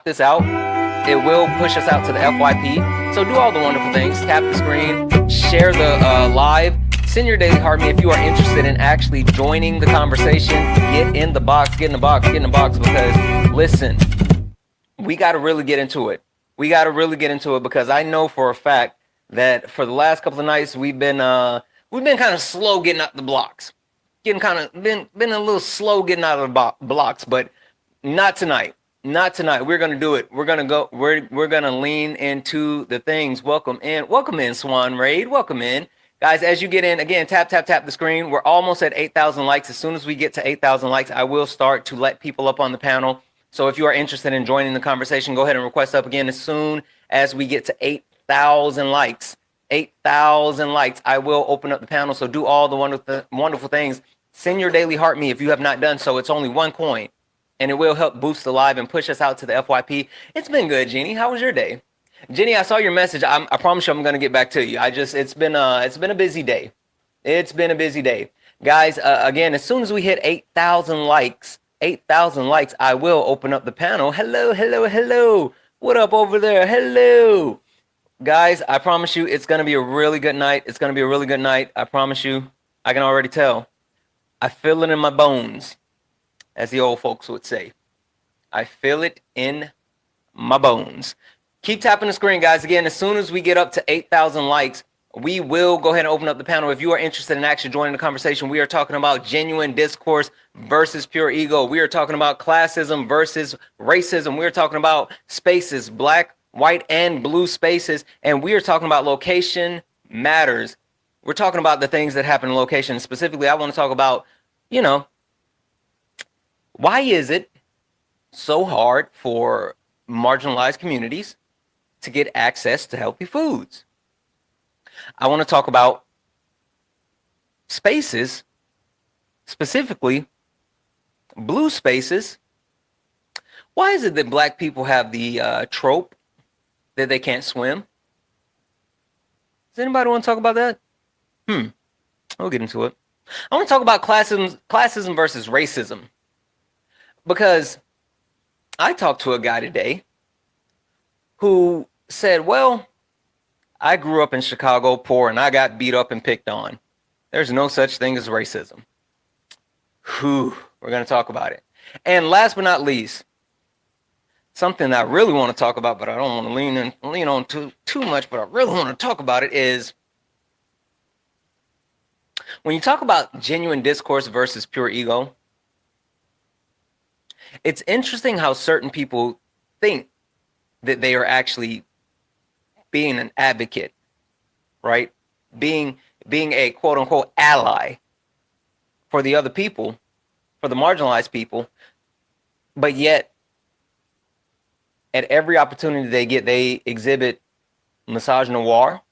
this out, it will push us out to the FYP. So do all the wonderful things. Tap the screen, share the live, send your daily heart me if you are interested in actually joining the conversation. Get in the box, get in the box, get in the box, because listen, we got to really get into it. We got to really get into it because I know for a fact that for the last couple of nights we've been kind of slow getting out the blocks, getting kind of been a little slow getting out of the blocks, but not tonight. Not tonight. We're gonna do it. We're gonna go. We're gonna lean into the things. Welcome in, Swan Raid. Welcome in, guys. As you get in, again, tap the screen. We're almost at 8,000 likes. As soon as we get to 8,000 likes, I will start to let people up on the panel. So if you are interested in joining the conversation, go ahead and request up again. As soon as we get to 8,000 likes, 8,000 likes, I will open up the panel. So do all the wonderful things. Send your daily heart me if you have not done so. It's only one coin, and it will help boost the live and push us out to the FYP. It's been good, Jeannie. How was your day? Jenny, I saw your message. I promise you I'm going to get back to you. It's been a busy day. It's been a busy day. Guys, again, as soon as we hit 8,000 likes, I will open up the panel. Hello. What up over there? Hello. Guys, I promise you it's going to be a really good night. It's going to be a really good night. I promise you. I can already tell. I feel it in my bones, as the old folks would say. I feel it in my bones. Keep tapping the screen, guys. Again, as soon as we get up to 8,000 likes, we will go ahead and open up the panel. If you are interested in actually joining the conversation, we are talking about genuine discourse versus pure ego. We are talking about classism versus racism. We are talking about spaces, black, white, and blue spaces. And we are talking about location matters. We're talking about the things that happen in location. Specifically, I want to talk about, why is it so hard for marginalized communities to get access to healthy foods? I want to talk about spaces, specifically blue spaces. Why is it that black people have the trope that they can't swim? Does anybody want to talk about that? We'll get into it. I want to talk about classism versus racism, because I talked to a guy today who said, well, I grew up in Chicago poor and I got beat up and picked on. There's no such thing as racism. We're going to talk about it. And last but not least, something that I really want to talk about, but I don't want to lean on too much, but I really want to talk about it, is when you talk about genuine discourse versus pure ego, it's interesting how certain people think that they are actually being an advocate, right? Being a quote unquote ally for the other people, for the marginalized people, but yet at every opportunity they get, they exhibit misogynoir.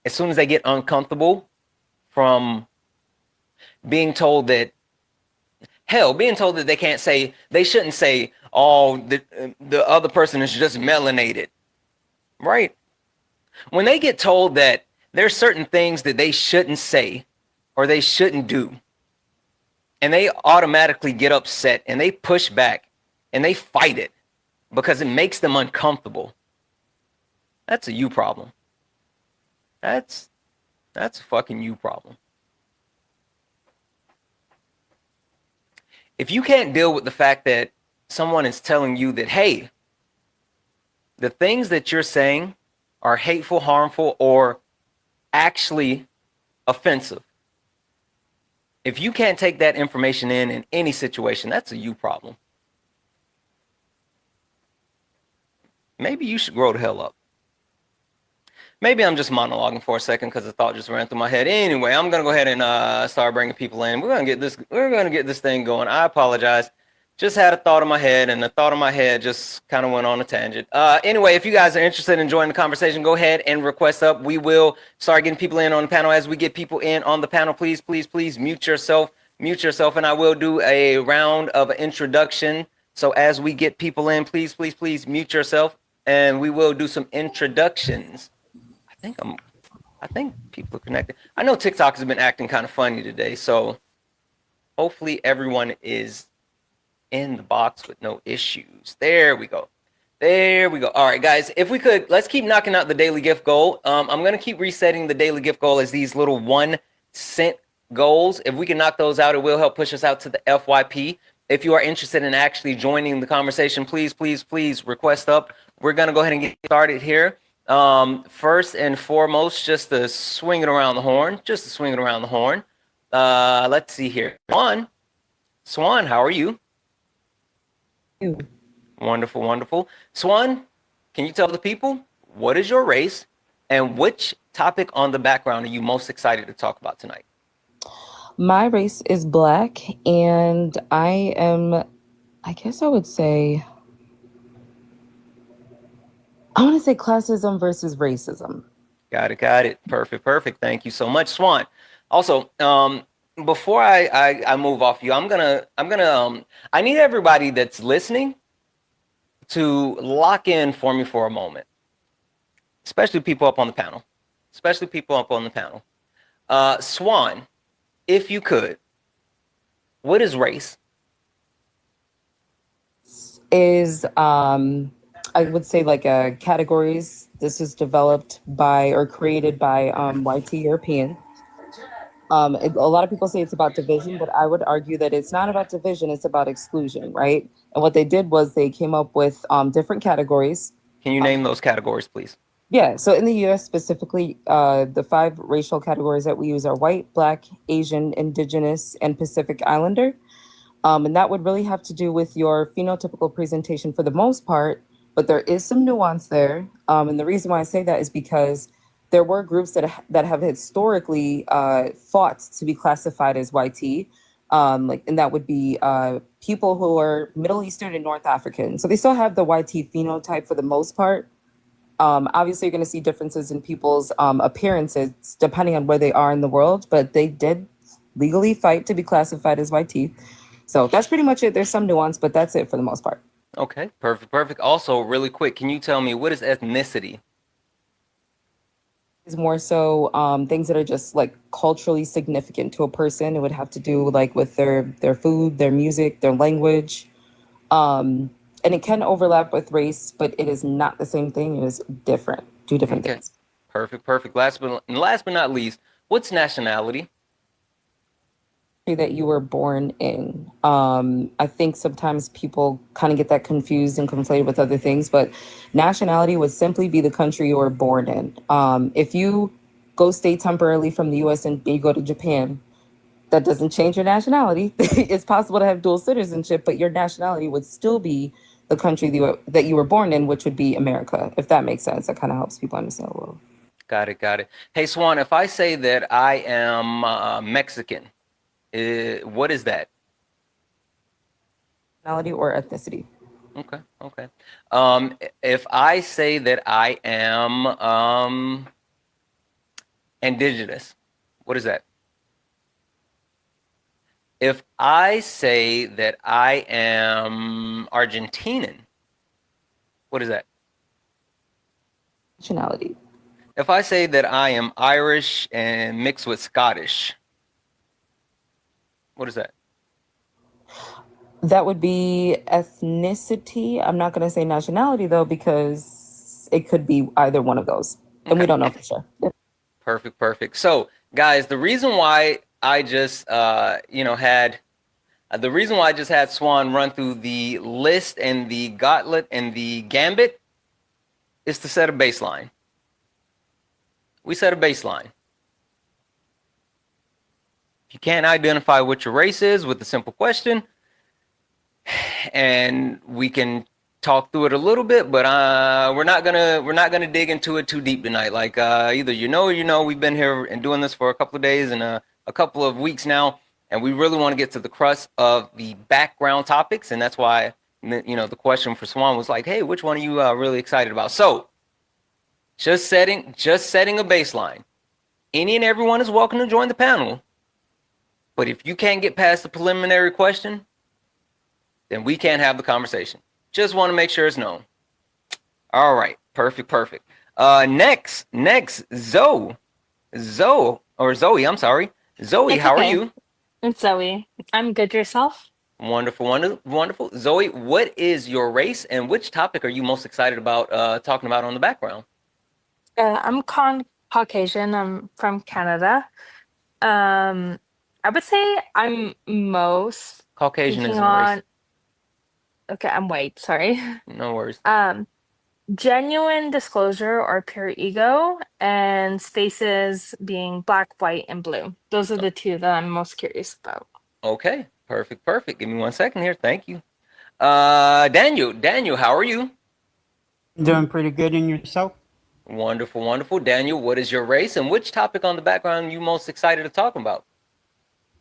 As soon as they get uncomfortable from being told that they shouldn't say, oh, the other person is just melanated, right? When they get told that there's certain things that they shouldn't say or they shouldn't do, and they automatically get upset and they push back and they fight it because it makes them uncomfortable, that's a you problem. That's a fucking you problem. If you can't deal with the fact that someone is telling you that, hey, the things that you're saying are hateful, harmful, or actually offensive, if you can't take that information in any situation, that's a you problem. Maybe you should grow the hell up. Maybe I'm just monologuing for a second because the thought just ran through my head. Anyway, I'm gonna go ahead and start bringing people in. We're gonna get this thing going. I apologize. Just had a thought in my head, and the thought in my head just kind of went on a tangent. Anyway, if you guys are interested in joining the conversation, go ahead and request up. We will start getting people in on the panel. As we get people in on the panel, please mute yourself, and I will do a round of introduction. So as we get people in, please mute yourself, and we will do some introductions. I think people are connected. I know TikTok has been acting kind of funny today, so hopefully everyone is in the box with no issues. There we go. There we go. All right, guys, if we could, let's keep knocking out the daily gift goal. I'm going to keep resetting the daily gift goal as these little 1 cent goals. If we can knock those out, it will help push us out to the FYP. If you are interested in actually joining the conversation, please, please, please request up. We're going to go ahead and get started here. First and foremost, just to swing it around the horn, let's see here. Swan, how are you? Wonderful, wonderful. Swan, can you tell the people what is your race and which topic on the background are you most excited to talk about tonight? My race is Black, and I want to say classism versus racism. Got it. Perfect. Thank you so much, Swan. Also, before I move off you, I need everybody that's listening to lock in for me for a moment, especially people up on the panel. Swan, if you could, what is race? Is I would say like categories. This is developed by or created by white European. A lot of people say it's about division, but I would argue that it's not about division, it's about exclusion, right? And what they did was they came up with different categories. Can you name those categories, please? Yeah, so in the US specifically, the 5 racial categories that we use are white, Black, Asian, Indigenous, and Pacific Islander. And that would really have to do with your phenotypical presentation for the most part, but there is some nuance there. And the reason why I say that is because there were groups that have historically fought to be classified as YT, and that would be people who are Middle Eastern and North African. So they still have the YT phenotype for the most part. Obviously, you're going to see differences in people's appearances depending on where they are in the world, but they did legally fight to be classified as YT. So that's pretty much it. There's some nuance, but that's it for the most part. Okay, perfect. Also, really quick, can you tell me what is ethnicity? Is more so things that are just like culturally significant to a person. It would have to do like with their food, their music, their language. And it can overlap with race, but it is not the same thing. It is different. Two different things. Perfect. Last but not least, what's nationality? That you were born in. I think sometimes people kind of get that confused and conflated with other things, but nationality would simply be the country you were born in. If you go stay temporarily from the US and you go to Japan, that doesn't change your nationality. It's possible to have dual citizenship, but your nationality would still be the country that you were born in, which would be America, if that makes sense. That kind of helps people understand a little. Got it. Hey, Swan, if I say that I am Mexican, what is that? Nationality or ethnicity. Okay. If I say that I am indigenous, what is that? If I say that I am Argentinian, what is that? Nationality. If I say that I am Irish and mixed with Scottish, what is that? That would be ethnicity. I'm not going to say nationality, though, because it could be either one of those. And we don't know for sure. Perfect. So, guys, the reason why I just, had Swan run through the list and the gauntlet and the gambit is to set a baseline. We set a baseline. If you can't identify what your race is with a simple question, and we can talk through it a little bit, but we're not gonna dig into it too deep tonight. Like either we've been here and doing this for a couple of days and a couple of weeks now, and we really want to get to the crux of the background topics, and that's why the question for Swan was like, hey, which one are you really excited about? So just setting a baseline. Any and everyone is welcome to join the panel, but if you can't get past the preliminary question, then we can't have the conversation. Just want to make sure it's known. All right, perfect. Next, Zoe, I'm sorry. Zoe, It's how okay. are you? It's Zoe. I'm good. Yourself? Wonderful, wonderful, wonderful. Zoe, what is your race and which topic are you most excited about talking about on the background? I'm Caucasian. I'm from Canada. Um, I would say I'm most Caucasian speaking isn't a race. on, okay, I'm white, sorry. No worries. Um, Genuine disclosure or pure ego, and spaces being black, white, and blue. Those are the two that I'm most curious about. Okay, perfect, perfect. Give me 1 second here. Thank you. Daniel, how are you? Doing pretty good in yourself? Wonderful, wonderful. Daniel, what is your race and which topic on the background are you most excited to talk about?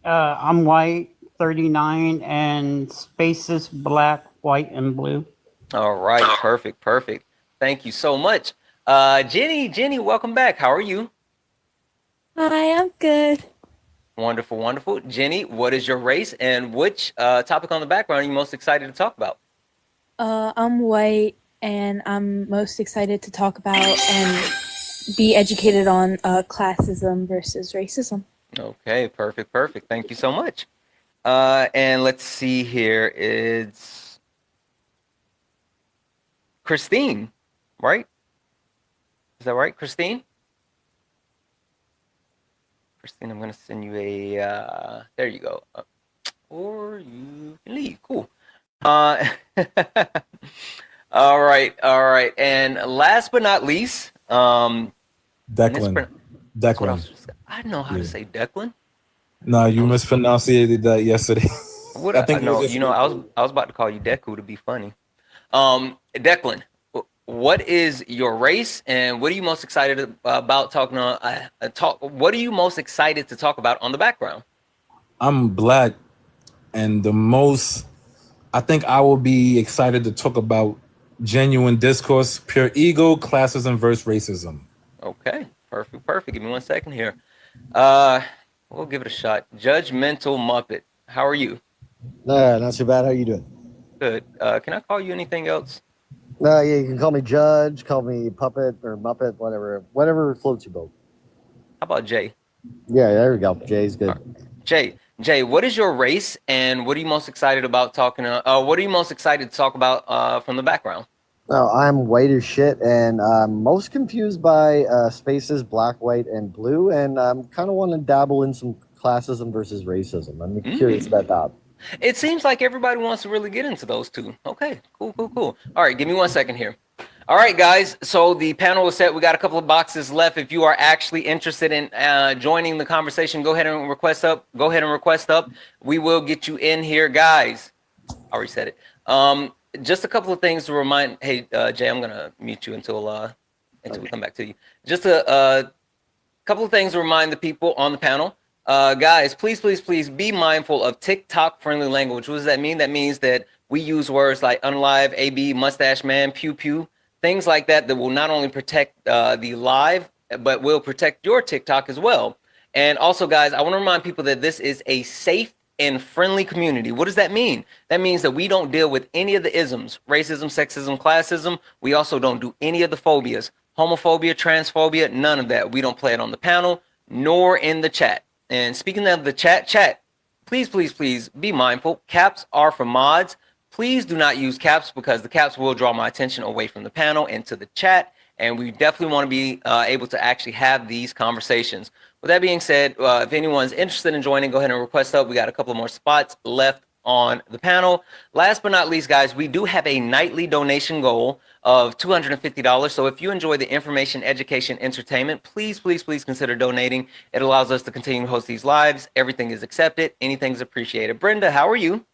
I'm white, 39, and spaces black, white, and blue. All right, perfect, perfect. Thank you so much. Jenny, welcome back. How are you? Hi, I'm good. Wonderful, wonderful. Jenny, what is your race and which topic on the background are you most excited to talk about? I'm white, and I'm most excited to talk about and be educated on classism versus racism. Okay, perfect, perfect. Thank you so much. And let's see here. It's Christine, right? Is that right, Christine? Christine, I'm gonna send you a. There you go. Or you can leave. Cool. Uh, all right, all right. And last but not least, Declan. that's what I Declan. was just. I know how to Yeah. say Declan. No, you mispronounced that yesterday. What I think it was no, yesterday. I was about to call you Deku to be funny. Declan, what is your race, and what are you most excited about talking on? What are you most excited to talk about on the background? I'm black, and I think I will be excited to talk about genuine discourse, pure ego, classism versus racism. Okay, perfect, perfect. Give me 1 second here. Uh, we'll give it a shot. Judgmental Muppet, how are you? Not too bad. How you doing? Good. Can I call you anything else? Yeah, you can call me Judge, call me Puppet or Muppet, whatever floats your boat. How about Jay? Yeah, there we go. Jay's good. Jay, what is your race, and what are you most excited about talking? What are you most excited to talk about from the background? Oh, I'm white as shit, and I'm most confused by spaces black, white, and blue, and I'm kind of want to dabble in some classism versus racism. I'm curious about that. It seems like everybody wants to really get into those two. Okay, cool. All right, give me 1 second here. All right, guys. So the panel is set. We got a couple of boxes left. If you are actually interested in joining the conversation, go ahead and request up. We will get you in here, guys. I already said it. Just a couple of things to remind. Hey, Jay, I'm gonna mute you until we come back to you. Just a couple of things to remind the people on the panel. Guys, please be mindful of TikTok-friendly language. What does that mean? That means that we use words like unlive, AB, mustache man, pew pew, things like that will not only protect the live, but will protect your TikTok as well. And also, guys, I want to remind people that this is a safe and friendly community. What does that mean? That means that we don't deal with any of the isms, racism, sexism, classism. We also don't do any of the phobias, homophobia, transphobia, none of that. We don't play it on the panel, nor in the chat. And speaking of the chat, please be mindful. Caps are for mods. Please do not use caps because the caps will draw my attention away from the panel and to the chat. And we definitely want to be able to actually have these conversations. With that being said, if anyone's interested in joining, go ahead and request up. We got a couple of more spots left on the panel. Last but not least, guys, we do have a nightly donation goal of $250. So if you enjoy the information, education, entertainment, please consider donating. It allows us to continue to host these lives. Everything is accepted. Anything's appreciated. Brenda, how are you?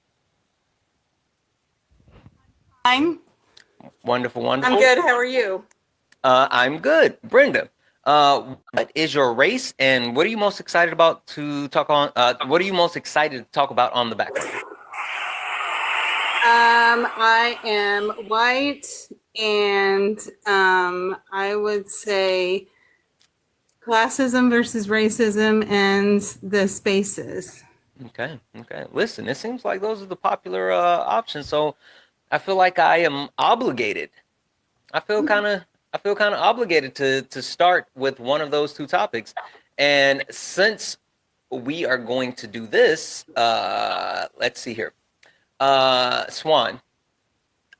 Fine. Wonderful. I'm good. How are you? I'm good. Brenda, what is your race, and what are you most excited about to talk on? What are you most excited to talk about on the background? I am white, and I would say classism versus racism and the spaces. Okay. Listen, it seems like those are the popular options. So I feel like I am obligated. I feel kind of obligated to start with one of those two topics. And since we are going to do this, let's see here. Swan,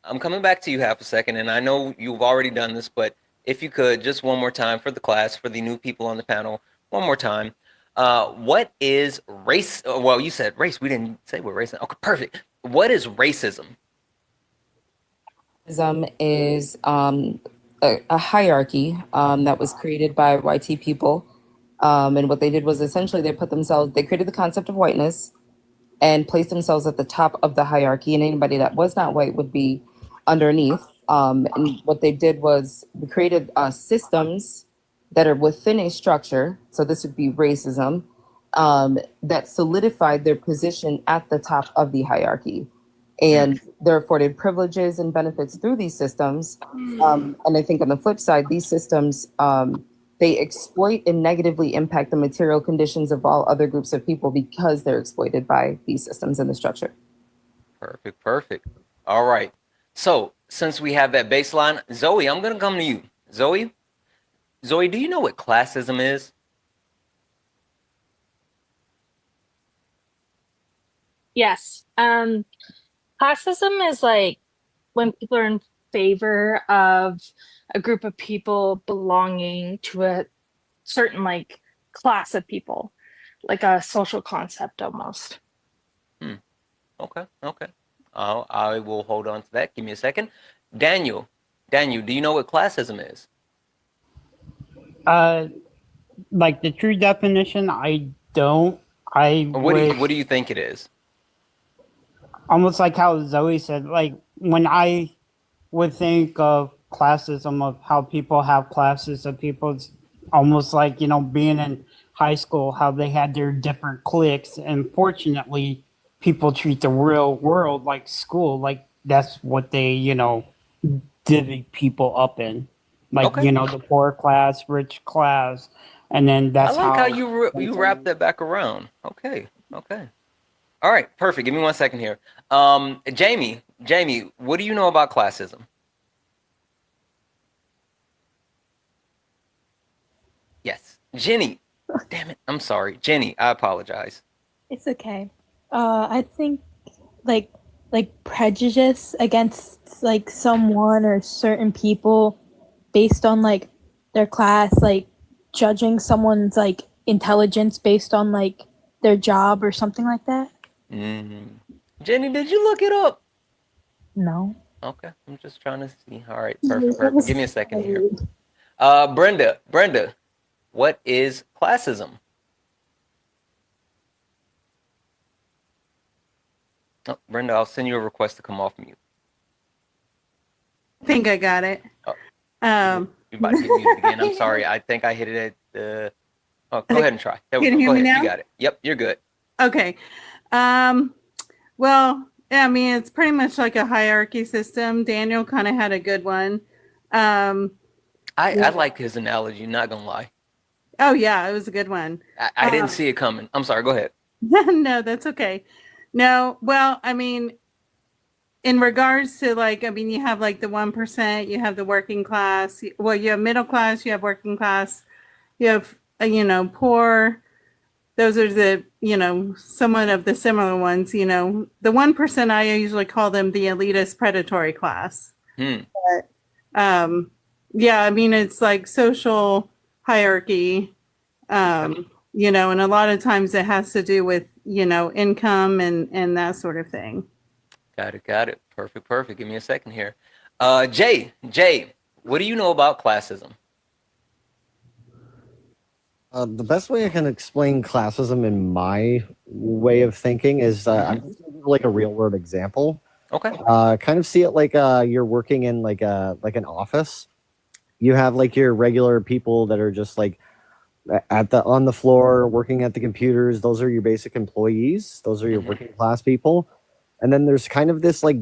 I'm coming back to you half a second, and I know you've already done this, but if you could, just one more time for the class, for the new people on the panel, one more time. What is race? Well, you said race. We didn't say what race. Okay, perfect. What is racism? Racism is a hierarchy that was created by YT people. And what they did was essentially they created the concept of whiteness and placed themselves at the top of the hierarchy, and anybody that was not white would be underneath. And what they did was they created systems that are within a structure. So this would be racism that solidified their position at the top of the hierarchy. And they're afforded privileges and benefits through these systems. And I think on the flip side, these systems, they exploit and negatively impact the material conditions of all other groups of people because they're exploited by these systems and the structure. Perfect, perfect. All right. So since we have that baseline, Zoe, I'm going to come to you. Zoe, do you know what classism is? Yes. Classism is like when people are in favor of a group of people belonging to a certain like class of people, like a social concept almost. Okay, okay. I will hold on to that. Give me a second. Daniel, do you know what classism is? Like the true definition, I don't. What do you think it is? Almost like how Zoe said, like when I would think of classism, of how people have classes of people, it's almost like, being in high school, how they had their different cliques. And fortunately, people treat the real world like school, like that's what they, divvy people up in. Like, Okay. The poor class, rich class. And then I that's like how you wrap that back around. Okay, okay. All right, perfect. Give me 1 second here. Jamie, what do you know about classism? Yes. Jenny. Damn it. I'm sorry. Jenny, I apologize. It's okay. I think like prejudice against like someone or certain people based on like their class, like judging someone's like intelligence based on like their job or something like that. Jenny, did you look it up? No. Okay, I'm just trying to see. All right, perfect. Give me a second here. Brenda, what is classism? Oh, Brenda, I'll send you a request to come off mute. I think I got it. Oh. Um, You're about to get muted again. I'm sorry. I think I hit it at the... Oh, go ahead and try. There we Can go. you hear Go me ahead. now? You got it. Yep, you're good. Okay. Well, I mean, it's pretty much like a hierarchy system. Daniel kind of had a good one. I like his analogy, not gonna lie. Oh, yeah, it was a good one. I didn't see it coming. I'm sorry. Go ahead. No, that's okay. No, well, I mean, in regards to like, I mean, you have like the 1%, you have the working class. Well, you have middle class, you have working class, you have, poor. Those are the, somewhat of the similar ones, The 1%, I usually call them the elitist predatory class. But, yeah, I mean, it's like social hierarchy, and a lot of times it has to do with, income and that sort of thing. Got it. Perfect. Give me a second here. Jay, what do you know about classism? The best way I can explain classism in my way of thinking is I'm just gonna give like a real world example. Okay. Kind of see it like you're working in like an office. You have like your regular people that are just like on the floor working at the computers. Those are your basic employees. Those are your working class people. And then there's kind of this like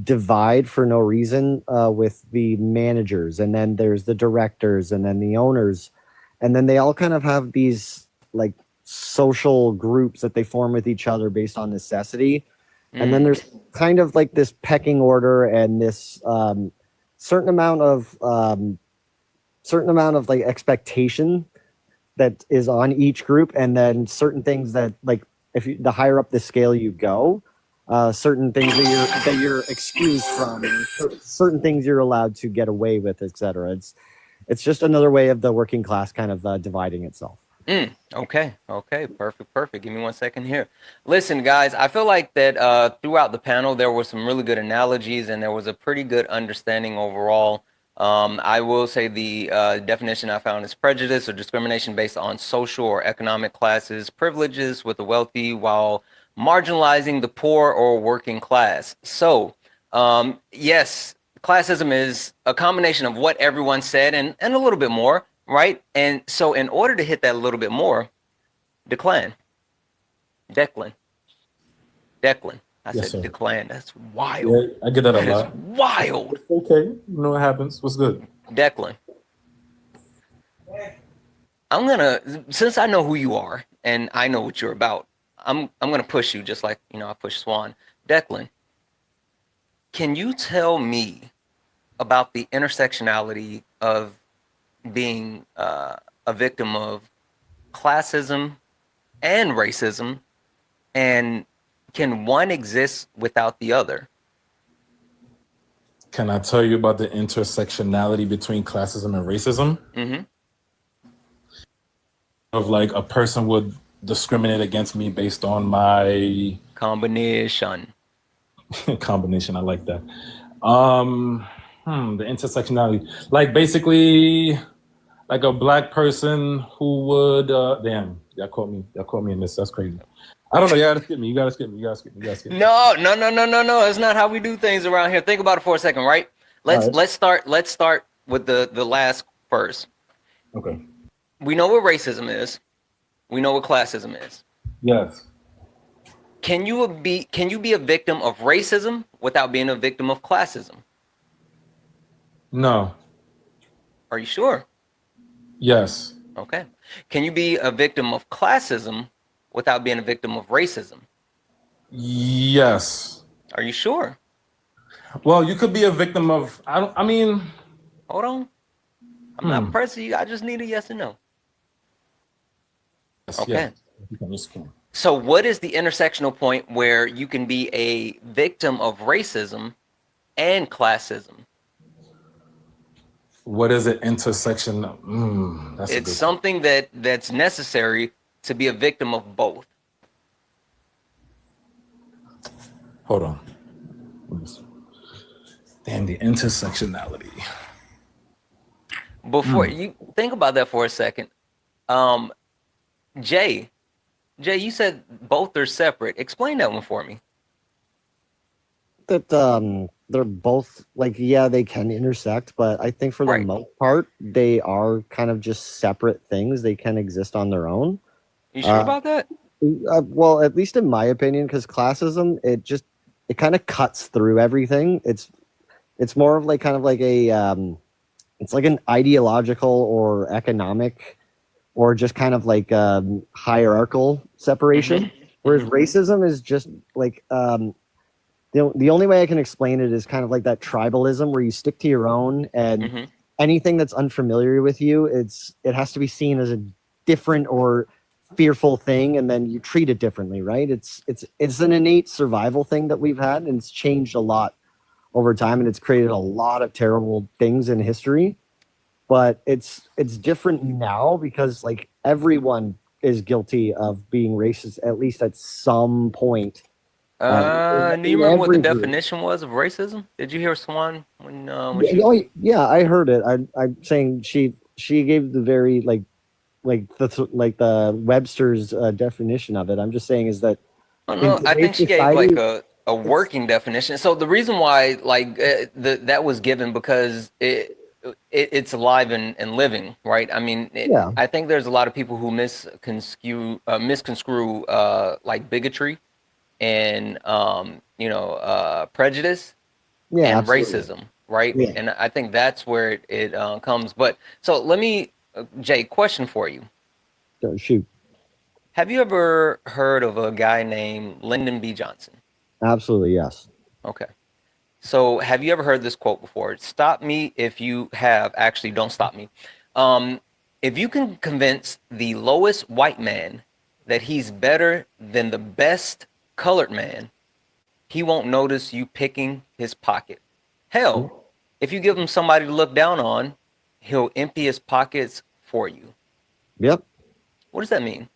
divide for no reason with the managers, and then there's the directors, and then the owners, and then they all kind of have these like social groups that they form with each other based on necessity. And then there's kind of like this pecking order and this certain amount of like expectation that is on each group, and then certain things that like the higher up the scale you go, certain things that you're excused from, or certain things you're allowed to get away with, etc. It's just another way of the working class kind of dividing itself. Okay. Perfect. Give me 1 second here. Listen, guys, I feel like that throughout the panel there were some really good analogies and there was a pretty good understanding overall. I will say the definition I found is prejudice or discrimination based on social or economic classes, privileges with the wealthy while marginalizing the poor or working class. So, yes, classism is a combination of what everyone said and a little bit more, right? And so in order to hit that a little bit more, Declan. I Yes, said sir. Declan. That's wild. Yeah, I get that a That is lot. wild. It's okay. You know what happens. What's good? Declan. I'm gonna, since I know who you are and I know what you're about, I'm gonna push you just like I push Swan. Declan, can you tell me about the intersectionality of being a victim of classism and racism, and can one exist without the other? Can I tell you about the intersectionality between classism and racism? Mm-hmm. Of like a person would discriminate against me based on my Combination. combination. I like that. The intersectionality, like basically, like a black person who would. Damn, y'all caught me in this. That's crazy. I don't know. You gotta skip me. You gotta skip me. No. That's not how we do things around here. Think about it for a second, right? Let's start with the last first. Okay. We know what racism is. We know what classism is. Yes. Can you be a victim of racism without being a victim of classism? No. Are you sure? Yes. Okay. Can you be a victim of classism without being a victim of racism? Yes. Are you sure? Well, you could be a victim of. I mean. Hold on. I'm not pressing you. I just need a yes or no. Yes, Okay. Yes. So what is the intersectional point where you can be a victim of racism and classism? What is it? Intersection. It's something that's necessary to be a victim of both. Hold on. Damn, the intersectionality. Before you think about that for a second, Jay, you said both are separate. Explain that one for me. That they're both like, yeah, they can intersect, but I think for the Right. most part they are kind of just separate things. They can exist on their own. You sure about that? Well, at least in my opinion, because classism, it kind of cuts through everything. It's more of like kind of like a it's like an ideological or economic or just kind of like hierarchical separation. Whereas racism is just like the only way I can explain it is kind of like that tribalism where you stick to your own, and anything that's unfamiliar with you, it has to be seen as a different or fearful thing, and then you treat it differently, right? It's an innate survival thing that we've had, and it's changed a lot over time, and it's created a lot of terrible things in history. But it's different now because like everyone is guilty of being racist at least at some point. Do you remember what the definition was of racism? Did you hear Swan when she? Yeah, I heard it. I'm saying she gave the very like the Webster's definition of it. I'm just saying is that. Oh no, I think she gave like a working definition. So the reason why like that was given because it's alive and living, right? I mean, I think there's a lot of people who misconstrue like bigotry and prejudice and racism, right? Yeah. And I think that's where it comes. But so let me, Jay, question for you. Shoot. Have you ever heard of a guy named Lyndon B. Johnson? Absolutely, yes. Okay. So have you ever heard this quote before? Stop me if you have. Actually, don't stop me. If you can convince the lowest white man that he's better than the best colored man, he won't notice you picking his pocket. Hell, if you give him somebody to look down on, he'll empty his pockets for you. Yep. What does that mean?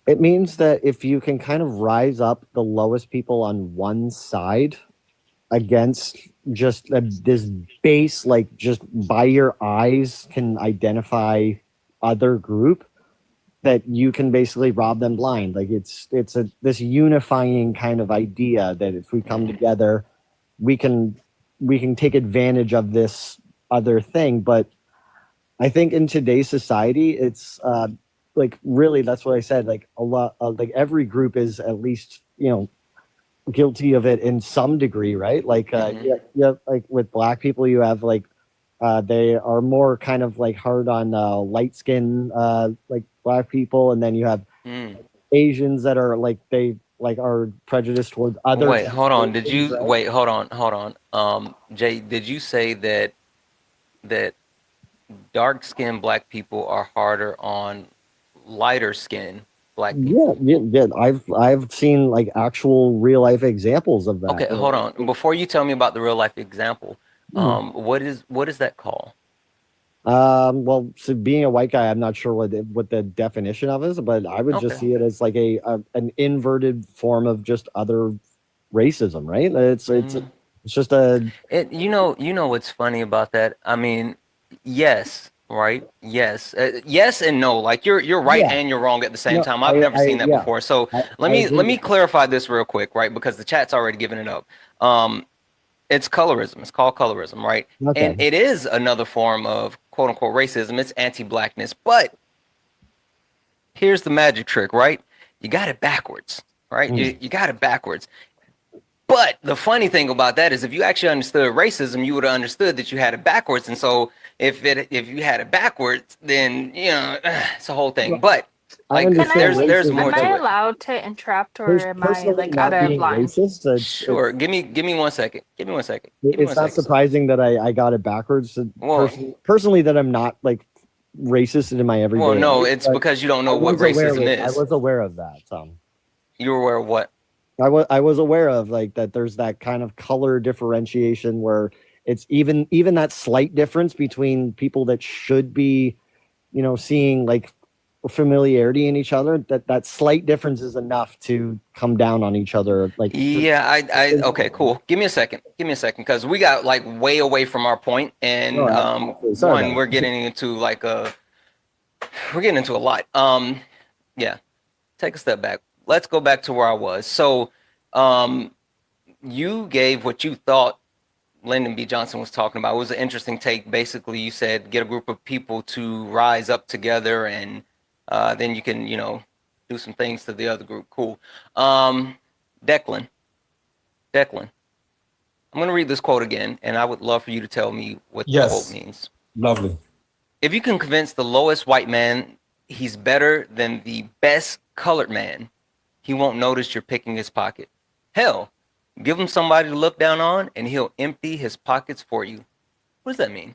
It means that if you can kind of rise up the lowest people on one side against just this base, like just by your eyes can identify other group, that you can basically rob them blind. Like it's this unifying kind of idea that if we come together, we can take advantage of this other thing. But I think in today's society, it's like really, that's what I said. Like a lot, like every group is at least, you know, guilty of it in some degree, right? Like yeah, like with black people, you have like they are more kind of like hard on light skin like black people, and then you have Asians that are like they like are prejudiced towards other. Wait, hold on. Did Asians, you right? wait? Hold on. Jay, did you say that dark-skinned black people are harder on lighter skin black people? Yeah. I've seen like actual real life examples of that. Okay, hold on. Before you tell me about the real life example, what is that called? Well, so being a white guy, I'm not sure what the definition of is, but I would just Okay. see it as like an inverted form of just other racism, right? It's just a You know what's funny about that? I mean, yes, right? Yes, yes and no. Like you're right Yeah. and you're wrong at the same No, time. I've never seen that yeah. before. So let I me agree let me with you. clarify this real quick, right? Because the chat's already given it up. It's colorism. It's called colorism, right? Okay. And it is another form of quote unquote racism. It's anti-blackness. But here's the magic trick, right? You got it backwards, right? You got it backwards. But the funny thing about that is if you actually understood racism, you would have understood that you had it backwards. And so if you had it backwards, then you know it's a whole thing. But I like understand there's racism, more Am but to I it. allowed to interrupt, or am I personally like not out of being line? racist. Sure. Give me 1 second. Give me 1 second. Give me It's 1 not second. surprising that I got it backwards. Well, Personally, that I'm not like racist in my everyday. Well, no, life, it's but because you don't know I what was aware of racism it. I is. was aware of that. So You were aware of what? I was aware of like that. There's that kind of color differentiation where it's even that slight difference between people that should be, you know, seeing like familiarity in each other. That slight difference is enough to come down on each other. Like Yeah, okay, cool. Give me a second. Give me a second, because we got like way away from our point, and No, absolutely. Sorry about we're that. getting into like we're getting into a lot. Yeah, take a step back. Let's go back to where I was. So, you gave what you thought Lyndon B. Johnson was talking about. It was an interesting take. Basically, you said get a group of people to rise up together, and then you can, do some things to the other group. Cool. Declan, I'm going to read this quote again, and I would love for you to tell me what the Yes. quote means. Lovely. If you can convince the lowest white man he's better than the best colored man, he won't notice you're picking his pocket. Hell, give him somebody to look down on, and he'll empty his pockets for you. What does that mean?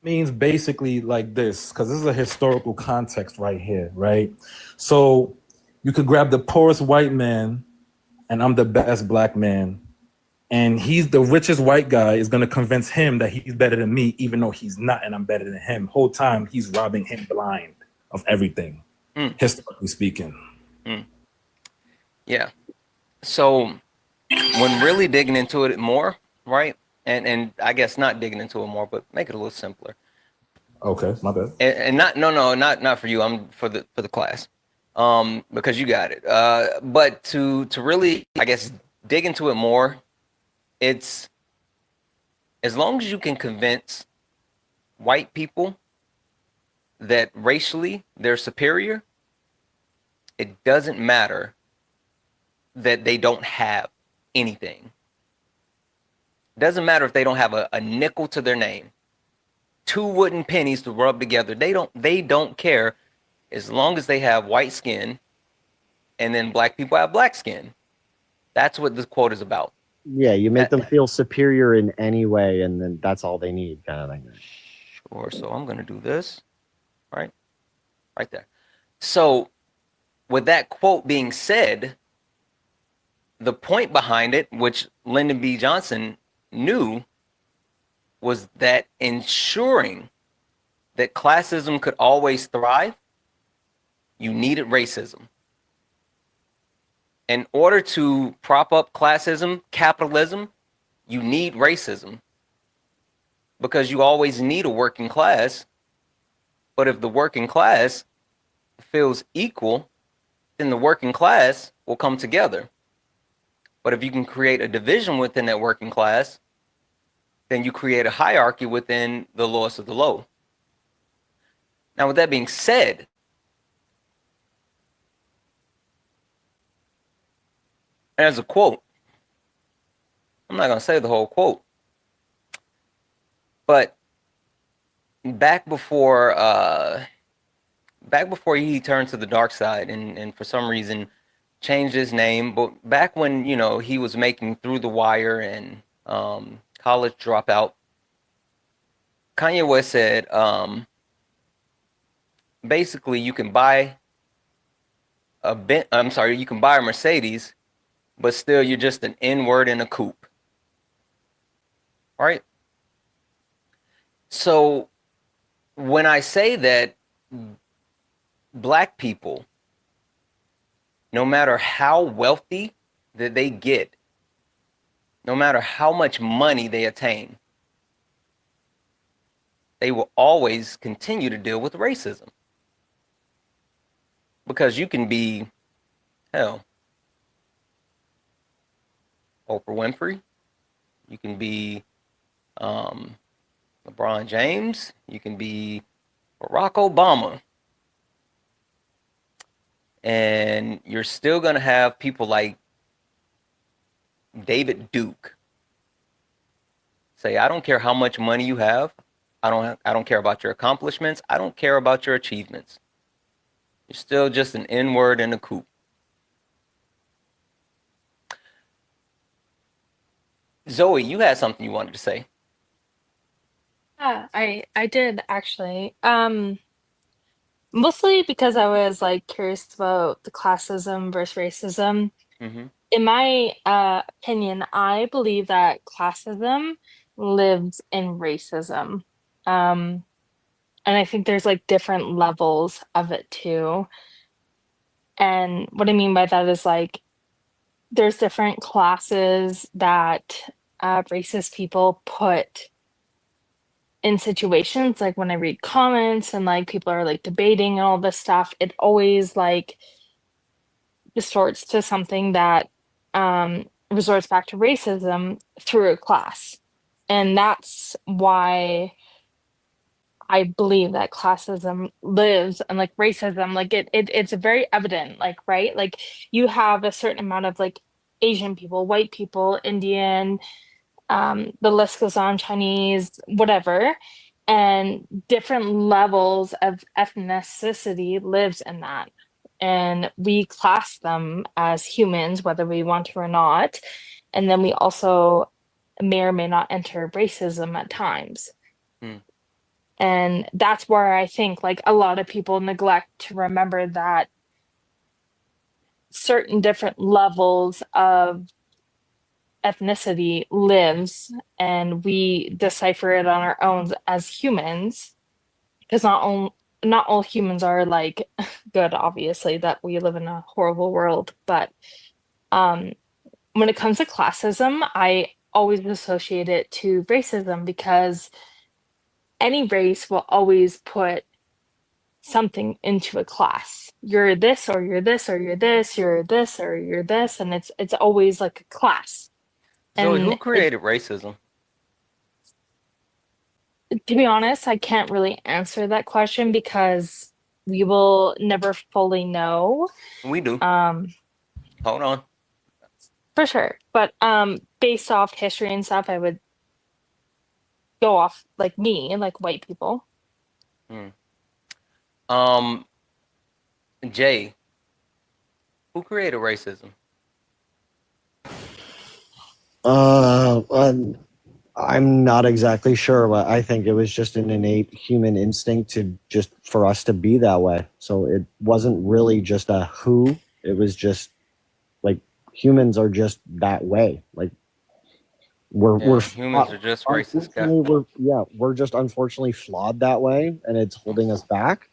Means basically like this, because this is a historical context right here, right? So you could grab the poorest white man, and I'm the best black man, and he's the richest white guy is going to convince him that he's better than me, even though he's not, and I'm better than him. Whole time he's robbing him blind of everything, historically speaking. Yeah. So when really digging into it more, right? And I guess not digging into it more, but make it a little simpler. Okay, my bad. And not for you. I'm for the class, because you got it. But to really, I guess, dig into it more, it's as long as you can convince white people that racially they're superior, it doesn't matter that they don't have anything. It doesn't matter if they don't have a nickel to their name. 2 wooden pennies to rub together. They don't care, as long as they have white skin and then black people have black skin. That's what this quote is about. Yeah, you make them feel superior in any way, and then that's all they need, kind of thing. Sure. So I'm going to do this, right there. So with that quote being said, the point behind it, which Lyndon B. Johnson knew, was that ensuring that classism could always thrive, you needed racism. In order to prop up classism, capitalism, you need racism. Because you always need a working class. But if the working class feels equal, then the working class will come together. But if you can create a division within that working class, then you create a hierarchy within the lowest of the low. Now, with that being said, there's a quote. I'm not going to say the whole quote. But back before he turned to the dark side and for some reason changed his name, but back when, you know, he was making Through the Wire and College Dropout, Kanye West said, basically you can buy you can buy a Mercedes, but still you're just an N-word in a coupe. All right? So when I say that black people, no matter how wealthy that they get, no matter how much money they attain, they will always continue to deal with racism. Because you can be, hell, Oprah Winfrey, you can be LeBron James, you can be Barack Obama, and you're still going to have people like David Duke say, I don't care how much money you have, I don't care about your accomplishments, I don't care about your achievements. You're still just an N-word in a coupe. Zoe, you had something you wanted to say. Yeah, I did actually. Mostly because I was like curious about the classism versus racism. Mm-hmm. In my opinion, I believe that classism lives in racism. And I think there's like different levels of it too. And what I mean by that is like there's different classes that racist people put in situations. Like when I read comments and like people are like debating and all this stuff, it always like distorts to something that resorts back to racism through a class. And that's why I believe that classism lives and like racism, like it's very evident, like, right? Like you have a certain amount of like Asian people, white people, Indian, the list goes on, Chinese, whatever. And different levels of ethnicity lives in that. And we class them as humans, whether we want to or not. And then we also may or may not enter racism at times. Hmm. And that's where I think like a lot of people neglect to remember that certain different levels of ethnicity lives and we decipher it on our own as humans, because not all humans are like good, obviously, that we live in a horrible world, but when it comes to classism, I always associate it to racism because any race will always put something into a class. You're this or you're this or you're this, you're this or you're this, and it's always like a class. Zoe, And who created racism? to be honest, I can't really answer that question because we will never fully know. We do. Um, Hold on. for sure. But based off history and stuff, I would go off like me, like white people. Jay, who created racism? I'm not exactly sure, but I think it was just an innate human instinct to just for us to be that way. So it wasn't really just a who, it was just like humans are just that way. Like we're humans are just racist. we're just unfortunately flawed that way, and it's holding us back.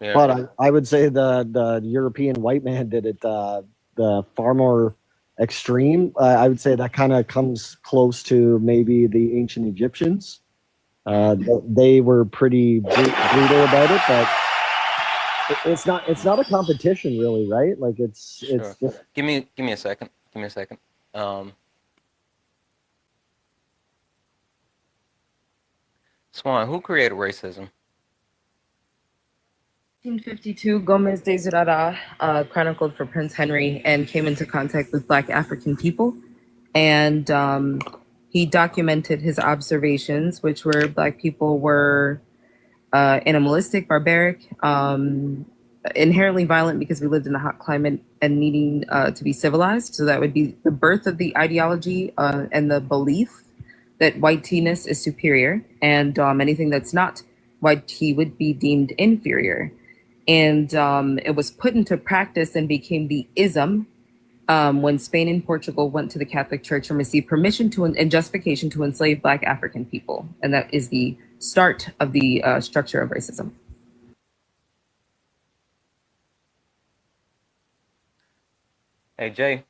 Yeah. But I would say the European white man did it the far more extreme. I would say that kind of comes close to maybe the ancient Egyptians. They were pretty brutal about it, but it's not a competition really, right? Like it's just give me a second. Swan, who created racism? 1852, Gomez de Zurara chronicled for Prince Henry and came into contact with Black African people. And he documented his observations, which were Black people were animalistic, barbaric, inherently violent because we lived in a hot climate and needing to be civilized. So that would be the birth of the ideology and the belief that white T-ness is superior, and anything that's not white T would be deemed inferior. And it was put into practice and became the ism when Spain and Portugal went to the Catholic Church and received permission to and justification to enslave Black African people. And that is the start of the structure of racism. Hey, Jay.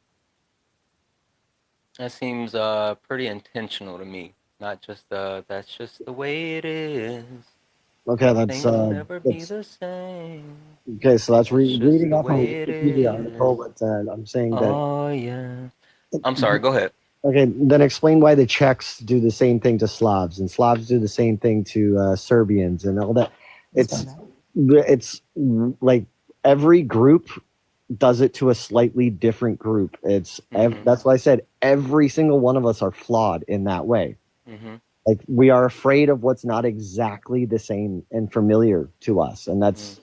That seems pretty intentional to me. Not just that's just the way it is. okay. That's Things will never be the same. okay. So that's It's just reading the off of way it Wikipedia article, but I'm saying that. Oh yeah. I'm sorry. Go ahead. Okay, then explain why the Czechs do the same thing to Slavs, and Slavs do the same thing to Serbians, and all that. It's like every group does it to a slightly different group. That's why I said every single one of us are flawed in that way. Mm-hmm. Like we are afraid of what's not exactly the same and familiar to us, and that's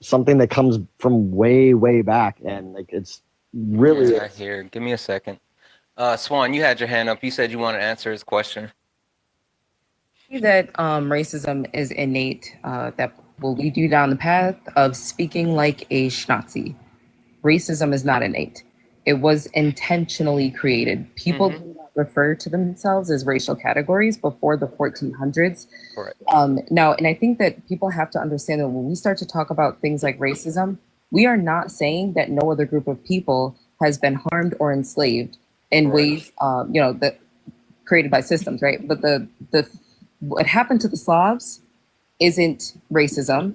something that comes from way back, and like it's really. Right here. Give me a second. Swan, you had your hand up. You said you want to answer his question. That racism is innate, that will lead you down the path of speaking like a Schnazi. Racism is not innate. It was intentionally created. People do not refer to themselves as racial categories before the 1400s. Correct. Now, and I think that people have to understand that when we start to talk about things like racism, we are not saying that no other group of people has been harmed or enslaved in ways, that created by systems, right? But the what happened to the Slavs isn't racism.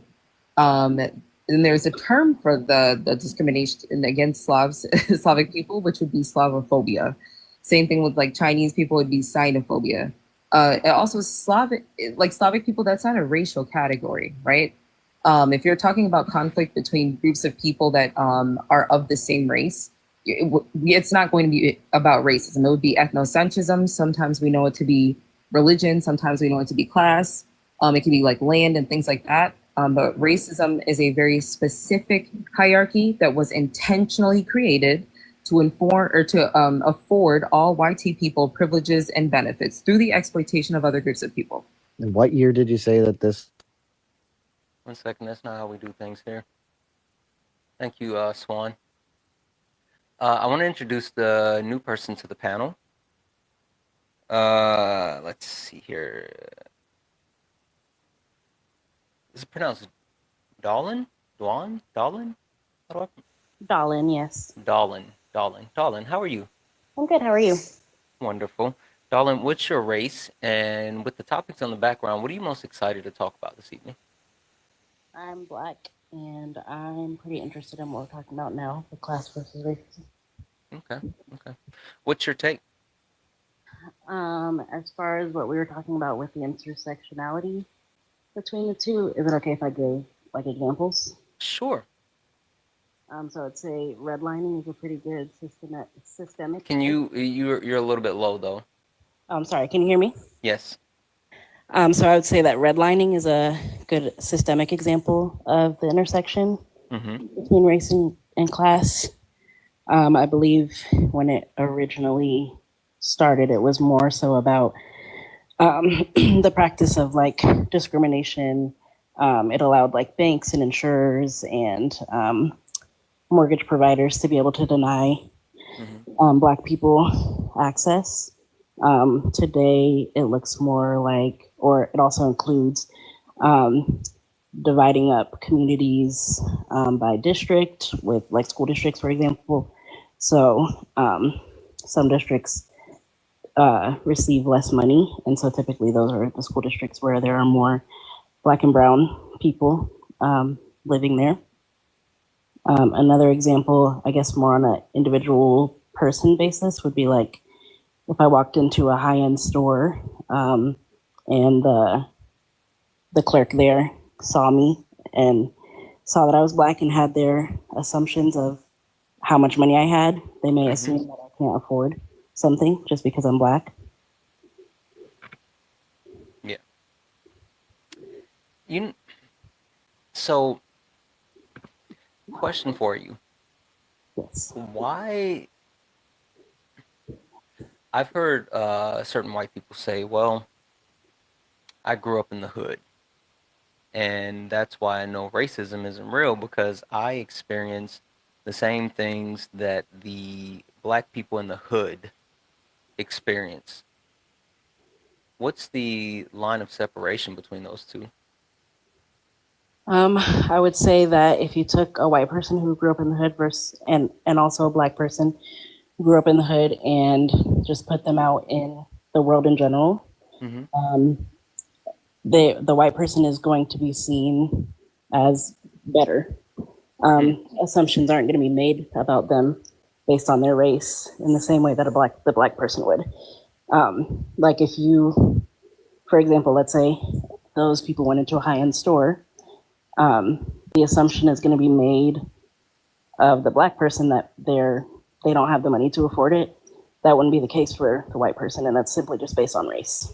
And there's a term for the discrimination against Slavic people, which would be Slavophobia. Same thing with like Chinese people would be Sinophobia. Also Slavic people, that's not a racial category, right? If you're talking about conflict between groups of people that are of the same race, it's not going to be about racism. It would be ethnocentrism. Sometimes we know it to be religion. Sometimes we know it to be class. It can be like land and things like that. But racism is a very specific hierarchy that was intentionally created to inform or to afford all YT people privileges and benefits through the exploitation of other groups of people. And what year did you say that this? 1 second. That's not how we do things here. Thank you, Swan. I want to introduce the new person to the panel. Let's see here. Is it pronounced Dolan? Dolan? Dolan, yes. Dolan. How are you? I'm good. How are you? Wonderful. Dolan, what's your race? And with the topics on the background, what are you most excited to talk about this evening? I'm Black, and I'm pretty interested in what we're talking about now, the class versus racism. Okay. What's your take? As far as what we were talking about with the intersectionality between the two, is it okay if I give like examples? Sure. So I'd say redlining is a pretty good systemic. Can you're a little bit low though. I'm sorry, can you hear me? Yes. So I would say that redlining is a good systemic example of the intersection between race and class. I believe when it originally started, it was more so about the practice of like discrimination. It allowed like banks and insurers and mortgage providers to be able to deny Black people access. Today, it looks more like, or it also includes um, dividing up communities by district, with like school districts, for example. So some districts receive less money, and so typically those are the school districts where there are more Black and brown people living there. Another example, I guess more on an individual person basis, would be like if I walked into a high-end store and the clerk there saw me and saw that I was Black and had their assumptions of how much money I had, they may assume that I can't afford something just because I'm Black. Yeah. So, question for you. Yes. Why? I've heard certain white people say, well, I grew up in the hood. And that's why I know racism isn't real, because I experienced the same things that the Black people in the hood experience. What's the line of separation between those two? I would say that if you took a white person who grew up in the hood versus and also a Black person who grew up in the hood and just put them out in the world in general, the white person is going to be seen as better. Assumptions aren't going to be made about them based on their race in the same way that the black person would. Like if you, for example, let's say those people went into a high-end store, the assumption is going to be made of the Black person that they don't have the money to afford it. That wouldn't be the case for the white person, and that's simply just based on race.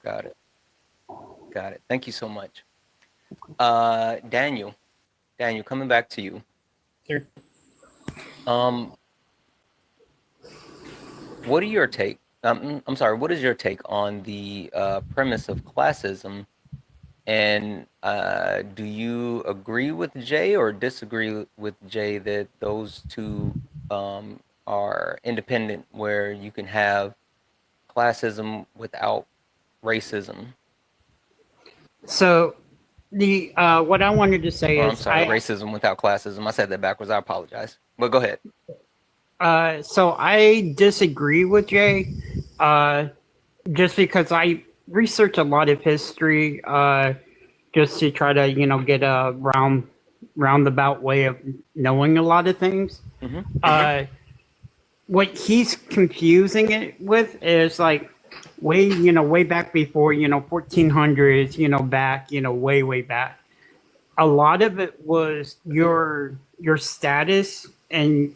Got it. Thank you so much. Daniel, coming back to you. Sure. What are your take? I'm sorry. What is your take on the premise of classism? And do you agree with Jay or disagree with Jay that those two are independent, where you can have classism without racism? So the what I wanted to say I'm is sorry, racism without classism. I said that backwards. I apologize. But go ahead. So I disagree with Jay, just because I research a lot of history, just to try to get a roundabout way of knowing a lot of things. What he's confusing it with is like way back before 1400s, back way back. A lot of it was your status and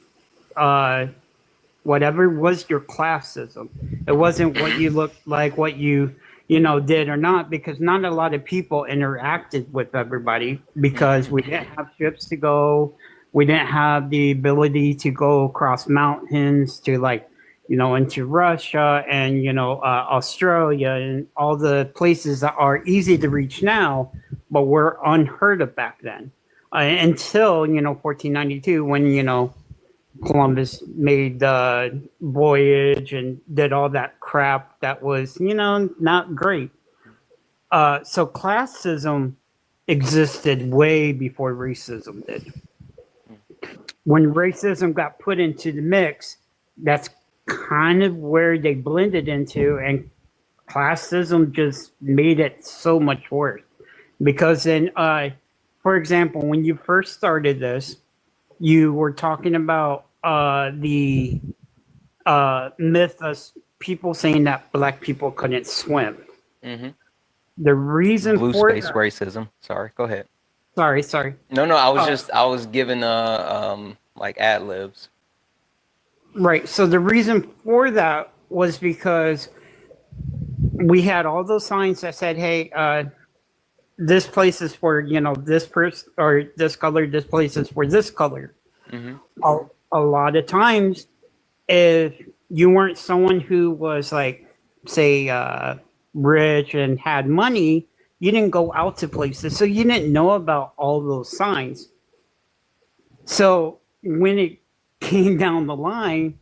whatever was your classism. It wasn't what you looked like, what you did or not, because not a lot of people interacted with everybody because we didn't have ships to go. We didn't have the ability to go across mountains to into Russia and Australia and all the places that are easy to reach now, but were unheard of back then. Until 1492, when Columbus made the voyage and did all that crap that was not great. So classism existed way before racism did. When racism got put into the mix, that's kind of where they blended into, and classism just made it so much worse. Because then, for example, when you first started this, you were talking about the myth of people saying that Black people couldn't swim. The reason Blue for space racism. Sorry, go ahead. Sorry. No, I was giving like ad libs. Right. So the reason for that was because we had all those signs that said, "Hey, this place is for this person, or this color. This place is for this color." A lot of times, if you weren't someone who was like, say, rich and had money, you didn't go out to places, so you didn't know about all those signs. So when it came down the line,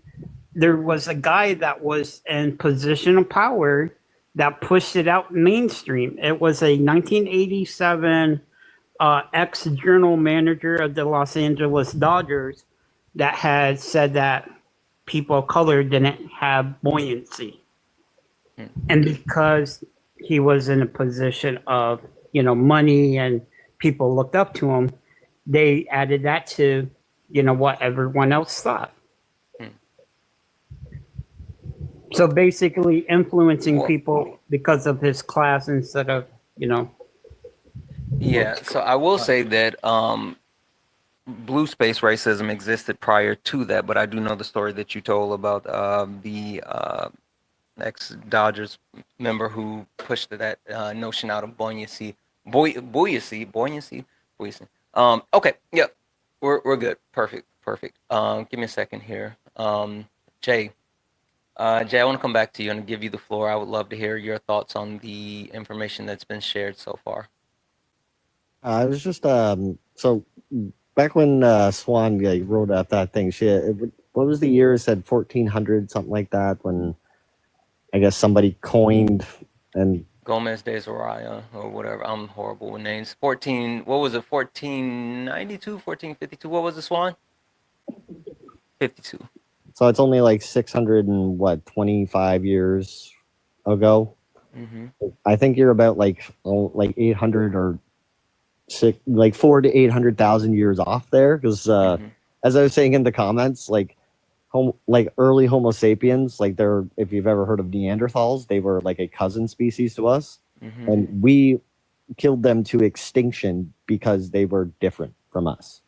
there was a guy that was in position of power that pushed it out mainstream. It was a 1987 ex-journal manager of the Los Angeles Dodgers that had said that people of color didn't have buoyancy. And because he was in a position of, money and people looked up to him, they added that to, what everyone else thought. So basically influencing people because of his class instead of, Yeah, so I will say that blue space racism existed prior to that, but I do know the story that you told about the ex-Dodgers member who pushed that notion out of buoyancy. Buoyancy. Okay, yep, we're good. Perfect. Give me a second here. Jay, I want to come back to you and give you the floor. I would love to hear your thoughts on the information that's been shared so far. I was just so back when Swan wrote out that thing. What was the year? It said 1400, something like that. When I guess somebody coined and Gomez de Zoraya or whatever. I'm horrible with names. 14. What was it? 1492, 1452. What was the Swan? 52. so it's only like 625 years ago. Mm-hmm. I think you're about like 800 or like 400 to 800,000 years off there, because as I was saying in the comments, like early Homo sapiens, like if you've ever heard of Neanderthals, they were like a cousin species to us, and we killed them to extinction because they were different from us.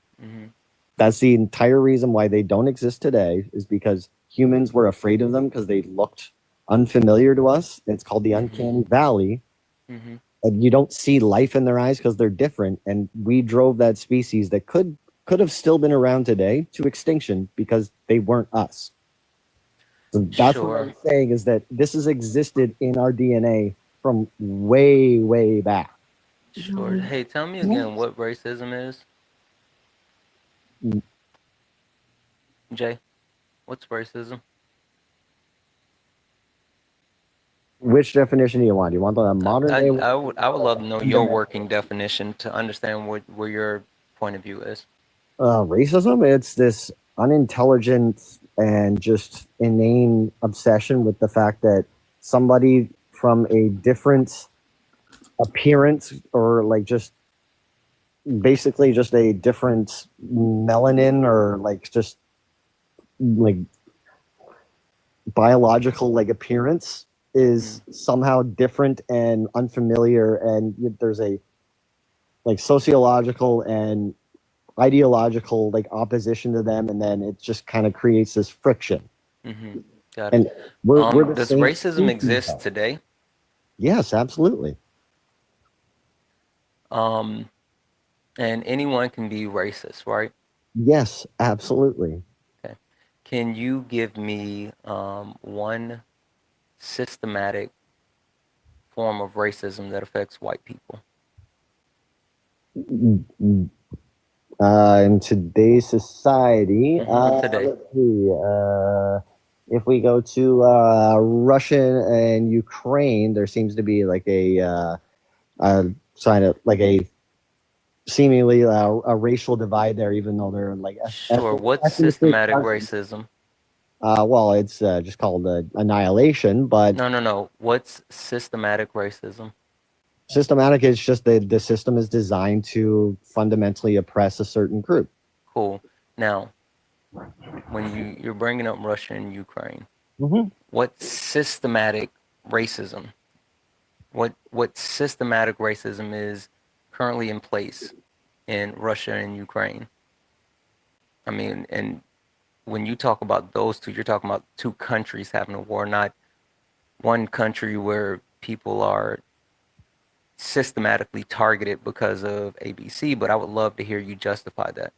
That's the entire reason why they don't exist today, is because humans were afraid of them because they looked unfamiliar to us. It's called the uncanny valley. And you don't see life in their eyes because they're different. And we drove that species that could have still been around today to extinction because they weren't us. So that's what I'm saying, is that this has existed in our DNA from way, way back. Sure. Hey, tell me again what racism is. Jay, what's racism? Which definition do you want? Do you want the modern day? I would love to know your working definition to understand where your point of view is. Racism, it's this unintelligent and just inane obsession with the fact that somebody from a different appearance, or like just basically just a different melanin, or like just like biological like appearance, is somehow different and unfamiliar, and there's a like sociological and ideological like opposition to them, and then it just kind of creates this friction. Got and it. we're Does racism exist today? Yes, absolutely. And anyone can be racist, right? Yes, absolutely. Okay. Can you give me one systematic form of racism that affects white people? In today's society, Today. let's see, if we go to Russia and Ukraine, there seems to be like a sign of like a seemingly a racial divide there, even though they're like sure. What's systematic racism? Well, it's just called annihilation, but No. What's systematic racism? Systematic is just the system is designed to fundamentally oppress a certain group. Cool. Now, when you're bringing up Russia and Ukraine, what systematic racism? What systematic racism is currently in place in Russia and Ukraine? I mean, and when you talk about those two, you're talking about two countries having a war, not one country where people are systematically targeted because of ABC, but I would love to hear you justify that.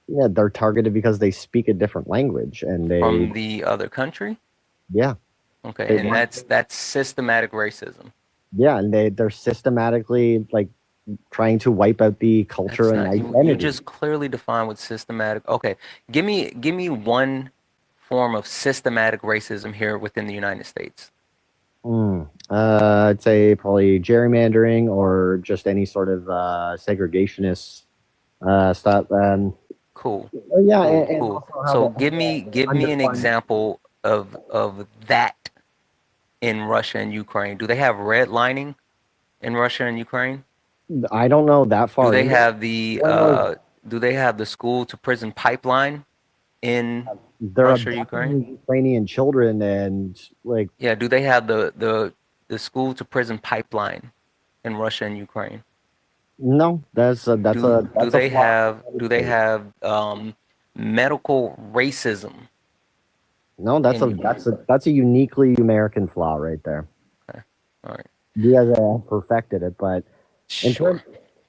Yeah, they're targeted because they speak a different language, and they from the other country. Yeah. Okay, and that's systematic racism. Yeah, and they're systematically like trying to wipe out the culture and identity. You just clearly define what systematic. Okay, give me one form of systematic racism here within the United States? I'd say probably gerrymandering or just any sort of segregationist stuff. Cool. Yeah, Cool. and Cool. also how So the- give me an undefined- example of that in Russia and Ukraine. Do they have redlining in Russia and Ukraine? I don't know that far. Do they into it. have the school to prison pipeline in They're Russia, abducting Ukraine? Ukrainian children and like Yeah, do they have the school to prison pipeline in Russia and Ukraine? no, that's a Do they flaw. have medical racism? No, that's a uniquely American flaw right there. Okay. All right. You guys have perfected it, but in Sure. terms,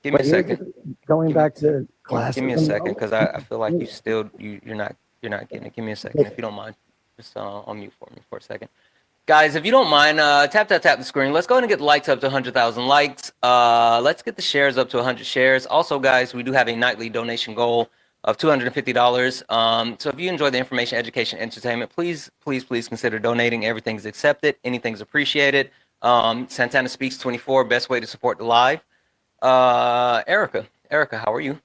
Give me a but here's second. going back to class. Give me a second, because I feel like you're not getting it. Give me a second, if you don't mind. Just on mute for me for a second. Guys, if you don't mind, tap the screen. Let's go ahead and get the likes up to 100,000 likes. Let's get the shares up to 100 shares. Also, guys, we do have a nightly donation goal of $250. So if you enjoy the information, education, entertainment, please consider donating. Everything's accepted. Anything's appreciated. Santana Speaks 24, best way to support the live. Erica, how are you?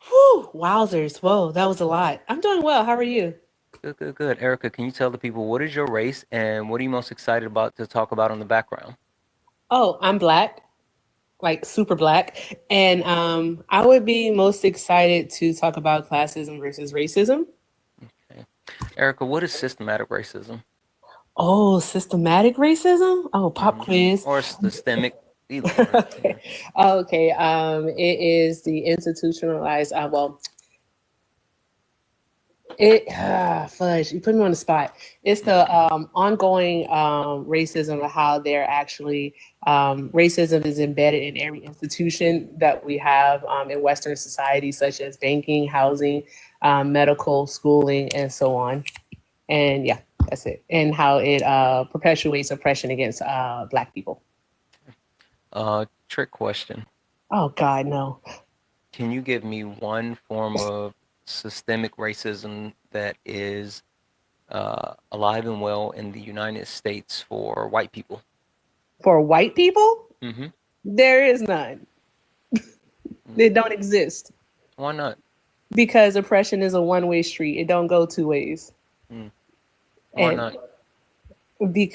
Whew, wowzers. Whoa, that was a lot. I'm doing well. How are you? Good. Erica, can you tell the people what is your race and what are you most excited about to talk about on the background? Oh, I'm black, like super black. And I would be most excited to talk about classism versus racism. Okay. Erica, what is systematic racism? Oh, systematic racism? Oh, pop quiz. Or systemic? Either one. Okay. Okay. It is the institutionalized, fudge, you put me on the spot. It's the ongoing racism of how they're actually racism is embedded in every institution that we have in Western society, such as banking, housing, medical, schooling, and so on. And yeah, that's it. And how it perpetuates oppression against Black people. Trick question. Oh God, no. Can you give me one form of systemic racism that is alive and well in the United States for white people? For white people, Mm-hmm. there is none. They don't exist Why not? because oppression is a one-way street. It don't go two ways. Why And not?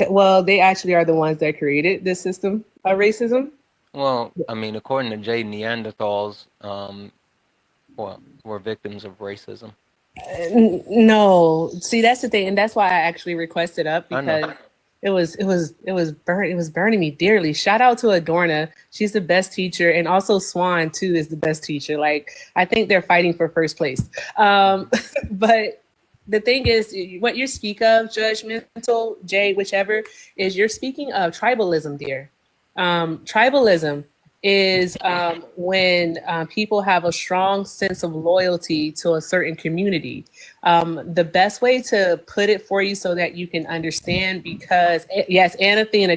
Well, they actually are the ones that created this system of racism. Well, I mean, according to Jay, Neanderthals were victims of racism. No, see, that's the thing, and that's why I actually requested up I know. because it was burning me dearly. Shout out to Adorna, she's the best teacher, and also Swan too is the best teacher. Like I think they're fighting for first place. But the thing is, what you speak of, judgmental, Jay, whichever, is you're speaking of tribalism, dear. Tribalism is when people have a strong sense of loyalty to a certain community. The best way to put it for you so that you can understand, because yes, Anathena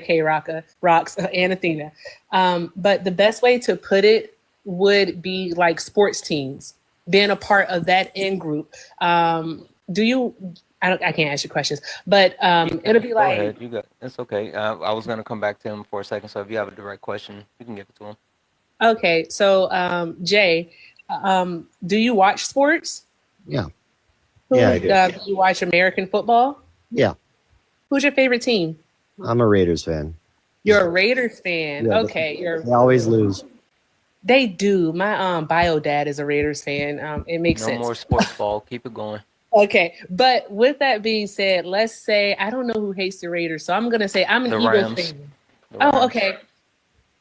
rocks Anathena. But the best way to put it would be like sports teams, being a part of that in group. I can't ask you questions, but it'll be Go like. ahead. You got it's okay. I was gonna come back to him for a second, so if you have a direct question, you can give it to him. Okay, so Jay, do you watch sports? Yeah. Yeah, I do. Do you watch American football? Yeah, Who's your favorite team? I'm a Raiders fan. You're a Raiders fan. Yeah, Okay, They always lose. they do. My bio dad is a Raiders fan. It makes No sense. more sports ball. Keep it going. Okay, but with that being said, let's say I don't know who hates the Raiders, so I'm gonna say I'm an The Eagles Rams. fan. The Oh, Rams. okay.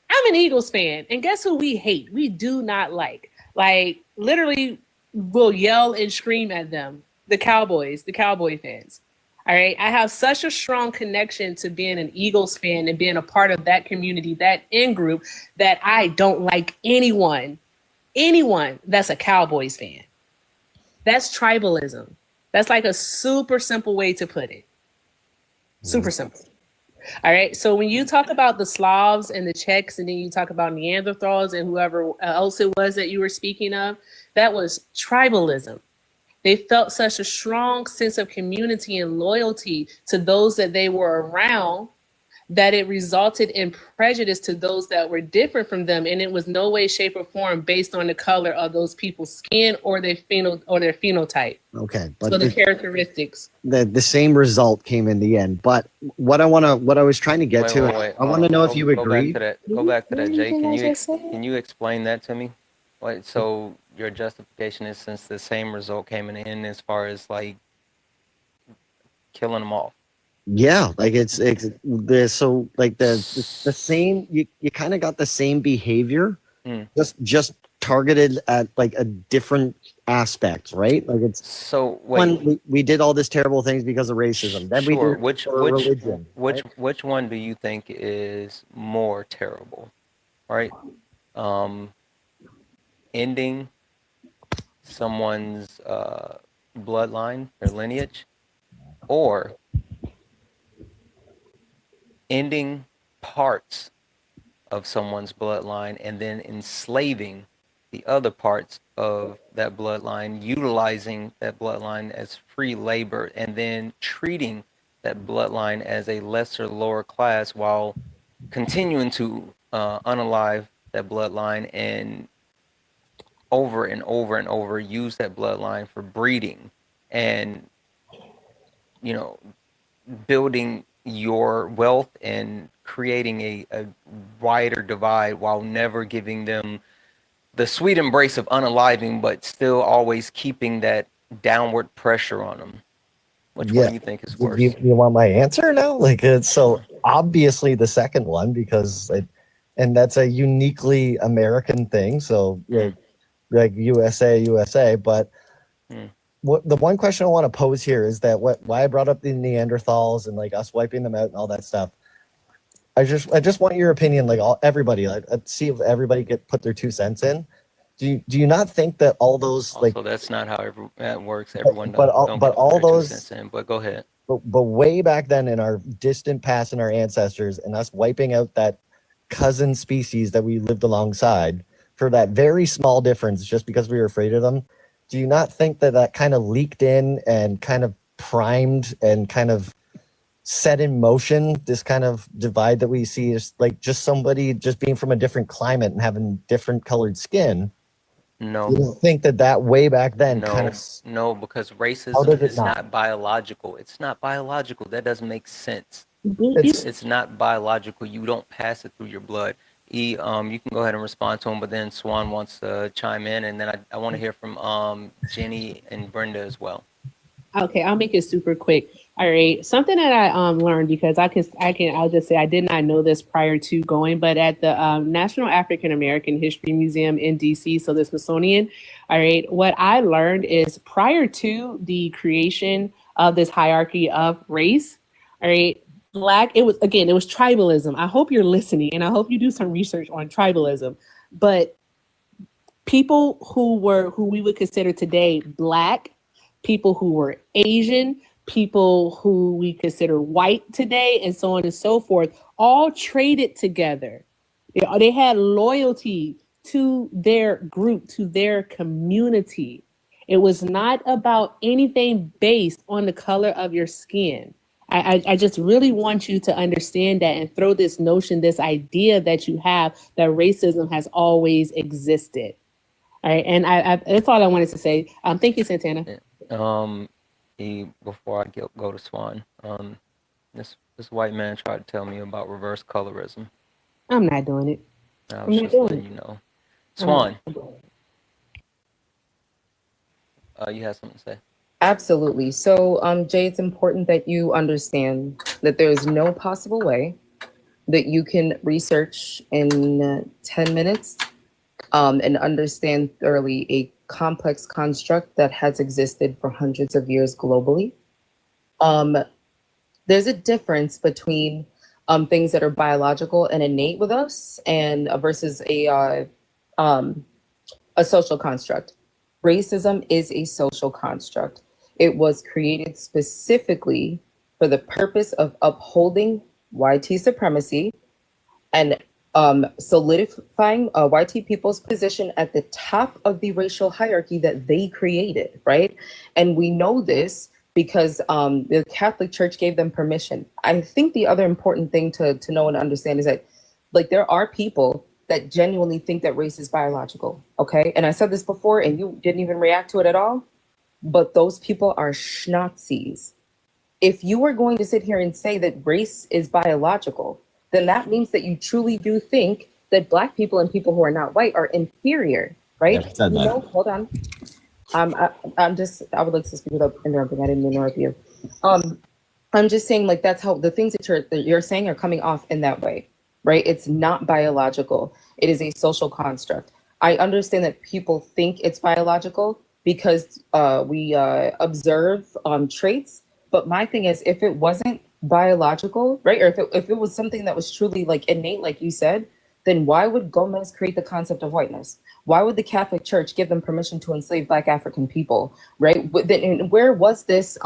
I'm an Eagles fan, and guess who we hate? We do not like. Like literally, will yell and scream at them. The Cowboy fans. All right, I have such a strong connection to being an Eagles fan and being a part of that community, that in group, that I don't like anyone that's a Cowboys fan. That's tribalism. That's like a super simple way to put it. Super simple. All right. So when you talk about the Slavs and the Czechs, and then you talk about Neanderthals and whoever else it was that you were speaking of, that was tribalism. They felt such a strong sense of community and loyalty to those that they were around that it resulted in prejudice to those that were different from them, and it was no way, shape, or form based on the color of those people's skin or their phenotype. Okay, but So the characteristics. the same result came in the end. But what I was trying to get to, Wait. I want to know if you agree. Go back to that, Jay. Anything Can you explain that to me? What, so your justification is since the same result came in the end as far as like killing them off. Yeah, like it's the so like the same. You kind of got the same behavior, just targeted at like a different aspect, right? Like it's so we did all this terrible things because of racism. Then we did religion. Which one do you think is more terrible? Right, ending someone's bloodline, their lineage, or ending parts of someone's bloodline and then enslaving the other parts of that bloodline, utilizing that bloodline as free labor, and then treating that bloodline as a lesser, lower class while continuing to unalive that bloodline and over and over and over use that bloodline for breeding and, you know, building your wealth and creating a wider divide while never giving them the sweet embrace of unaliving, but still always keeping that downward pressure on them. Which one do you think is worse? You want my answer now? Like it's so obviously the second one and that's a uniquely American thing. So like USA, but what the one question I want to pose here is that why I brought up the Neanderthals and like us wiping them out and all that stuff. I just want your opinion, like everybody, like see if everybody put their 2 cents in. Do you not think that all those also, like that's not how that works. Everyone but don't all put their 2 those cents in, but go ahead. But way back then in our distant past and our ancestors and us wiping out that cousin species that we lived alongside for that very small difference just because we were afraid of them. Do you not think that kind of leaked in and kind of primed and kind of set in motion this kind of divide that we see is like just somebody just being from a different climate and having different colored skin? No. You don't think that way back then No, because racism is not biological. It's not biological. That doesn't make sense. It's not biological. You don't pass it through your blood. You can go ahead and respond to him, but then Swan wants to chime in, and then I want to hear from Jenny and Brenda as well. Okay, I'll make it super quick. All right, something that I learned because I'll just say I did not know this prior to going, but at the National African American History Museum in DC, so the Smithsonian. All right, what I learned is prior to the creation of this hierarchy of race, all right, it was tribalism. I hope you're listening, and I hope you do some research on tribalism. But people who we would consider today Black, people who were Asian, people who we consider white today, and so on and so forth, all traded together. They had loyalty to their group, to their community. It was not about anything based on the color of your skin. I just really want you to understand that and throw this notion, this idea that you have that racism has always existed. All right, and that's all I wanted to say. Thank you, Santana. Before I go to Swan, this white man tried to tell me about reverse colorism. I'm not doing it. I was just letting you know. Swan, you have something to say? Absolutely. So, Jay, it's important that you understand that there is no possible way that you can research in 10 minutes and understand thoroughly a complex construct that has existed for hundreds of years globally. There's a difference between things that are biological and innate with us and versus a social construct. Racism is a social construct. It was created specifically for the purpose of upholding white supremacy and solidifying white people's position at the top of the racial hierarchy that they created, right? And we know this because the Catholic Church gave them permission. I think the other important thing to know and understand is that, like, there are people that genuinely think that race is biological, okay? And I said this before, and you didn't even react to it at all, but those people are schnazis. If you are going to sit here and say that race is biological, then that means that you truly do think that Black people and people who are not white are inferior, right? Never said You that. know, hold on. I would like to speak without interrupting. I didn't interrupt you. I'm just saying, like, that's how the things that you're saying are coming off in that way, right? It's not biological. It is a social construct. I understand that people think it's biological because we observe traits. But my thing is, if it wasn't biological, right, or if it was something that was truly like innate, like you said, then why would Gomez create the concept of whiteness? Why would the Catholic Church give them permission to enslave Black African people, right? Where was this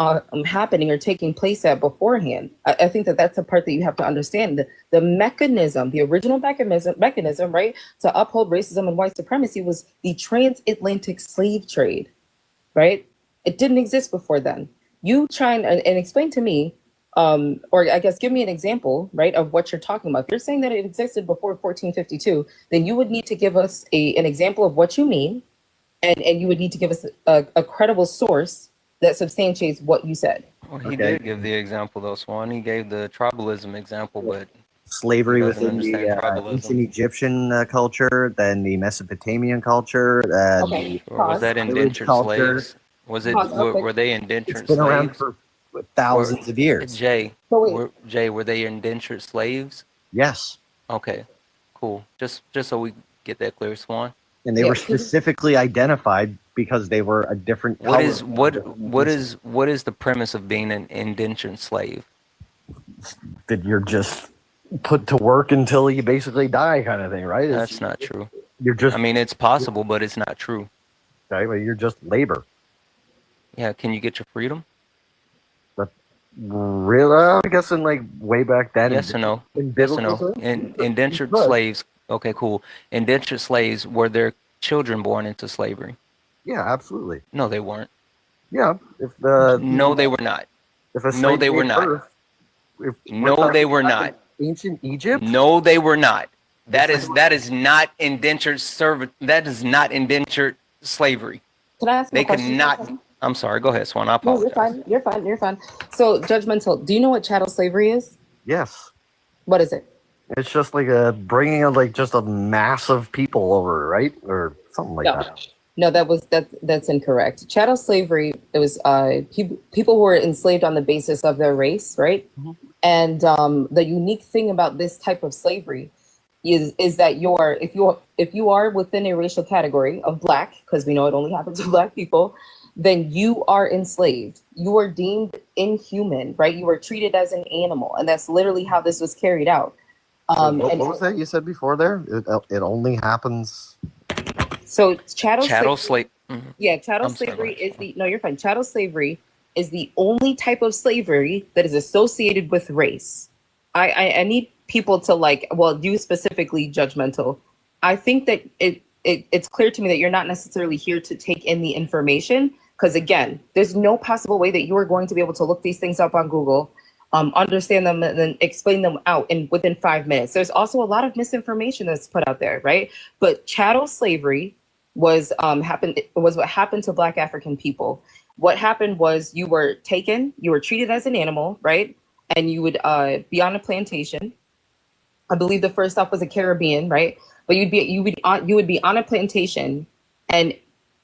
happening or taking place at beforehand? I think that that's the part that you have to understand. The mechanism, the original mechanism, right, to uphold racism and white supremacy was the transatlantic slave trade, right? It didn't exist before then. You try and explain to me, or I guess give me an example, right, of what you're talking about. If you're saying that it existed before 1452, then you would need to give us an example of what you mean, and you would need to give us a credible source that substantiates what you said. Well, he did give the example, though, Swan. He gave the tribalism example, but Slavery he doesn't within the understand tribalism. ancient Egyptian culture, then the Mesopotamian culture, then Okay. Or was that Pause. indentured Culture. slaves? Was it? Pause, okay. Were they it's indentured been around slaves? for thousands of years. Jay, So wait. were they indentured slaves? Yes. Okay, cool. Just so we get that clear, Swan. And they Yeah, were could you- specifically identified because they were a different color. What is the premise of being an indentured slave? That you're just put to work until you basically die, kind of thing, right? That's not true. You're just I mean, it's possible, but it's not true. right, well, you're just labor. Yeah, can you get your freedom? Really? I guess in like way back then. Yes or no? In Yes or biblical no? times? Indentured Good. slaves. Okay, cool. Indentured slaves, were their children born into slavery? Yeah, absolutely. No, they weren't. Yeah. If the No, they were not. if a No, slave they were gave not. birth, if we're No, talking they were about not. Ancient Egypt. No, they were not. That is not indentured servant. That is not indentured slavery. Can I ask you They a could question? not. I'm sorry. Go ahead, Swan. I No, apologize. you're fine. You're fine. You're fine. So, judgmental. Do you know what chattel slavery is? Yes. What is it? It's just like a bringing of like just a mass of people over, right, or something like No. that. No, that's incorrect. Chattel slavery, it was people who were enslaved on the basis of their race, right? Mhm. And the unique thing about this type of slavery is that if you are within a racial category of Black, because we know it only happens to Black people, then you are enslaved. You are deemed inhuman, right? You are treated as an animal, and that's literally how this was carried out. What was that you said before there? It only happens. So chattel slave. Yeah, chattel I'm sorry, slavery Mark. is no, you're fine. Chattel slavery is the only type of slavery that is associated with race. I need people to you specifically, judgmental. I think that it's clear to me that you're not necessarily here to take in the information, because again, there's no possible way that you are going to be able to look these things up on Google, understand them, and then explain them out within 5 minutes. There's also a lot of misinformation that's put out there, right? But chattel slavery was what happened to Black African people. What happened was you were taken, you were treated as an animal, right? And you would be on a plantation. I believe the first stop was the Caribbean, right? But you would be on a plantation, and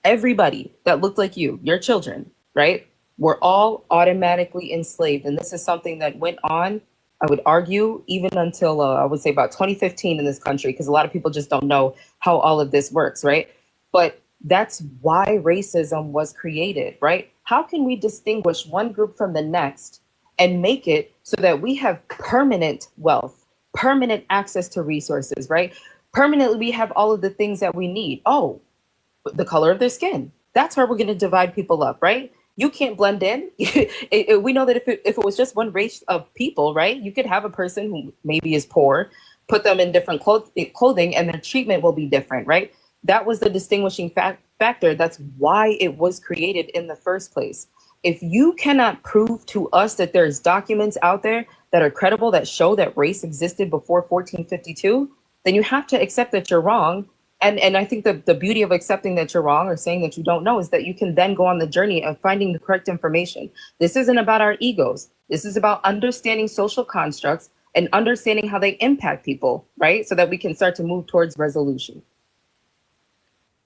everybody that looked like you, your children, right, were all automatically enslaved. And this is something that went on, I would argue, even until I would say about 2015 in this country, because a lot of people just don't know how all of this works, right? But that's why racism was created, right? How can we distinguish one group from the next and make it so that we have permanent wealth, permanent access to resources, right? Permanently, we have all of the things that we need. Oh, the color of their skin. That's where we're going to divide people up, right? You can't blend in. We know that if it was just one race of people, right, you could have a person who maybe is poor, put them in different clothing and their treatment will be different, right? That was the distinguishing factor. That's why it was created in the first place. If you cannot prove to us that there's documents out there that are credible that show that race existed before 1452, then you have to accept that you're wrong. And I think the beauty of accepting that you're wrong or saying that you don't know is that you can then go on the journey of finding the correct information. This isn't about our egos. This is about understanding social constructs and understanding how they impact people, right? So that we can start to move towards resolution.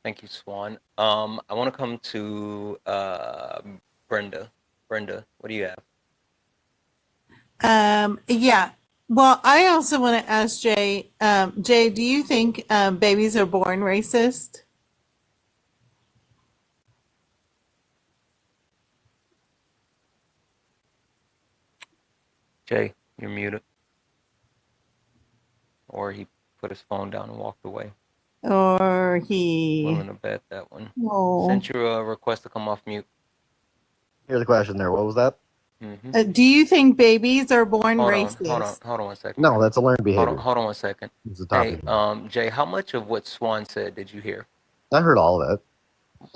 Thank you, Swan. I want to come to Brenda. Brenda, what do you have? Yeah. Well, I also want to ask Jay. Jay, do you think babies are born racist? Jay, you're muted. Or he put his phone down and walked away. Or he... Willing to bet that one. Oh. Sent you a request to come off mute. Here's the question there. What was that? Do you think babies are born racist? Hold on 1 second. No, that's a learned behavior. Hold on 1 second. It's a Hey, topic. Jay, how much of what Swan said did you hear? I heard all of it.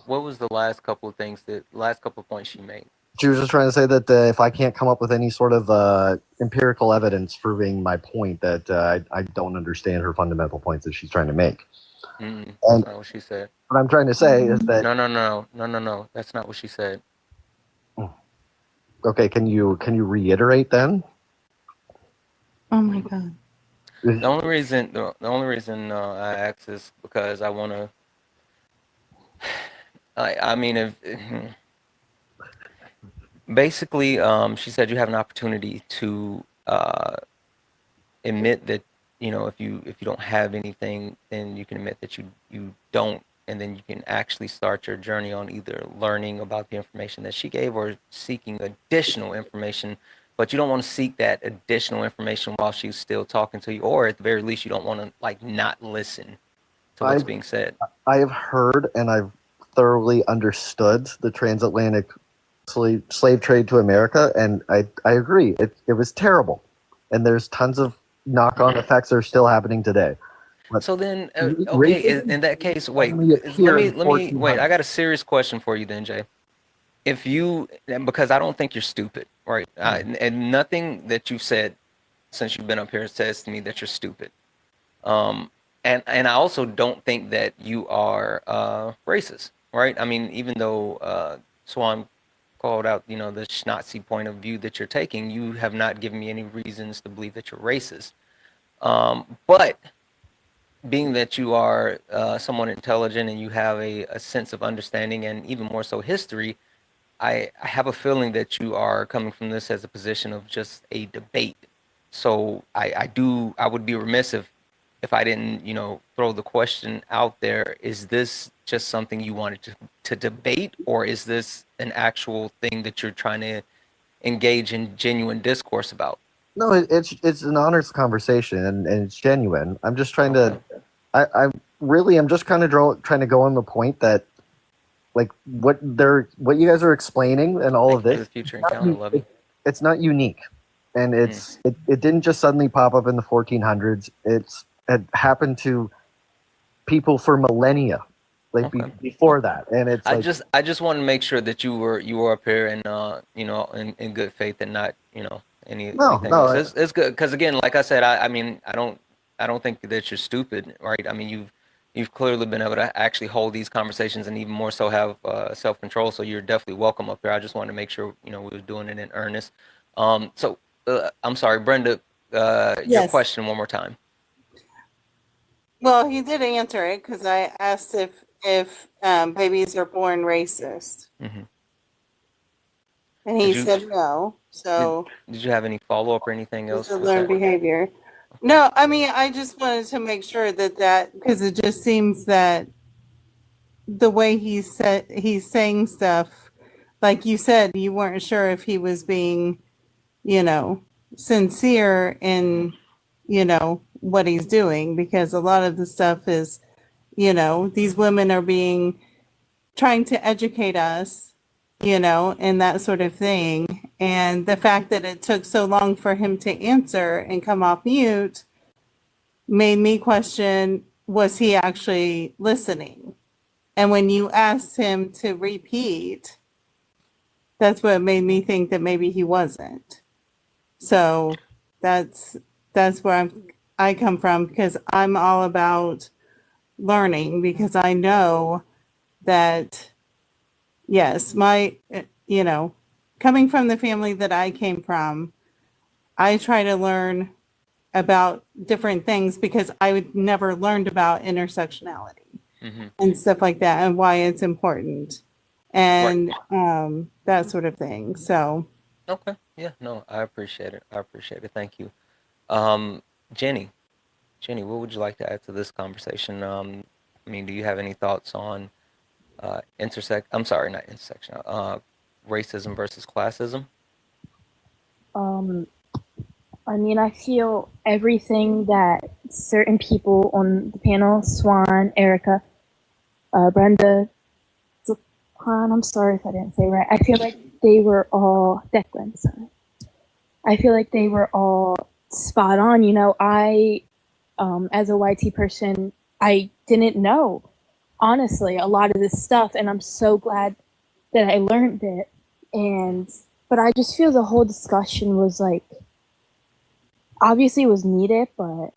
What was the last couple of points she made? She was just trying to say that if I can't come up with any sort of empirical evidence proving my point, that I don't understand her fundamental points that she's trying to make. That's And not what she said. what I'm trying to say is that No. That's not what she said. okay. Can you reiterate then? Oh my God. The only reason I ask is because I want to. I mean, if basically, she said you have an opportunity to admit that, you know, if you don't have anything, then you can admit that you don't, and then you can actually start your journey on either learning about the information that she gave or seeking additional information. But you don't want to seek that additional information while she's still talking to you, or at the very least, you don't want to like not listen to what's being said. I have heard and I've thoroughly understood the transatlantic slave trade to America, and I agree. It was terrible, and there's tons of knock-on effects that are still happening today. But so then, okay, in that case, wait. Let me wait. I got a serious question for you, then, Jay. If you, because I don't think you're stupid, right? And nothing that you've said since you've been up here says to me that you're stupid. And I also don't think that you are racist, right? I mean, even though Swan called out, you know, the Nazi point of view that you're taking, you have not given me any reasons to believe that you're racist. But being that you are somewhat intelligent and you have a sense of understanding and even more so history, I have a feeling that you are coming from this as a position of just a debate. So I would be remiss if I didn't, you know, throw the question out there. Is this just something you wanted to debate, or is this an actual thing that you're trying to engage in genuine discourse about? No, it's an honest conversation and it's genuine. I'm just trying to, I'm just kind of trying to go on the point that, like, what you guys are explaining and all of this, it's not unique, and it didn't just suddenly pop up in the 1400s. It happened to people for millennia, like before that, and it's. I just want to make sure that you were up here and you know, in good faith and not, you know, anything else. It's good because, again, like I said, I mean, I don't think that you're stupid, right? I mean, you've clearly been able to actually hold these conversations and even more so have self-control. So you're definitely welcome up here. I just wanted to make sure, you know, we were doing it in earnest. So I'm sorry, Brenda, your question one more time. Well, he did answer it because I asked if babies are born racist. Mm-hmm. And he said no. So did you have any follow-up or anything else? It's a learned behavior. No, I mean, I just wanted to make sure that because it just seems that the way he's saying stuff, like you said, you weren't sure if he was being, you know, sincere in, you know, what he's doing, because a lot of the stuff is, you know, these women are trying to educate us, you know, and that sort of thing. And the fact that it took so long for him to answer and come off mute, made me question, was he actually listening? And when you asked him to repeat, that's what made me think that maybe he wasn't. So that's where I come from, because I'm all about learning, because I know that, yes, coming from the family that I came from, I try to learn about different things because I would never learned about intersectionality and stuff like that, and why it's important, and that sort of thing. So Okay. Yeah. No, I appreciate it. I appreciate it. Thank you. Jenny, what would you like to add to this conversation? I mean, do you have any thoughts on I'm sorry, not intersection. Racism versus classism? Um, I mean, I feel everything that certain people on the panel, Swan, Erica, Brenda, Zakran, I'm sorry if I didn't say it right. I feel like they were all, Declan, sorry. I feel like they were all spot on. You know, as a YT person, I didn't know, honestly, a lot of this stuff, and I'm so glad that I learned it. But I just feel the whole discussion was like, obviously it was needed, but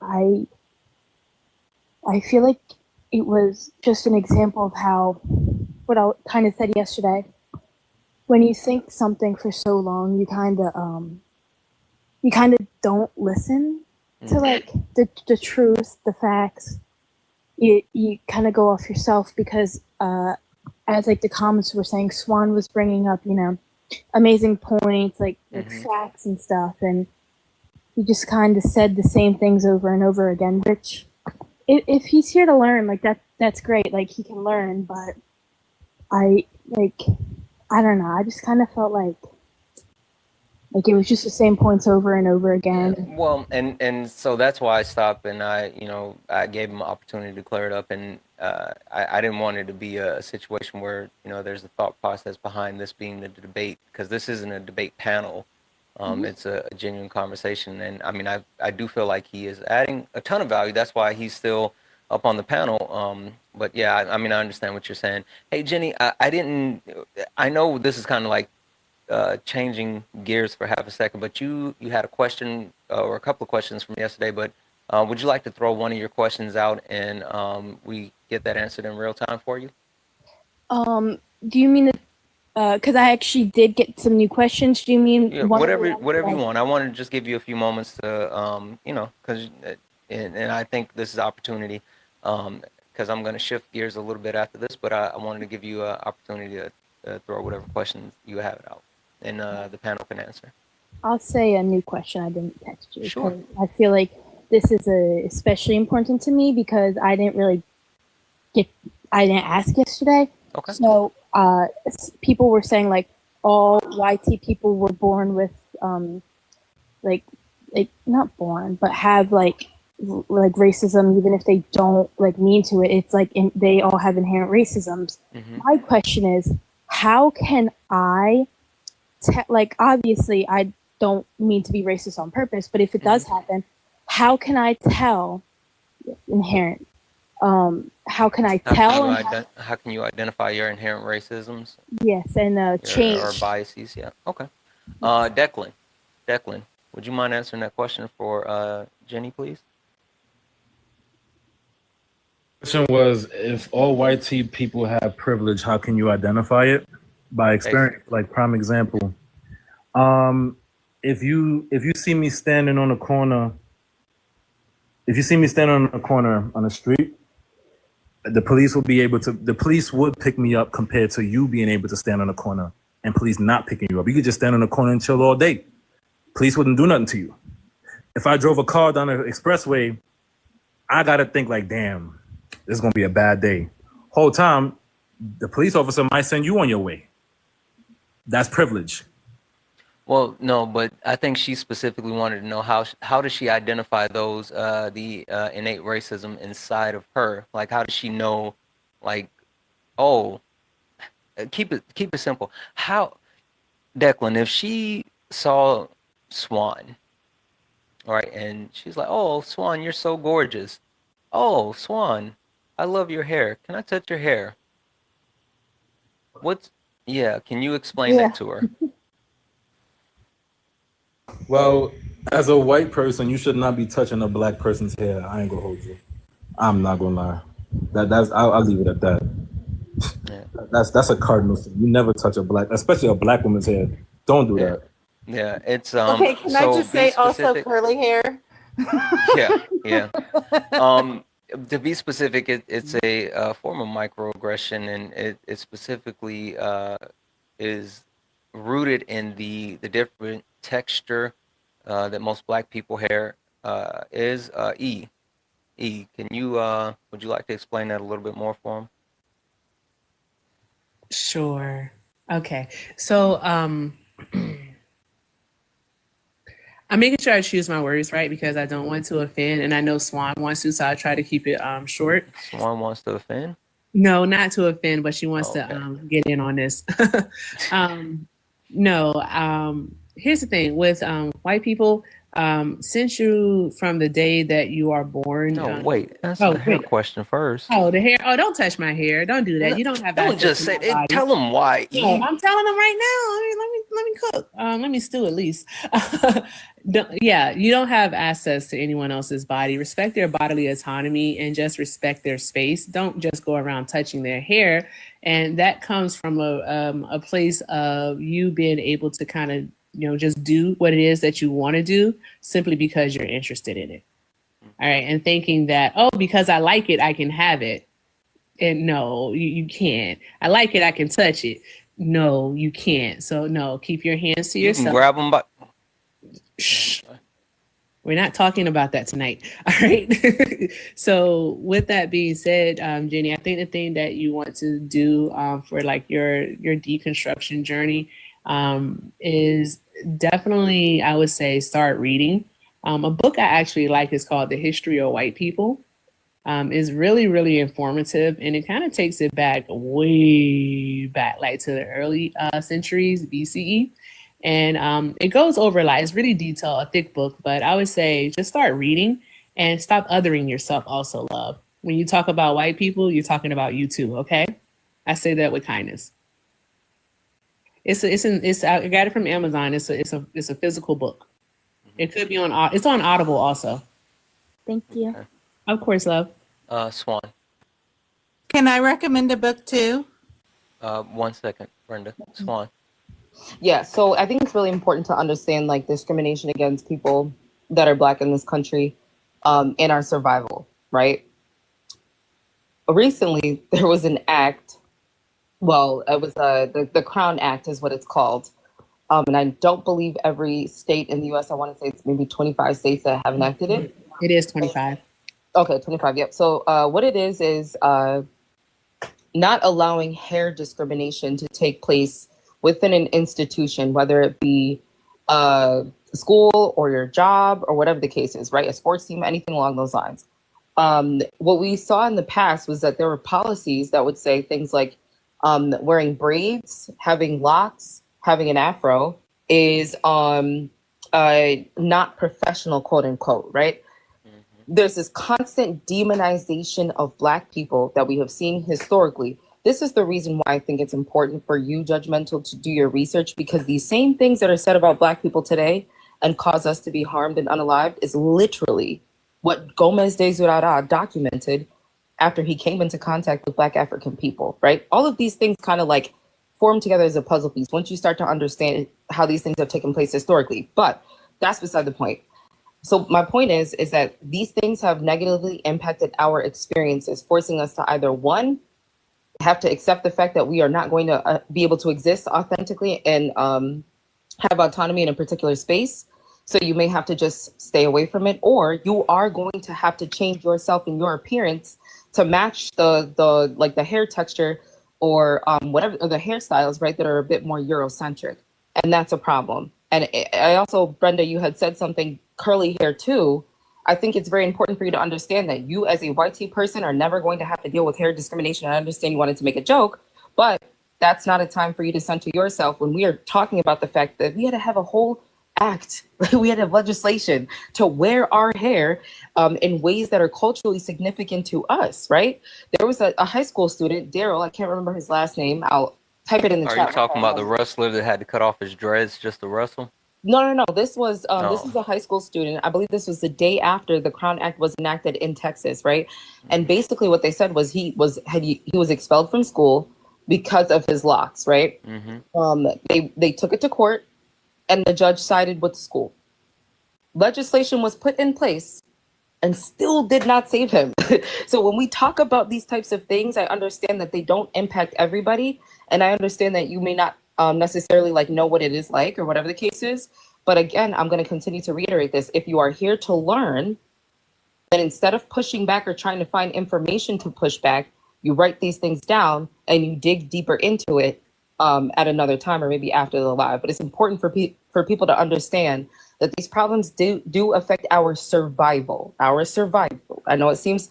I feel like it was just an example of how, what I kind of said yesterday, when you think something for so long, you kind of don't listen to like the truth, the facts. You kind of go off yourself because as like the comments were saying, Swan was bringing up, you know, amazing points, like facts and stuff, and he just kind of said the same things over and over again, which if he's here to learn, like that's great, like he can learn, but I don't know, I just kind of felt like it was just the same points over and over again. Yeah, well, and so that's why I stopped, and I gave him an opportunity to clear it up, and I didn't want it to be a situation where there's a thought process behind this being the debate, because this isn't a debate panel. It's a genuine conversation, and I mean I do feel like he is adding a ton of value. That's why he's still up on the panel. But yeah, I mean I understand what you're saying. Hey Jenny, I know this is kind of like changing gears for half a second, but you had a question or a couple of questions from yesterday, but would you like to throw one of your questions out and we get that answered in real time for you? Do you mean that? Because I actually did get some new questions. Do you mean Yeah, whatever you want. I wanted to just give you a few moments to, because and I think this is opportunity, because I'm going to shift gears a little bit after this, but I wanted to give you an opportunity to throw whatever questions you have out, and the panel can answer. I'll say a new question. I didn't text you. Sure. I feel like this is especially important to me because I didn't ask yesterday. Okay. So people were saying like all YT people were born with like not born, but have like racism, even if they don't like mean to it. It's like they all have inherent racisms. My question is, how can I obviously I don't mean to be racist on purpose, but if it does happen, how can I tell inherent? How can I tell? How can you identify your inherent racisms? Yes, and change or biases? Yeah. Okay. Declan, would you mind answering that question for Jenny, please? Question was, if all white people have privilege, how can you identify it? By experience, like prime example. If you see me standing on a corner, on the street, the police would pick me up compared to you being able to stand on a corner and police not picking you up. You could just stand on a corner and chill all day. Police wouldn't do nothing to you. If I drove a car down the expressway, I gotta think like, damn, this is gonna be a bad day. Whole time, the police officer might send you on your way. That's privilege. Well, no, but I think she specifically wanted to know how does she identify those the innate racism inside of her? Like, how does she know? Like, oh, keep it simple. How, Declan, if she saw Swan, right? And she's like, "Oh, Swan, you're so gorgeous. Oh, Swan, I love your hair. Can I touch your hair?" What's Yeah, can you explain Yeah. that to her? Well, as a white person, you should not be touching a black person's hair. I ain't gonna hold you. I'm not gonna lie. I'll leave it at that. Yeah. That's a cardinal thing. You never touch a black, especially a black woman's hair. Don't do Yeah. that. Yeah, it's Okay, can I so just be say also specific. curly hair? Yeah, yeah. Um, to be specific, it's a form of microaggression, and it specifically is rooted in the different texture that most black people hair is E. E. Can you would you like to explain that a little bit more for him? Sure. Okay. So I'm making sure I choose my words right because I don't want to offend, and I know Swan wants to, so I try to keep it short. Someone wants to offend? No, not to offend, but she wants Okay. to get in on this. No, here's the thing with white people. Since you from the day that you are born. No, wait. Answer the hair question first. Oh, the hair. Oh, don't touch my hair. Don't do that. You don't have Don't access just to say my it. body. Tell them why. No, E. I'm telling them right now. Let me cook. Let me stew at least. Yeah, you don't have access to anyone else's body. Respect their bodily autonomy and just respect their space. Don't just go around touching their hair. And that comes from a place of you being able to kind of just do what it is that you want to do simply because you're interested in it. All right, and thinking that because I like it, I can have it. And no, you can't. I like it, I can touch it. No, you can't. So no, keep your hands to You yourself. can grab them by. Shh. We're not talking about that tonight. All right. So with that being said, Jenny, I think the thing that you want to do for like your deconstruction journey is definitely, I would say, start reading. A book I actually like is called The History of White People. Is really, really informative, and it kind of takes it back way back, like to the early centuries BCE. And it goes over it's really detailed, a thick book, but I would say just start reading and stop othering yourself also, love. When you talk about white people, you're talking about you too, okay? I say that with kindness. I got it from Amazon. It's a physical book. It could be it's on Audible also. Thank you. Okay. Of course, love. Swan. Can I recommend a book too? 1 second, Brenda. Swan. Yeah, so I think it's really important to understand like discrimination against people that are Black in this country in our survival, right? Recently, there was an act. Well, it was the Crown Act is what it's called. And I don't believe every state in the U.S., I want to say it's maybe 25 states that have enacted it. It is 25. Okay, 25, yep. So what it is not allowing hair discrimination to take place within an institution, whether it be school or your job or whatever the case is, right? A sports team, anything along those lines. What we saw in the past was that there were policies that would say things like wearing braids, having locks, having an afro is not professional, quote unquote, right? There's this constant demonization of Black people that we have seen historically. This is the reason why I think it's important for you, Judgmental, to do your research, because these same things that are said about Black people today and cause us to be harmed and unalived is literally what Gomez de Zurara documented after he came into contact with Black African people, right? All of these things kind of like form together as a puzzle piece once you start to understand how these things have taken place historically. But that's beside the point. So my point is that these things have negatively impacted our experiences, forcing us to either one, have to accept the fact that we are not going to be able to exist authentically and have autonomy in a particular space. So you may have to just stay away from it, or you are going to have to change yourself and your appearance to match the hair texture or whatever, or the hairstyles, right, that are a bit more Eurocentric. And that's a problem. And I also, Brenda, you had said something curly hair too. I think it's very important for you to understand that you as a white tea person are never going to have to deal with hair discrimination. I understand you wanted to make a joke, but that's not a time for you to center yourself when we are talking about the fact that we had to have a whole act, we had to have legislation to wear our hair in ways that are culturally significant to us, right? There was a high school student, Daryl, I can't remember his last name. I'll type it in the Are you chat. talking about the wrestler that had to cut off his dreads just to wrestle? No. This was this Oh. was a high school student. I believe this was the day after the Crown Act was enacted in Texas, right? And basically, what they said was he was expelled from school because of his locks, right? They took it to court, and the judge sided with the school. Legislation was put in place and still did not save him. So when we talk about these types of things, I understand that they don't impact everybody, and I understand that you may not necessarily like know what it is like or whatever the case is. But again, I'm going to continue to reiterate this. If you are here to learn, then instead of pushing back or trying to find information to push back, you write these things down and you dig deeper into it at another time or maybe after the live. But it's important for people to understand that these problems do affect our survival. I know it seems,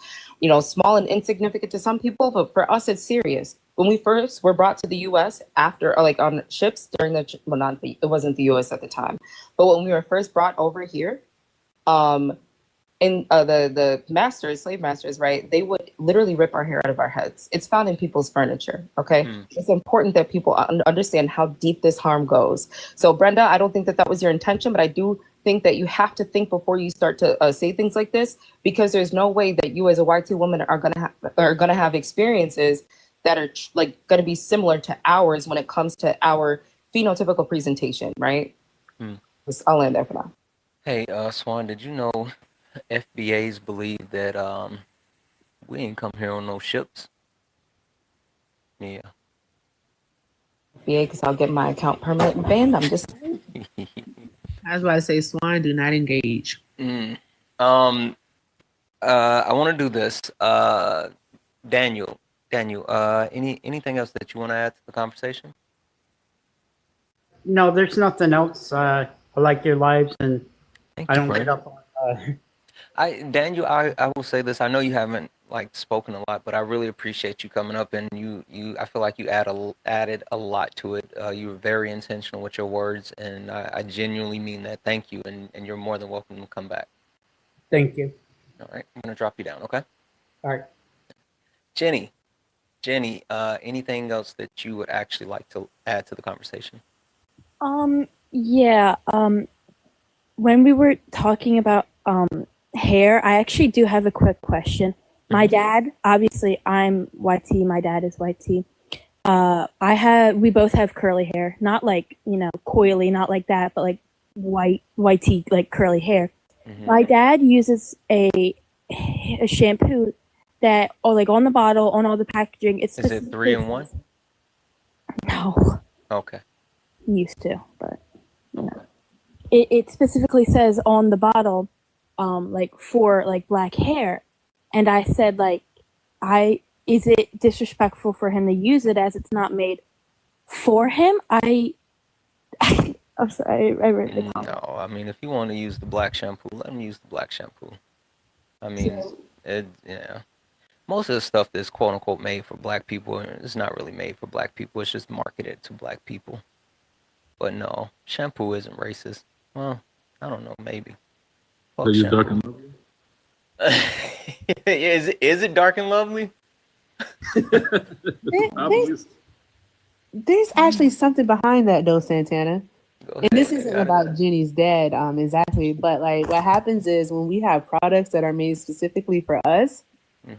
small and insignificant to some people, but for us, it's serious. When we first were brought to the U.S. after, or like on ships during it wasn't the U.S. at the time, but when we were first brought over here, the slave masters, right? They would literally rip our hair out of our heads. It's found in people's furniture. Okay, It's important that people understand how deep this harm goes. So, Brenda, I don't think that was your intention, but I do think that you have to think before you start to say things like this, because there's no way that you, as a YT woman, are gonna have experiences that are gonna be similar to ours when it comes to our phenotypical presentation, right? I'll end there for now. Hey, Swan, did you know FBAs believe that we ain't come here on no ships? Yeah. FBA, because I'll get my account permanently banned. I'm just I was about to say, Swan, do not engage. I want to do this. Daniel, anything else that you want to add to the conversation? No, there's nothing else. I like your lives, and Thank I you, don't friend. get up on. Daniel, I will say this. I know you haven't spoken a lot, but I really appreciate you coming up, and I feel like you added a lot to it. You were very intentional with your words, and I genuinely mean that. Thank you, and you're more than welcome to come back. Thank you. All right, I'm gonna drop you down. Okay. All right. Jenny, anything else that you would actually like to add to the conversation? Yeah. When we were talking about hair, I actually do have a quick question. My dad, obviously I'm YT, my dad is YT. We both have curly hair, not coily, not like that, but like YT, like curly hair. My dad uses a shampoo that, on the bottle, on all the packaging, Is it 3-in-1? No. Okay. He used to, but it specifically says on the bottle, for black hair. And I said, is it disrespectful for him to use it as it's not made for him? I'm sorry, I read the comment. No, I mean, if you want to use the black shampoo, let him use the black shampoo. I mean, most of the stuff that's quote unquote made for black people is not really made for black people. It's just marketed to black people. But no, shampoo isn't racist. Well, I don't know, maybe. So you dark and lovely? Is it dark and lovely? There's actually something behind that, though, Santana. And this isn't Got it. about Jenny's dad, exactly. But what happens is when we have products that are made specifically for us,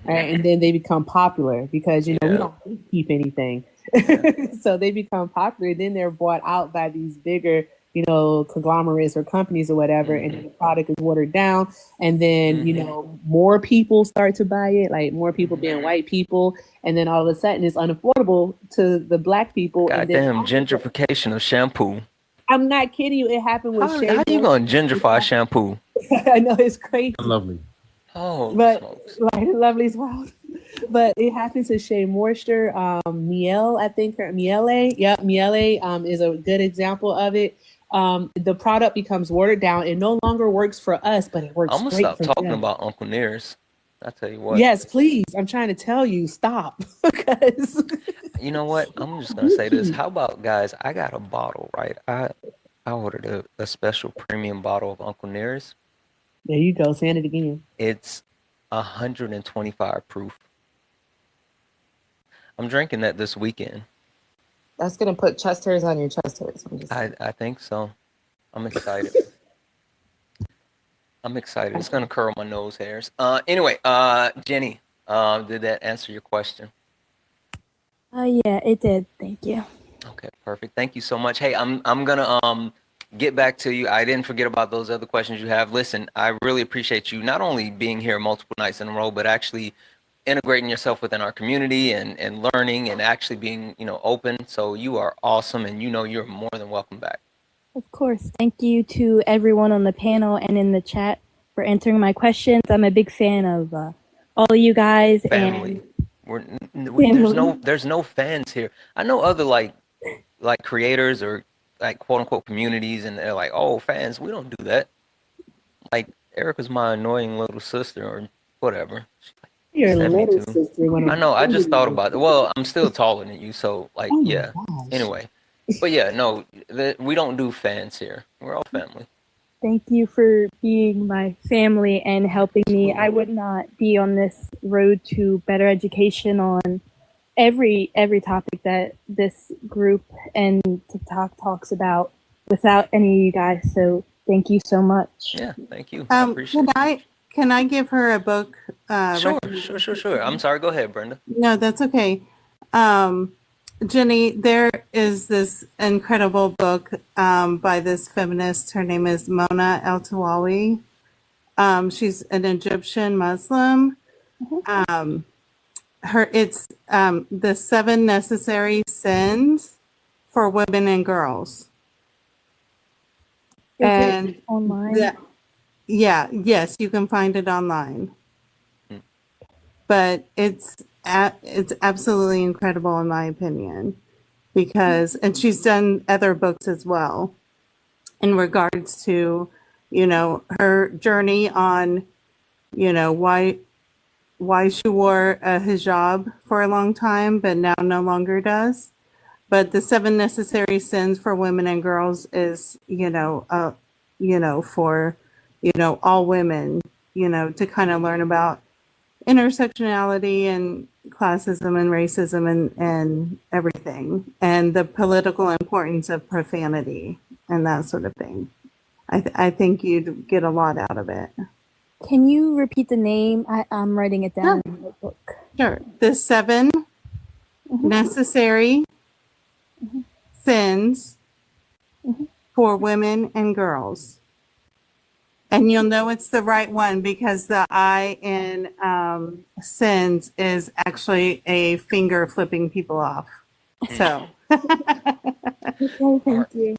right, and then they become popular because we don't keep anything, so they become popular. Then they're bought out by these bigger, conglomerates or companies or whatever, and then the product is watered down, and then more people start to buy it, like more people being white people, and then all of a sudden it's unaffordable to the black people. Goddamn gentrification of shampoo. I'm not kidding you. It happened with How you gonna gentrify shampoo? I know, it's crazy. Lovely. Oh, But smokes. Lovely as well. But it happens to Shea Moisture, Miele, I think Miele. Yep, Miele is a good example of it. The product becomes watered down. It no longer works for us, but it works. I'm gonna great stop for talking them. about Uncle Nears. I tell you what. Yes, please. I'm trying to tell you, stop. Because You know what? I'm just gonna say this. How about, guys? I got a bottle, right? I I ordered a special premium bottle of Uncle Nearest. There you go. Saying it again. It's 125 proof. I'm drinking that this weekend. That's gonna put chest hairs on your chest hairs. I'm just I think so. I'm excited. I'm excited. It's gonna curl my nose hairs. Anyway, Jenny, did that answer your question? Yeah, it did. Thank you. Okay, perfect. Thank you so much. Hey, I'm gonna get back to you. I didn't forget about those other questions you have. Listen, I really appreciate you not only being here multiple nights in a row, but actually integrating yourself within our community and learning and actually being, open. So you are awesome, and you're more than welcome back. Of course. Thank you to everyone on the panel and in the chat for answering my questions. I'm a big fan of all you guys. Family. Family. There's no fans here. I know other like creators or like quote unquote communities, and they're like, oh, fans. We don't do that. Like Erica's my annoying little sister or whatever. Your little 72. sister. I know. I just thought about it. Well, I'm still taller than you, so like, Oh my yeah. gosh. Anyway, but yeah, no, we don't do fans here. We're all family. Thank you for being my family and helping me. I would not be on this road to better education on every topic that this group and TikTok talks about without any of you guys. So thank you so much. Yeah, thank you. I appreciate Can I give her a book? Sure. I'm sorry. Go ahead, Brenda. No, that's okay. Jenny, there is this incredible book by this feminist. Her name is Mona El-Tawawi. She's an Egyptian Muslim. It's the 7 Necessary Sins for Women and Girls. Is And it online? yes, you can find it online. But it's absolutely incredible in my opinion, because and she's done other books as well in regards to her journey on why she wore a hijab for a long time but now no longer does. But the 7 Necessary Sins for Women and Girls is for all women to kind of learn about intersectionality and classism and racism and everything, and the political importance of profanity and that sort of thing. I think you'd get a lot out of it. Can you repeat the name? I'm writing it down in the book. Sure. The 7 Necessary Sins for Women and Girls. And you'll know it's the right one because the I in sins is actually a finger flipping people off. So. Okay, thank you.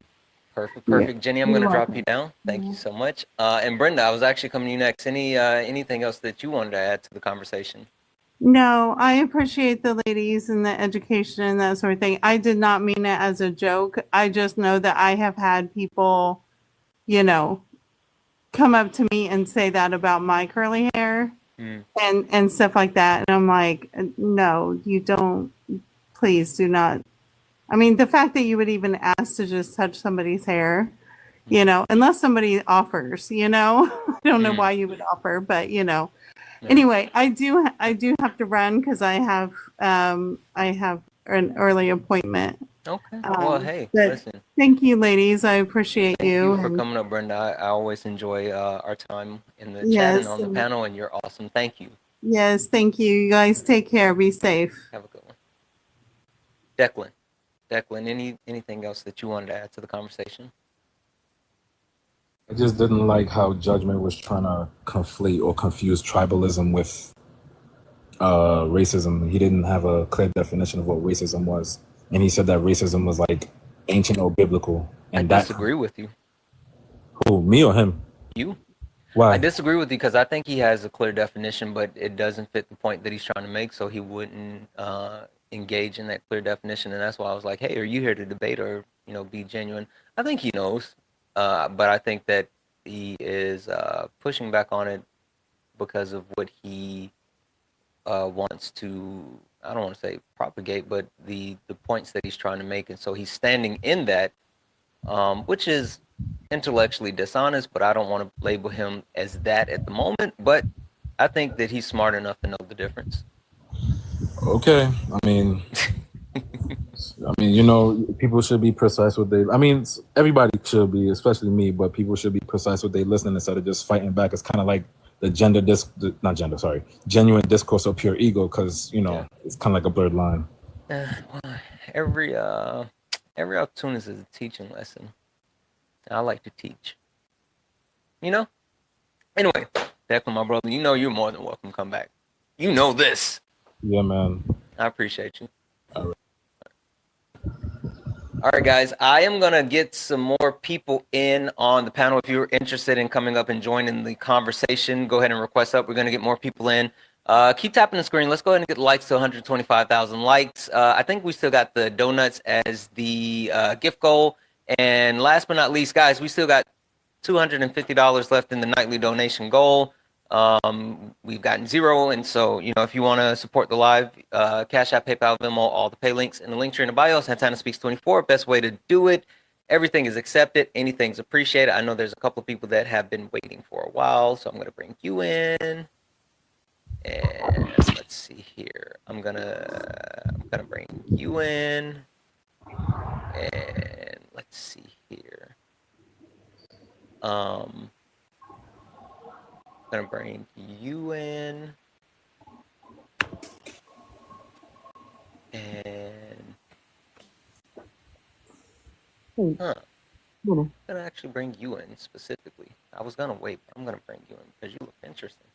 Perfect. Yeah. Jenny, I'm going to drop you down. Thank you so much. And Brenda, I was actually coming to you next. Anything else that you wanted to add to the conversation? No, I appreciate the ladies and the education and that sort of thing. I did not mean it as a joke. I just know that I have had people, come up to me and say that about my curly hair and stuff like that. And I'm like, no, you don't, please do not. I mean, the fact that you would even ask to just touch somebody's hair, unless somebody offers, I don't know why you would offer, but anyway, I do have to run because I have an early appointment. Okay. Well, hey, but listen. Thank you, ladies. I appreciate Thank you. you for coming up, Brenda. I always enjoy our time in the chat Yes, and on the panel, and you're awesome. Thank you. Yes, thank you. You guys take care. Be safe. Have a good one. Declan, anything else that you wanted to add to the conversation? I just didn't like how Judgment was trying to conflate or confuse tribalism with racism. He didn't have a clear definition of what racism was. And he said that racism was like ancient or biblical. And I disagree with you. Who, me or him? You. Why? I disagree with you because I think he has a clear definition, but it doesn't fit the point that he's trying to make, so he wouldn't engage in that clear definition. And that's why I was like, hey, are you here to debate or, be genuine? I think he knows, but I think that he is pushing back on it because of what he wants to, I don't want to say propagate, but the points that he's trying to make. And so he's standing in that which is intellectually dishonest, but I don't want to label him as that at the moment. But I think that he's smart enough to know the difference. Okay, I mean, people should be precise with they. I mean, everybody should be, especially me, but people should be precise with they listening instead of just fighting back. It's kind of like the genuine discourse of pure ego, because it's kind of like a blurred line. Every opportunity is a teaching lesson. I like to teach. Anyway, Declan, my brother, you're more than welcome to come back. You know this. Yeah, man. I appreciate you. All right. All right, guys, I am going to get some more people in on the panel. If you're interested in coming up and joining the conversation, go ahead and request up. We're going to get more people in. Keep tapping the screen. Let's go ahead and get likes to 125,000 likes. I think we still got the donuts as the gift goal. And last but not least, guys, we still got $250 left in the nightly donation goal. We've gotten 0. And so, if you want to support the live, Cash App, PayPal, Venmo, all the pay links in the link tree in the bio. Santana Speaks 24, best way to do it. Everything is accepted. Anything's appreciated. I know there's a couple of people that have been waiting for a while, so I'm going to bring you in. And let's see here. I'm gonna bring you in. And let's see here. I'm gonna bring you in. And I'm gonna actually bring you in specifically. I was gonna wait, but I'm gonna bring you in because you look interesting.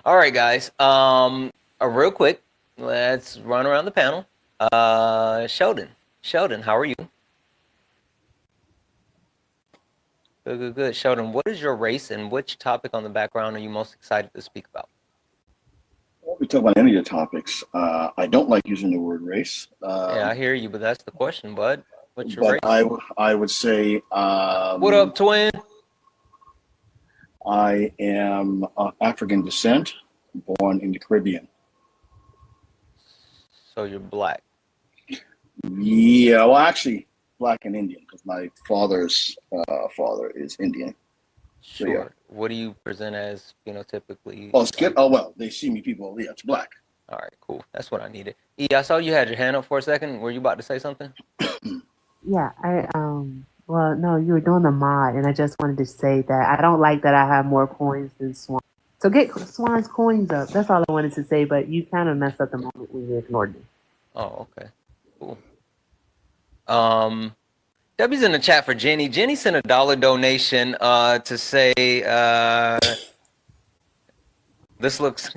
All right, guys. Real quick, let's run around the panel. Sheldon, how are you? Good. Sheldon, what is your race and which topic on the background are you most excited to speak about? Well, we talk about any of the topics. I don't like using the word race. Yeah, I hear you, but that's the question, bud. What's your race? I would say. What up, twin? I am African descent, born in the Caribbean. So you're black? Yeah, well, actually, black and Indian, because my father's father is Indian. Sure. So, yeah. What do you present as phenotypically? Well, they see me, people, yeah, it's black. All right, cool. That's what I needed. E, I saw you had your hand up for a second. Were you about to say something? Yeah, well, no, you were doing the mod, and I just wanted to say that I don't like that I have more coins than Swan. So get Swan's coins up. That's all I wanted to say, but you kind of messed up the moment when you ignored me. Oh, okay. Cool. Debbie's in the chat for Jenny. Jenny sent a $1 donation to say this looks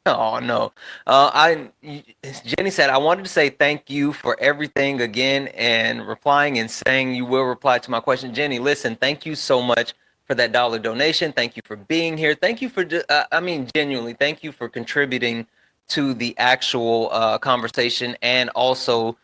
oh no. Jenny said, I wanted to say thank you for everything again and replying and saying you will reply to my question. Jenny, listen, thank you so much for that $1 donation. Thank you for being here. Thank you for genuinely, thank you for contributing to the actual conversation and also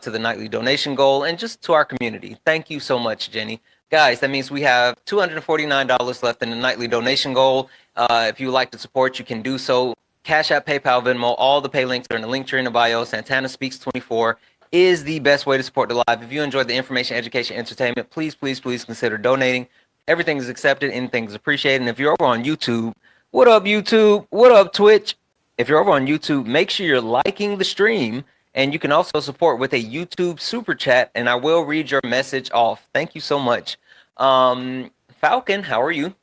to the nightly donation goal and just to our community. Thank you so much, Jenny. Guys, that means we have $249 left in the nightly donation goal. If you would like to support, you can do so. Cash App, PayPal, Venmo, all the pay links are in the link tree in the bio. Santana Speaks 24 is the best way to support the live. If you enjoyed the information, education, entertainment, please consider donating. Everything is accepted. Anything is appreciated. And if you're over on YouTube, what up, YouTube? What up, Twitch? If you're over on YouTube, make sure you're liking the stream. And you can also support with a YouTube super chat, and I will read your message off. Thank you so much. Falcon, how are you?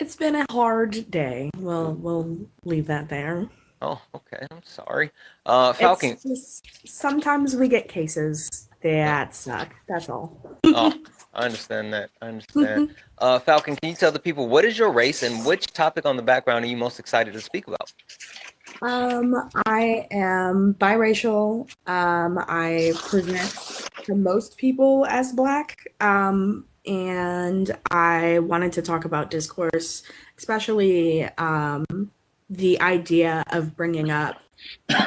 It's been a hard day. We'll leave that there. Oh, okay. I'm sorry. Falcon. It's just, sometimes we get cases that suck. That's all. Oh, I understand that. Falcon, can you tell the people what is your race and which topic on the background are you most excited to speak about? I am biracial. I present to most people as Black. And I wanted to talk about discourse, especially the idea of bringing up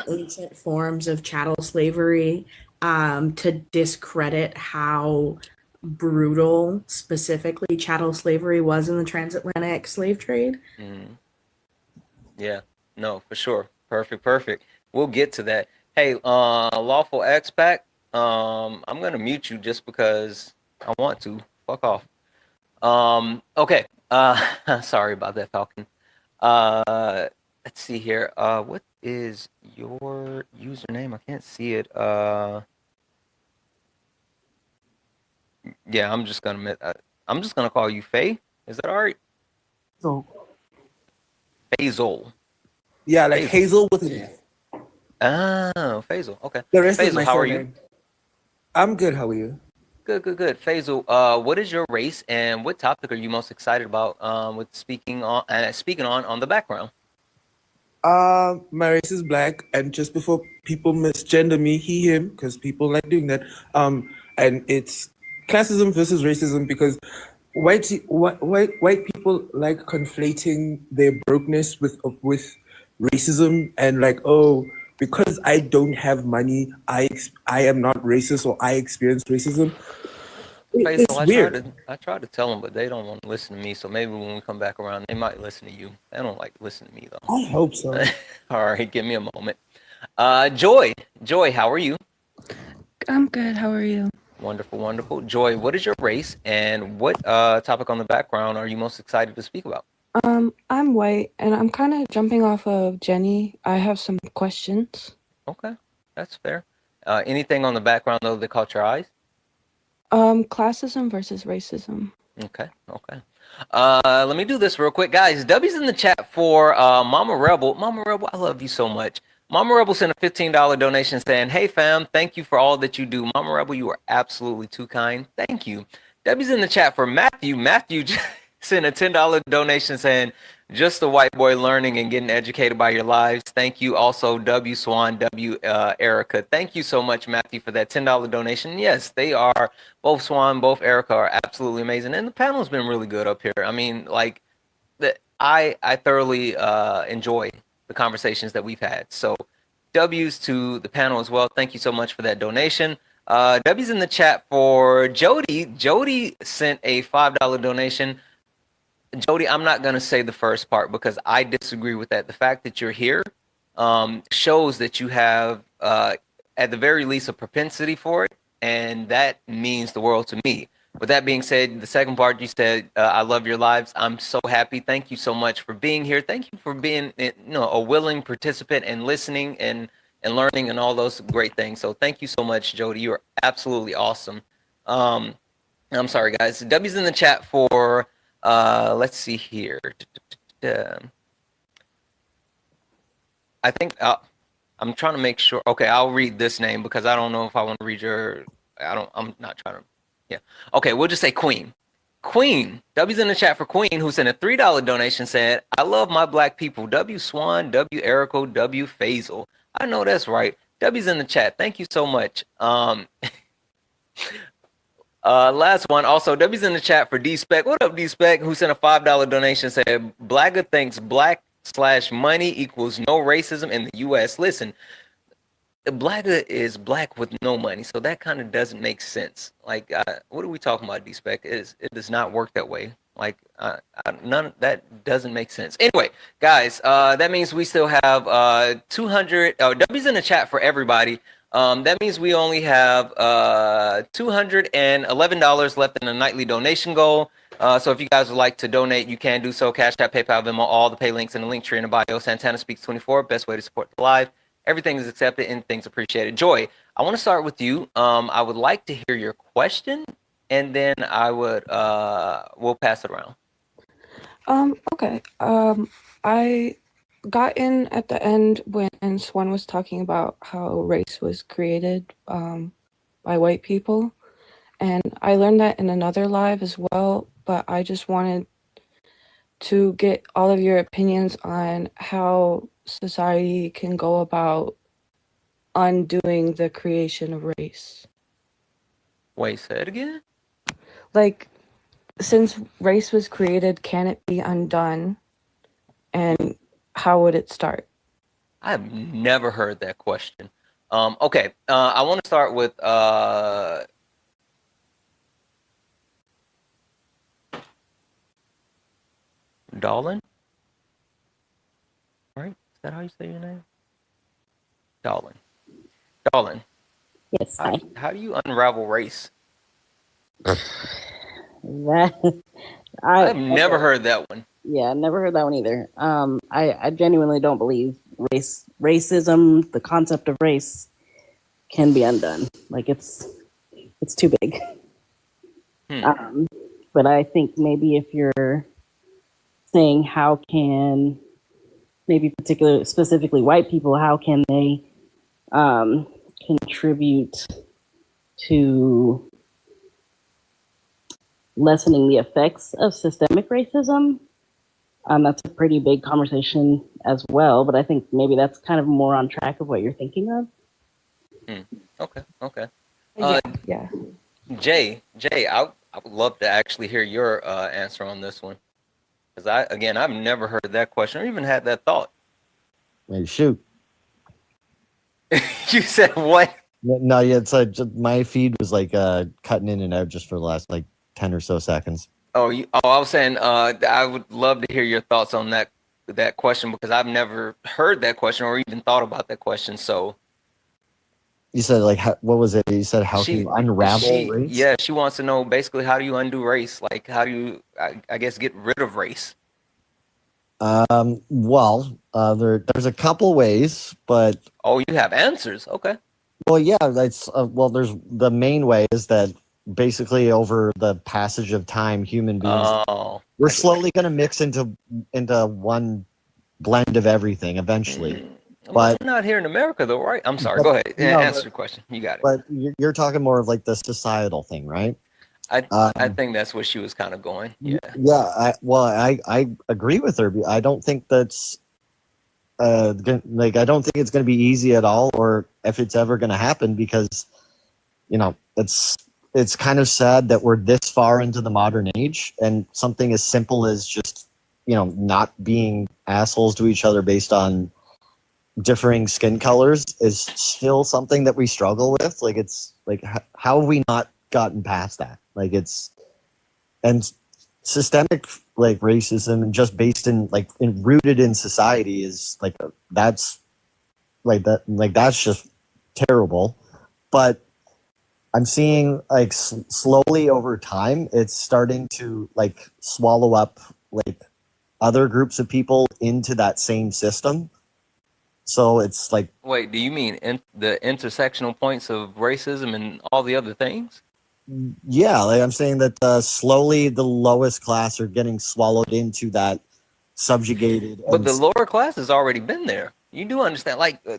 ancient forms of chattel slavery to discredit how brutal specifically chattel slavery was in the transatlantic slave trade. Mm-hmm. Yeah. No, for sure. Perfect. We'll get to that. Hey, Lawful Expat, I'm gonna mute you just because I want to. Fuck off. Okay. Sorry about that, Falcon. Let's see here. What is your username? I can't see it. Yeah, I'm just gonna call you Faye. Is that all right? So Faisal. yeah, like Faisal. Hazel with an F. Oh, Faisal. Okay. The rest is Faisal, my how are you? surname. I'm good. How are you? Good, good, good. Faisal, what is your race and what topic are you most excited about with speaking on the background? My race is black, and just before people misgender me, he, him, because people like doing that. And it's classism versus racism because white people like conflating their brokenness with racism and like, oh, because I don't have money, I am not racist or I experience racism. Faisal, It's weird. I tried to tell them, but they don't want to listen to me. So maybe when we come back around, they might listen to you. They don't like to listen to me though. I hope so. All right, give me a moment. Joy, how are you? I'm good. How are you? Wonderful, wonderful. Joy, what is your race and what topic on the background are you most excited to speak about? I'm white, and I'm kind of jumping off of Jenny. I have some questions. Okay, that's fair. Anything on the background though that caught your eyes? Classism versus racism. Okay. Let me do this real quick, guys. W's in the chat for Mama Rebel. Mama Rebel, I love you so much. Mama Rebel sent a $15 donation saying, "Hey fam, thank you for all that you do." Mama Rebel, you are absolutely too kind. Thank you. W's in the chat for Matthew. Matthew sent a $10 donation saying, "Just a white boy learning and getting educated by your lives." Thank you. Also, W Swan, W Erica. Thank you so much, Matthew, for that $10 donation. Yes, they are. Both Swan, both Erica are absolutely amazing, and the panel's been really good up here. I mean, like, I thoroughly enjoy the conversations that we've had. So, W's to the panel as well. Thank you so much for that donation. W's in the chat for Jody. Jody sent a $5 donation. Jody, I'm not going to say the first part because I disagree with that. The fact that you're here shows that you have, at the very least, a propensity for it, and that means the world to me. With that being said, the second part you said, "I love your lives." I'm so happy. Thank you so much for being here. Thank you for being, a willing participant and listening and learning and all those great things. So thank you so much, Jody. You are absolutely awesome. I'm sorry, guys. W's in the chat for. Let's see here. I think I'm trying to make sure. Okay, I'll read this name because I don't know if I want to read your. I'm not trying to. Yeah. Okay, we'll just say Queen. Queen. W's in the chat for Queen, who sent a $3 donation, said, "I love my black people." W Swan, W Erico, W Faisal. I know that's right. W's in the chat. Thank you so much. Last one. Also, W's in the chat for D Spec. What up, D Spec? Who sent a $5 donation? Said, "Blagger thinks black/money equals no racism in the U.S." Listen, Blagger is black with no money, so that kind of doesn't make sense. Like, what are we talking about, D Spec? It does not work that way. Like, none that doesn't make sense. Anyway, guys, that means we still have 200 W's in the chat for everybody. That means we only have $211 left in the nightly donation goal. So if you guys would like to donate, you can do so. Cash App, PayPal, Venmo, all the pay links in the link tree in the bio. Santana Speaks 24, best way to support the live. Everything is accepted and things appreciated. Joy, I want to start with you. I would like to hear your question, and then I would we'll pass it around. Okay. I got in at the end when Swan was talking about how race was created by white people, and I learned that in another live as well. But I just wanted to get all of your opinions on how society can go about undoing the creation of race. Wait, say it again? Like, since race was created, can it be undone? And how would it start? I've never heard that question. Okay, I want to start with Dolan. Right? Is that how you say your name? Dolan. Yes. Hi. How do you unravel race? That I've never heard that one. Yeah, I've never heard that one either. I genuinely don't believe racism, the concept of race, can be undone. Like it's too big. But I think maybe if you're saying how can maybe specifically white people, how can they contribute to lessening the effects of systemic racism? That's a pretty big conversation as well, but I think maybe that's kind of more on track of what you're thinking of. Okay. Yeah. Jay, I would love to actually hear your answer on this one. Because I've never heard that question or even had that thought. Hey, shoot. You said what? No, yeah, it's like my feed was like cutting in and out just for the last like 10 or so seconds. I was saying I would love to hear your thoughts on that question because I've never heard that question or even thought about that question. So you said like what was it? You said how can you unravel race? Yeah, she wants to know basically how do you undo race? Like how do you I guess get rid of race? Well, there's a couple ways, but you have answers. Okay. Well, yeah, that's there's the main way is that basically over the passage of time, human beings we're slowly going to mix into one blend of everything eventually. But not here in America though, right? I'm sorry. Go ahead. Answer the question. You got it. But you're talking more of like the societal thing, right? I think that's where she was kind of going. Yeah. Yeah. I agree with her. I don't think that's I don't think it's going to be easy at all, or if it's ever going to happen, because it's kind of sad that we're this far into the modern age, and something as simple as just not being assholes to each other based on differing skin colors is still something that we struggle with. Like it's like how have we not gotten past that? Like and systemic like racism and just based in rooted in society is that's just terrible. But I'm seeing slowly over time it's starting to swallow up other groups of people into that same system. So it's wait, do you mean the intersectional points of racism and all the other things? Yeah, I'm saying that slowly the lowest class are getting swallowed into that subjugated. But the lower class has already been there. You do understand, yeah,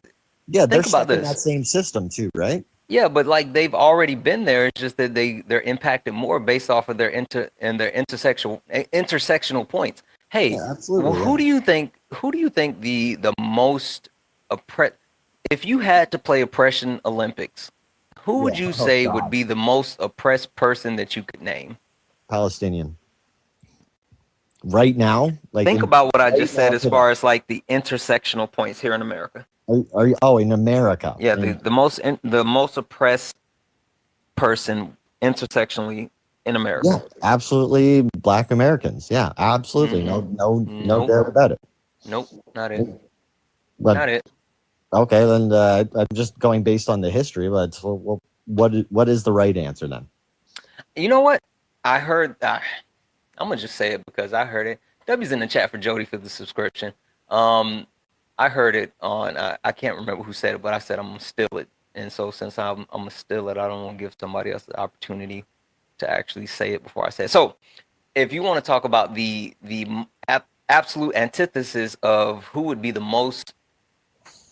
they're think about stuck in this. that same system too, right? Yeah, but they've already been there. It's just that they're impacted more based off of their intersectional points. Hey, Yeah, absolutely, well, who do you think the most if you had to play oppression Olympics, who would you say would be the most oppressed person that you could name? Palestinian. Right now, think about what I just said as far as the intersectional points here in America. In America? Yeah, the most oppressed person intersectionally in America. Yeah, absolutely. Black Americans. Yeah, absolutely. Mm-hmm. No doubt about it. Nope, not it. But, not it. Okay, then I'm just going based on the history. But what is the right answer then? You know what? I heard. I'm gonna just say it because I heard it. W's in the chat for Jody for the subscription. I heard it on. I can't remember who said it, but I said I'm gonna steal it. And so since I'm gonna steal it, I don't want to give somebody else the opportunity to actually say it before I say it. So if you want to talk about the absolute antithesis of who would be the most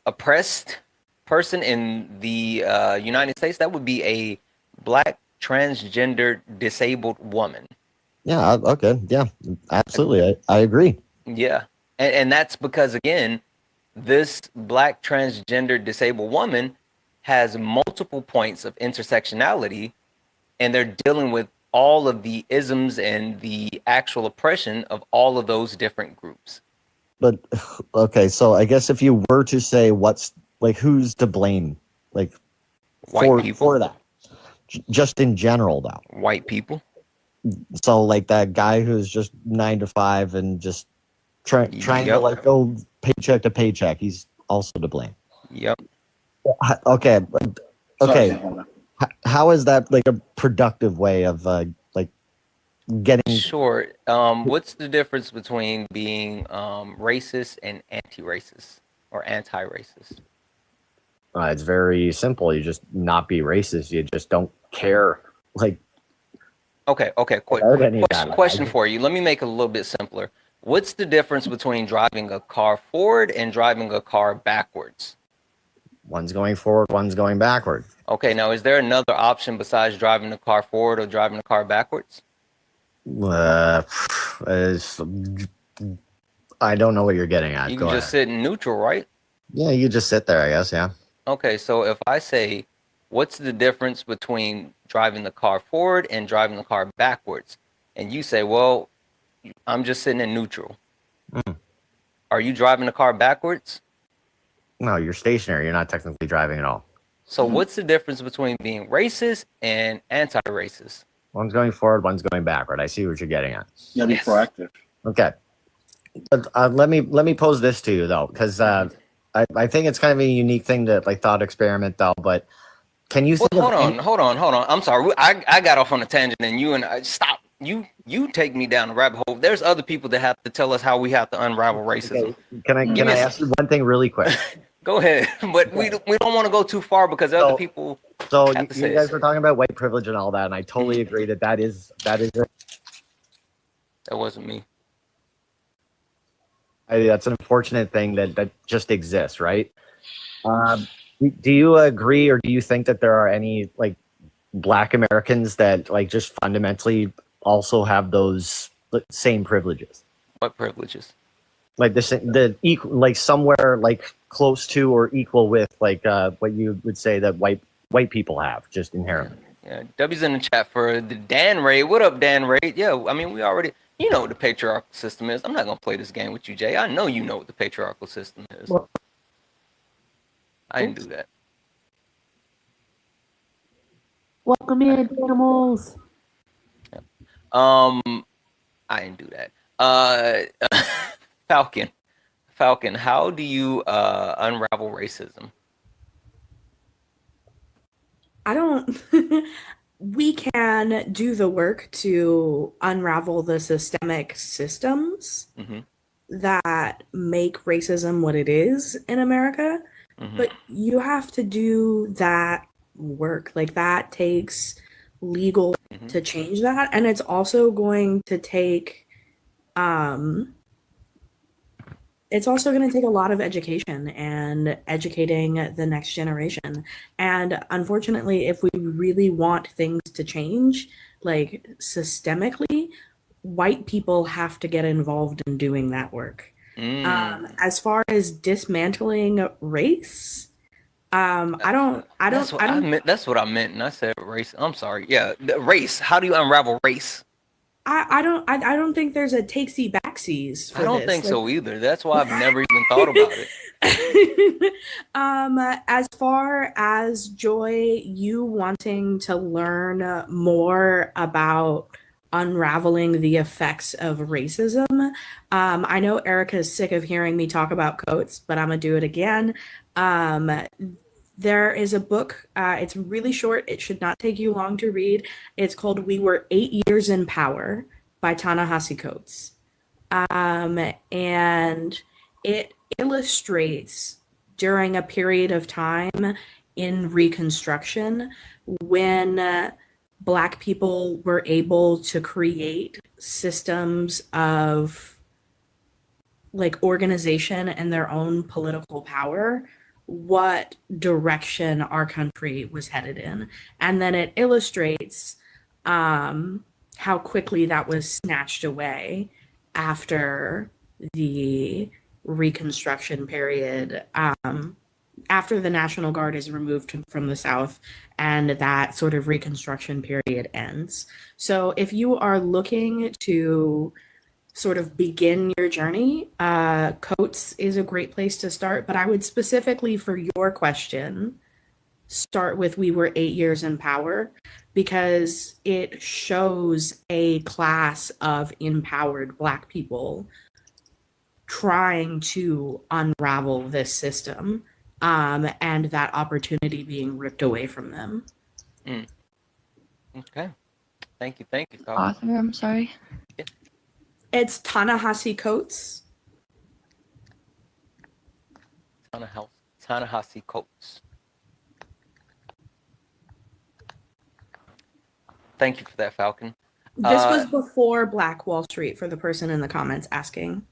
oppressed person in the United States, that would be a Black transgender disabled woman. Yeah. Okay. Yeah. Absolutely. I agree. Yeah, and that's because again, this Black transgender disabled woman has multiple points of intersectionality, and they're dealing with all of the isms and the actual oppression of all of those different groups. But okay, so I guess if you were to say who's to blame, White people. for that, just in general though. White people. So that guy who's just 9 to 5 and just trying to go paycheck to paycheck, he's also to blame. Yep. Okay. Sorry, Okay. Santana. How is that like a productive way of like getting? Sure. What's the difference between being racist and anti-racist or anti-racist? It's very simple. You just not be racist. You just don't care. Like, Okay, quick about any of that. question for you. Let me make it a little bit simpler. What's the difference between driving a car forward and driving a car backwards? One's going forward, one's going backward. Okay, now is there another option besides driving the car forward or driving the car backwards? Is- I don't know what you're getting at. You Go can ahead. just sit in neutral, right? Yeah, you just sit there, I guess. Yeah. Okay, so if I say, what's the difference between driving the car forward and driving the car backwards? And you say, well, I'm just sitting in neutral. Are you driving the car backwards? No, you're stationary. You're not technically driving at all. So what's the difference between being racist and anti-racist? One's going forward, one's going backward. I see what you're getting at. You gotta be proactive. Okay. Let me pose this to you though, because I think it's kind of a unique thing to like thought experiment though. But can you think hold on. I'm sorry. I got off on a tangent, and you and I stop. You take me down the rabbit hole. There's other people that have to tell us how we have to unravel racism. Okay. Can I ask you one thing really quick? Go ahead, but we don't want to go too far because other people. So have to say you guys were talking about white privilege and all that, and I totally agree that is it. That wasn't me. That's an unfortunate thing that just exists, right? Do you agree, or do you think that there are any like Black Americans that like just fundamentally also have those same privileges? What privileges? Like the equal, like somewhere like close to or equal with like what you would say that white people have just inherently. Yeah, W's in the chat for the Dan Ray. What up, Dan Ray? Yeah, I mean we already. You know what the patriarchal system is. I'm not gonna play this game with you, Jay. I know you know what the patriarchal system is. I didn't do that. Welcome in, animals. I didn't do that. Falcon, how do you unravel racism? I don't. We can do the work to unravel the systemic systems that make racism what it is in America. But you have to do that work. Like that takes legal to change that. And it's also going to take it's also going to take a lot of education and educating the next generation. And unfortunately, if we really want things to change, like systemically, white people have to get involved in doing that work. As far as dismantling race, That's what I meant, and I said race. I'm sorry. Yeah, race. How do you unravel race? I don't think there's a takesy backsies for I don't this. think so either. That's why I've never even thought about it. As far as Joy, you wanting to learn more about unraveling the effects of racism, I know Erica's sick of hearing me talk about coats, but I'm gonna do it again. There is a book, it's really short, it should not take you long to read. It's called We Were 8 Years in Power by Ta-Nehisi Coates. And it illustrates during a period of time in Reconstruction when Black people were able to create systems of like organization and their own political power, what direction our country was headed in. And then it illustrates how quickly that was snatched away after the Reconstruction period, after the National Guard is removed from the South and that sort of Reconstruction period ends. So if you are looking to sort of begin your journey, Coates is a great place to start. But I would specifically, for your question, start with We Were 8 Years in Power, because it shows a class of empowered Black people trying to unravel this system. and that opportunity being ripped away from them. Mm. Okay. Thank you, Carl. Author, I'm sorry. Yeah. It's Ta-Nehisi Coates. Ta-Nehisi Coates. Thank you for that, Falcon. This was before Black Wall Street, for the person in the comments asking.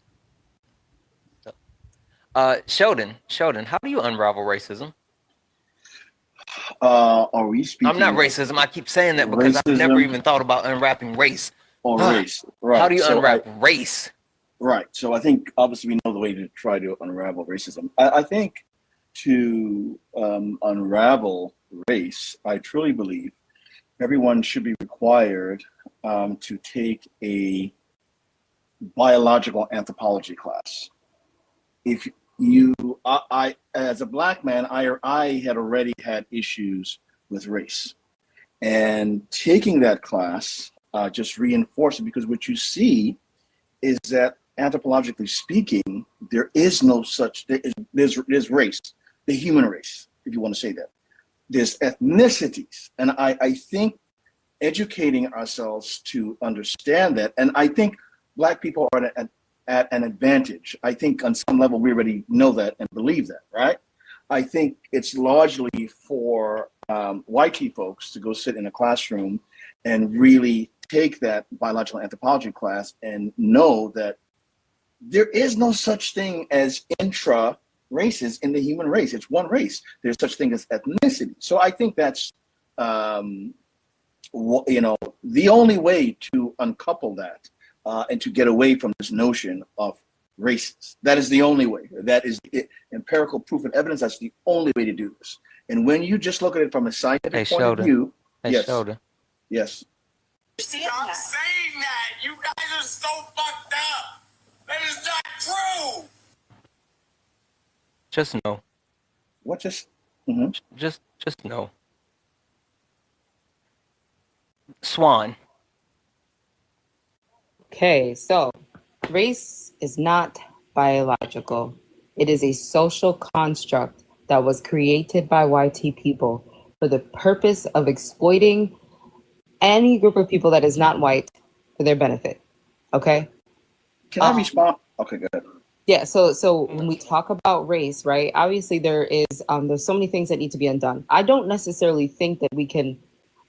Sheldon, how do you unravel racism? Are we speaking? I'm not racism. I keep saying that because I've never even thought about unwrapping race. Or race, right? How do you unwrap race? Right. So I think obviously we know the way to try to unravel racism. I think to unravel race, I truly believe everyone should be required to take a biological anthropology class. If you, I as a Black man, I had already had issues with race, and taking that class just reinforced it, because what you see is that anthropologically speaking, there is no such, there's race, the human race, if you want to say that. There's ethnicities. And I think educating ourselves to understand that, and I think Black people are at an advantage. I think on some level we already know that and believe that, right? I think it's largely for white folks to go sit in a classroom and really take that biological anthropology class and know that there is no such thing as intra races in the human race. It's one race. There's such thing as ethnicity. So I think that's the only way to uncouple that and to get away from this notion of races. That is the only way. That is empirical proof and evidence. That's the only way to do this. And when you just look at it from a scientific point of view, yes. Stop saying that. You guys are so fucked up. That is not true. Just no. What just? Just no. Swan. Okay, so race is not biological. It is a social construct that was created by YT people for the purpose of exploiting any group of people that is not white for their benefit. Okay? Can I respond? Okay, go ahead. Yeah, so when we talk about race, right, obviously there's so many things that need to be undone. I don't necessarily think that we can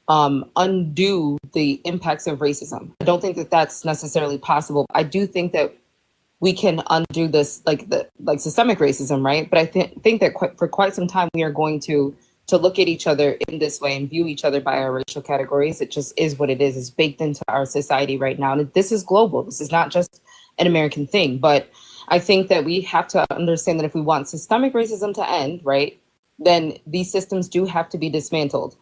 undo the impacts of racism. I don't think that that's necessarily possible. I do think that we can undo this, like systemic racism, right? But I think that for quite some time we are going to look at each other in this way and view each other by our racial categories. It just is what it is. It's baked into our society right now. And this is global. This is not just an American thing. But I think that we have to understand that if we want systemic racism to end, right, then these systems do have to be dismantled.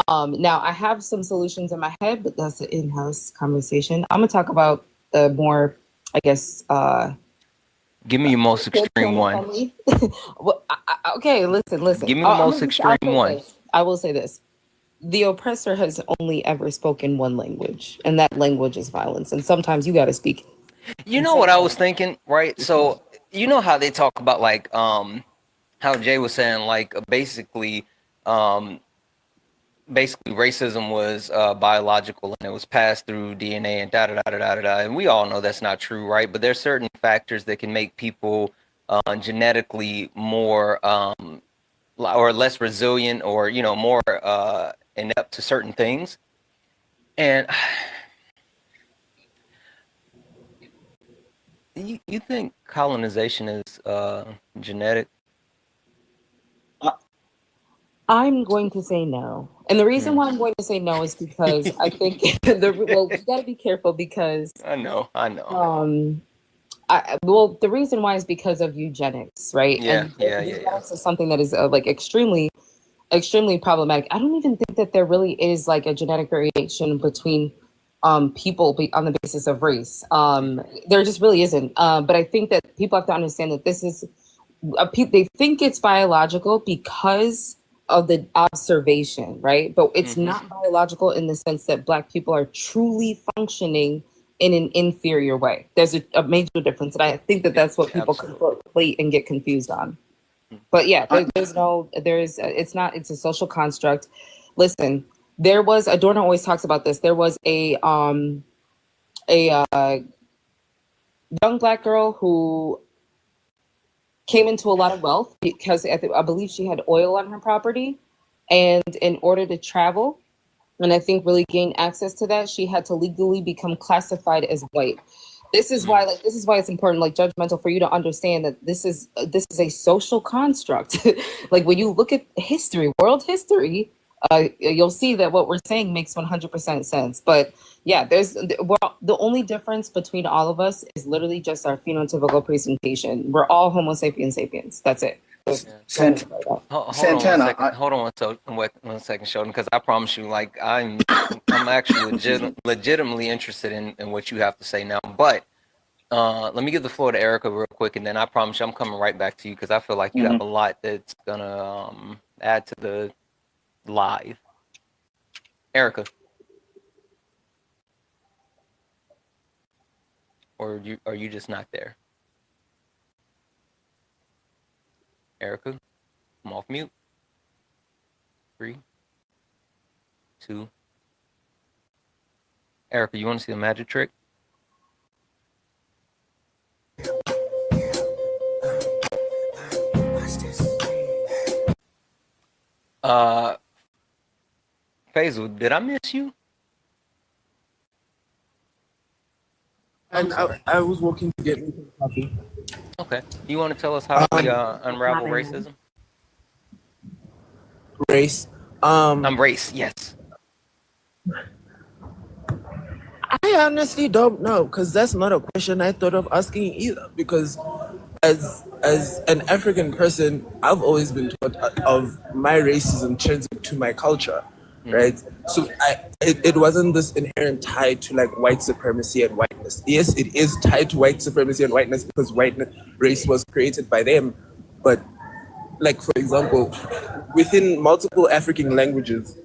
Now, I have some solutions in my head, but that's an in-house conversation. I'm going to talk about the more, I guess... Give me your most extreme one. Well, okay, listen. Give me the most extreme one. I will say this. The oppressor has only ever spoken one language, and that language is violence. And sometimes you got to speak. You know what I was thinking, right? So you know how they talk about like how Jay was saying, like basically racism was biological and it was passed through DNA and da-da-da-da-da-da. And we all know that's not true, right? But there's certain factors that can make people genetically more or less resilient, or, you know, more inept to certain things. And you think colonization is genetic? I'm going to say no. And the reason why I'm going to say no is because I think you got to be careful because I know. The reason why is because of eugenics, right? Yeah. Eugenics is something that is like extremely problematic. I don't even think that there really is like a genetic variation between people on the basis of race. There just really isn't. But I think that people have to understand that this is they think it's biological because of the observation, right? But it's not biological in the sense that Black people are truly functioning in an inferior way. There's a major difference, and I think that that's what people conflate and get confused on. But yeah, it's not, it's a social construct. Listen, there was, Adorno always talks about this. There was a young Black girl who came into a lot of wealth because I believe she had oil on her property. And in order to travel, and I think really gain access to that, she had to legally become classified as white. This is why it's important, like judgmental, for you to understand that this is a social construct. Like when you look at history, world history, you'll see that what we're saying makes 100% sense. But yeah, the only difference between all of us is literally just our phenotypical presentation. We're all Homo sapiens sapiens. That's it. Hold on one second, Sheldon, because I promise you, like I'm actually legitimately interested in what you have to say now. But let me give the floor to Erica real quick, and then I promise you I'm coming right back to you because I feel like you have a lot that's gonna add to the live. Erica, or are you just not there? Erica, I'm off mute. 3, 2. Erica, you want to see the magic trick? Faisal, did I miss you? And I was walking to get me some coffee. Okay. You want to tell us how we unravel racism? Race. Race, yes. I honestly don't know, because that's not a question I thought of asking either. Because as an African person, I've always been taught of my racism transit to my culture, right? So it wasn't this inherent tie to like white supremacy and whiteness. Yes, it is tied to white supremacy and whiteness because race was created by them, but like for example, within multiple African languages,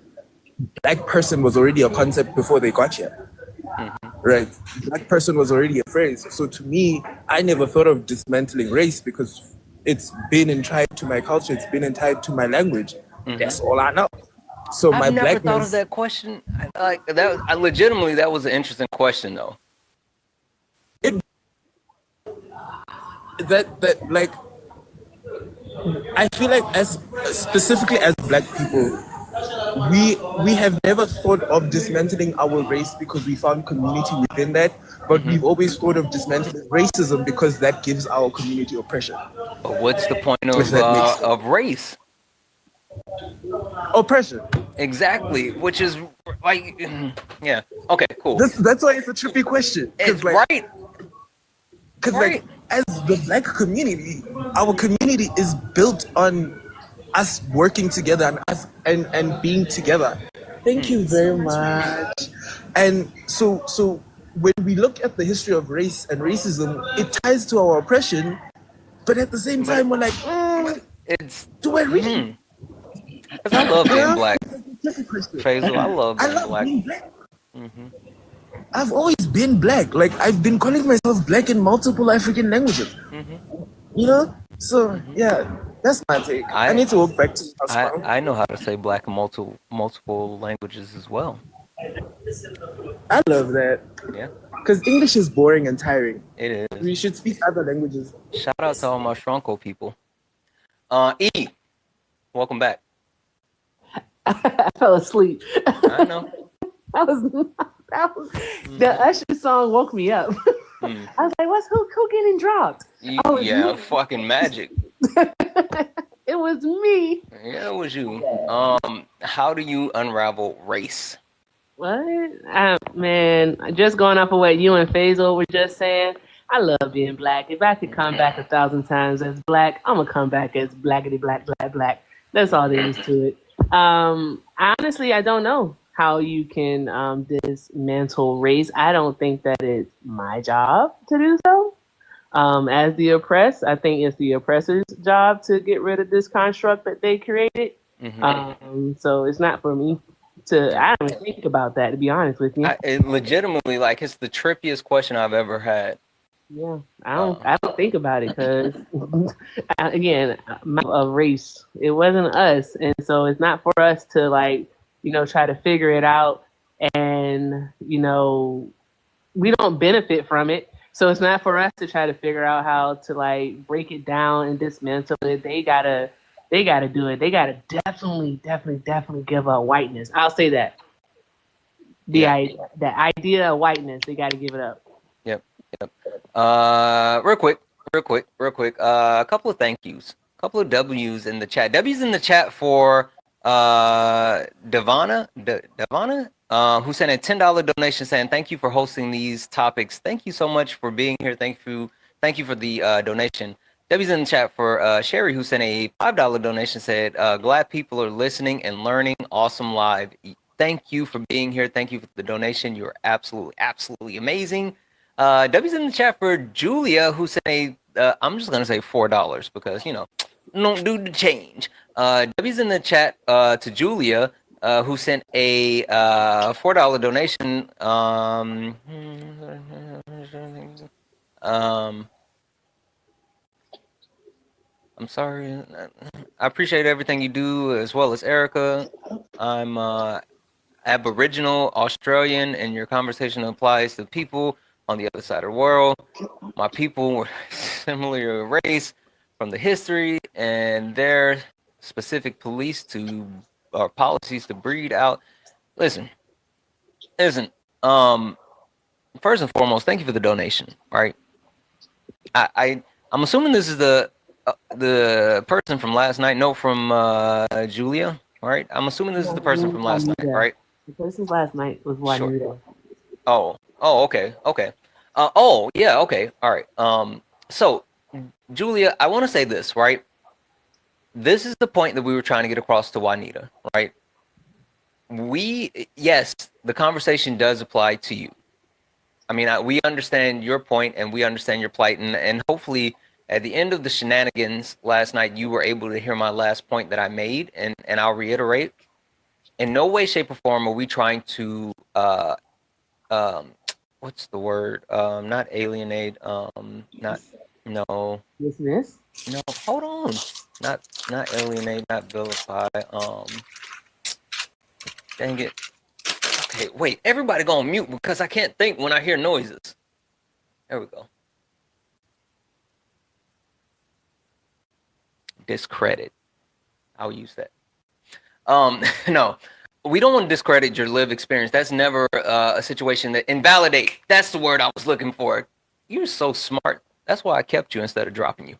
black person was already a concept before they got here. Right, black person was already a phrase. So to me, I never thought of dismantling race because it's been tied to my culture, it's been tied to my language. That's all I know. So I've never blackness, thought of that question. Like that, legitimately, that was an interesting question, though. That like, I feel like as specifically as black people, we have never thought of dismantling our race because we found community within that, but we've always thought of dismantling racism because that gives our community oppression. But what's the point of race? Oppression. Exactly, which is like, yeah. Okay, cool. That's why it's a trippy question. It's like, right. Because like as the black community, our community is built on us working together and us and being together. Thank you very much. And so when we look at the history of race and racism, it ties to our oppression, but at the same time we're like, do I really? Because I love being black. Faisal, I love being black. I've always been black. Like I've been calling myself black in multiple African languages. You know? So yeah, that's my take. I need to walk back to the house. I know how to say black in multiple languages as well. I love that. Yeah. Because English is boring and tiring. It is. We should speak other languages. Shout out to all my Shronko people. E, welcome back. I fell asleep. I know. that was the Usher song woke me up. I was like, who getting dropped? Yeah, fucking magic. It was me. Yeah, it was you. How do you unravel race? What? Man, just going off of what you and Faisal were just saying, I love being black. If I could come back 1,000 times as black, I'm gonna come back as blackity black, black, black. That's all there is to it. Honestly, I don't know how you can dismantle race. I don't think that it's my job to do so. As the oppressed, I think it's the oppressor's job to get rid of this construct that they created. So it's not for me to, I don't even think about that, to be honest with you. It legitimately, like, it's the trippiest question I've ever had. Yeah, Uh, I don't think about it because again, a race. It wasn't us, and so it's not for us to like try to figure it out, and we don't benefit from it. So it's not for us to try to figure out how to like break it down and dismantle it. They gotta do it. They gotta definitely give up whiteness. I'll say that. yeah. The idea of whiteness, they gotta give it up. Yep. Yep. Real quick. A couple of thank yous. A couple of W's in the chat. W's in the chat for Devana, who sent a $10 donation saying thank you for hosting these topics. Thank you so much for being here. Thank you for the donation. W's in the chat for Sherry, who sent a $5 donation, said glad people are listening and learning. Awesome live. Thank you for being here. Thank you for the donation. You're absolutely amazing. W's in the chat for Julia, who sent a I'm just gonna say $4 because don't do the change. W's in the chat to Julia, who sent a $4 donation. I'm sorry. I appreciate everything you do, as well as Erica. I'm Aboriginal Australian, and your conversation applies to people on the other side of the world. My people were similar race from the history and their specific policies to breed out. Listen. First and foremost, thank you for the donation. Right. I'm assuming this is the person from last night. No, from Julia. Right. I'm assuming this is the person from last night. Right. The person last night was Sure. Juanita. Oh, okay. Yeah, okay. All right. So Julia, I want to say this, right? This is the point that we were trying to get across to Juanita, right? Yes, the conversation does apply to you. I mean, we understand your point and we understand your plight, and hopefully at the end of the shenanigans last night, you were able to hear my last point that I made, and I'll reiterate. In no way, shape, or form are we trying to what's the word? Not alienate. No. Dismiss. No. Hold on. Not alienate. Not vilify. Dang it. Okay. Wait. Everybody go on mute because I can't think when I hear noises. There we go. Discredit. I'll use that. No. We don't want to discredit your lived experience. That's never a situation that invalidate. That's the word I was looking for. You're so smart. That's why I kept you instead of dropping you.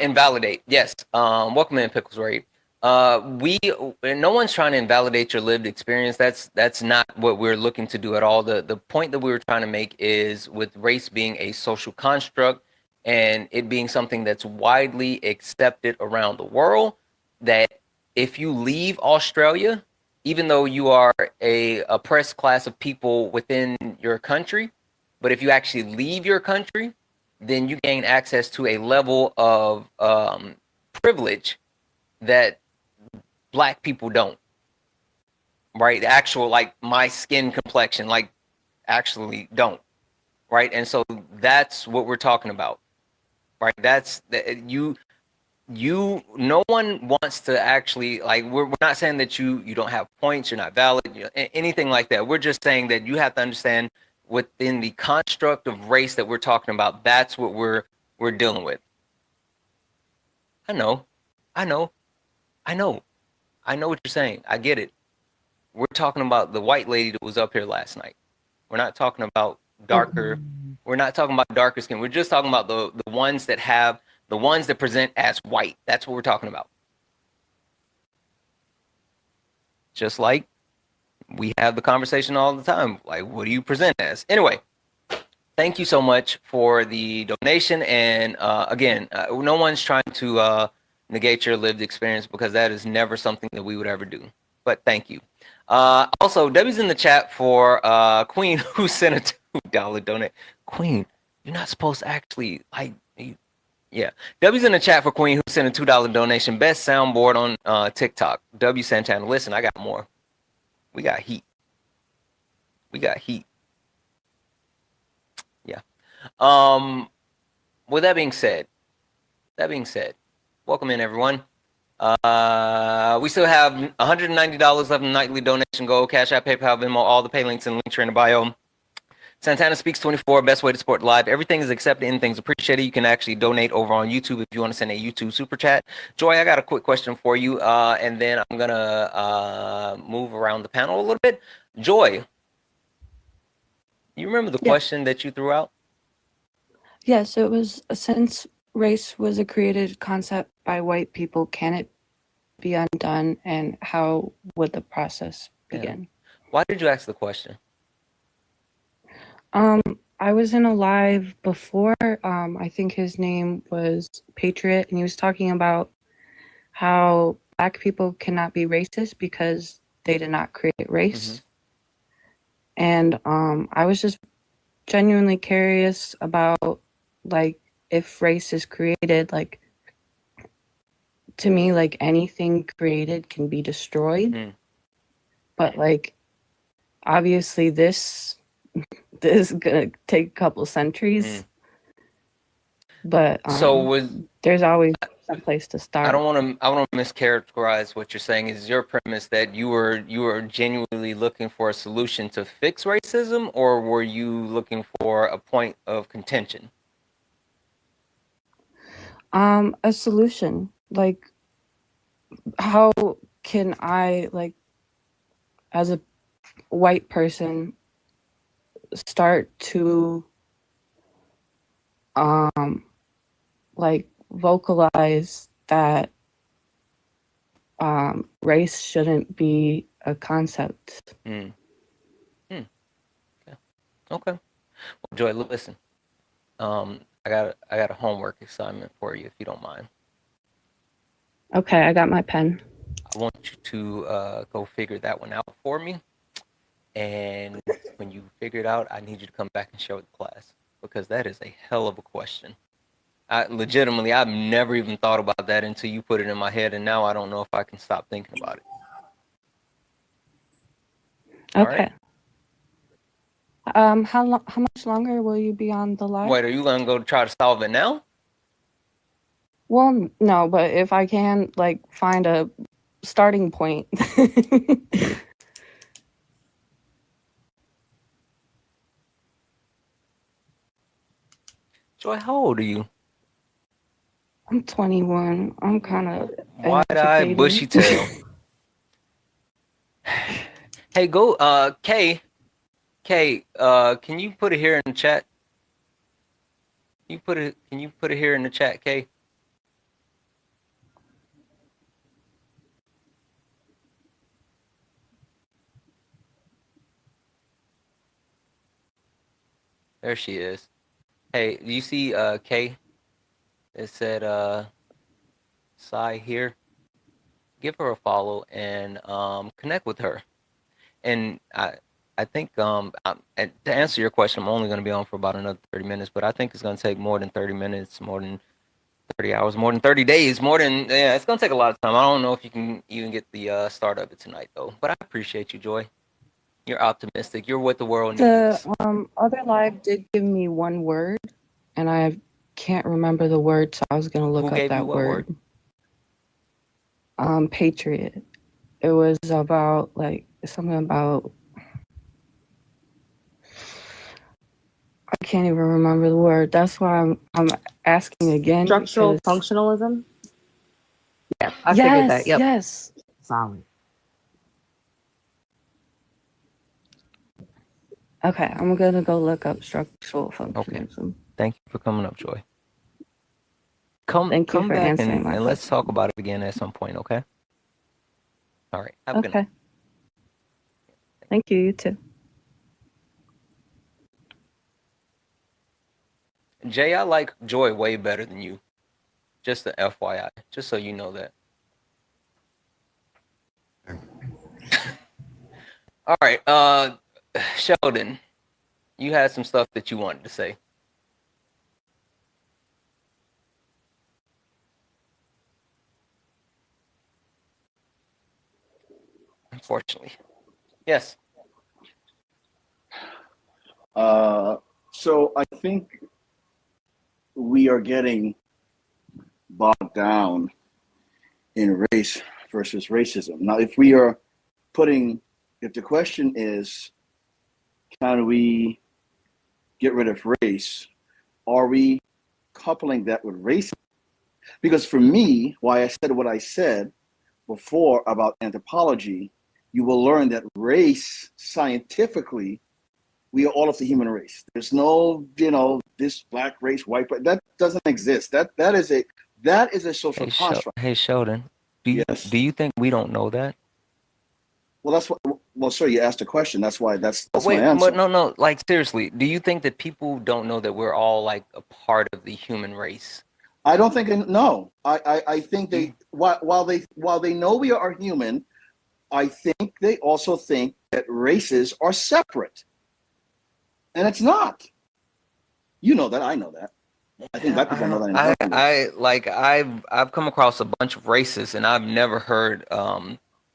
Invalidate. Yes. Welcome in, Pickles Raid. No one's trying to invalidate your lived experience. That's not what we're looking to do at all. The point that we were trying to make is with race being a social construct and it being something that's widely accepted around the world, that if you leave Australia, even though you are a oppressed class of people within your country, but if you actually leave your country, then you gain access to a level of privilege that Black people don't, right? The actual, like, my skin complexion, like, actually don't, right? And so that's what we're talking about, right? No one wants to actually, like, we're not saying that you don't have points, you're not valid, anything like that. We're just saying that you have to understand within the construct of race that we're talking about, that's what we're dealing with. I know what you're saying. I get it. We're talking about the white lady that was up here last night. We're not talking about darker. We're not talking about darker skin. We're just talking about the ones that present as white. That's what we're talking about. Just like we have the conversation all the time. Like, what do you present as? Anyway, thank you so much for the donation. And again, no one's trying to negate your lived experience because that is never something that we would ever do. But thank you. Also, Debbie's in the chat for Queen, who sent a $2 donate. Queen, you're not supposed to actually, like, yeah. W's in the chat for Queen, who sent a $2 donation. Best soundboard on TikTok. W Santana. Listen, I got more. We got heat. Yeah. with that being said, welcome in everyone. We still have $190 left in the nightly donation goal. Cash App, PayPal, Venmo, all the pay links in the link tree in the bio. Santana Speaks 24, best way to support live. Everything is accepted, anything's appreciated. You can actually donate over on YouTube if you want to send a YouTube super chat. Joy, I got a quick question for you, and then I'm gonna move around the panel a little bit. Joy, you remember the question that you threw out? Yes, it was since race was a created concept by white people, can it be undone, and how would the process begin? Why did you ask the question? I was in a live before. I think his name was Patriot, and he was talking about how Black people cannot be racist because they did not create race. And I was just genuinely curious about, like, if race is created, like, to me, like, anything created can be destroyed. But, like, obviously this is gonna take a couple centuries. But there's always some place to start. I don't want to mischaracterize what you're saying. Is your premise that you were genuinely looking for a solution to fix racism, or were you looking for a point of contention? A solution. Like, how can I, like, as a white person, start to like vocalize that race shouldn't be a concept. Okay. Well, Joy, listen. I got a homework assignment for you, if you don't mind. Okay, I got my pen. I want you to go figure that one out for me. And when you figure it out, I need you to come back and share with the class, because that is a hell of a question. I've never even thought about that until you put it in my head, and now I don't know if I can stop thinking about it. Okay. How much longer will you be on the live? Wait, are you gonna go try to solve it now? Well, no, but if I can, like, find a starting point. Joy, how old are you? I'm 21. I'm kind of wide-eyed, bushy tail. Hey, go, Kay, can you put it here in the chat? Can you put it here in the chat, Kay? There she is. Hey, do you see Kay? It said Sai here. Give her a follow and connect with her. And I think and to answer your question, I'm only going to be on for about another 30 minutes, but I think it's going to take more than 30 minutes, more than 30 hours, more than 30 days, it's going to take a lot of time. I don't know if you can even get the start of it tonight, though. But I appreciate you, Joy. You're optimistic. You're what the world needs. The other live did give me one word, and I can't remember the word, so I was going to look up that word. Patriot. It was about, like, something about, I can't even remember the word. That's why I'm asking again. Structural functionalism? Yeah, I figured that. Yep. Yes. Solid. Okay, I'm going to go look up structural functionalism. Okay. Thank you for coming up, Joy. Come for back answering my and let's talk about it again at some point, okay? All right. Have a good night. Thank you. You too. Jay, I like Joy way better than you. Just the FYI, just so you know that. All right, Sheldon, you had some stuff that you wanted to say. Unfortunately. Yes. So I think we are getting bogged down in race versus racism. Now, if the question is, can we get rid of race? Are we coupling that with racism? Because for me, why I said what I said before about anthropology, you will learn that race scientifically, we are all of the human race. There's no, this black race, white, but that doesn't exist. That is a social construct. Hey Sheldon, Yes. do you think we don't know that? Well, that's what. Well, sir, you asked a question. That's why. That's Wait, my answer. but no, like seriously, do you think that people don't know that we're all like a part of the human race? I don't think. No, I think they while they know we are human, I think they also think that races are separate, and it's not. You know that. I know that. I think black people know that inherently. I've come across a bunch of racists, and I've never heard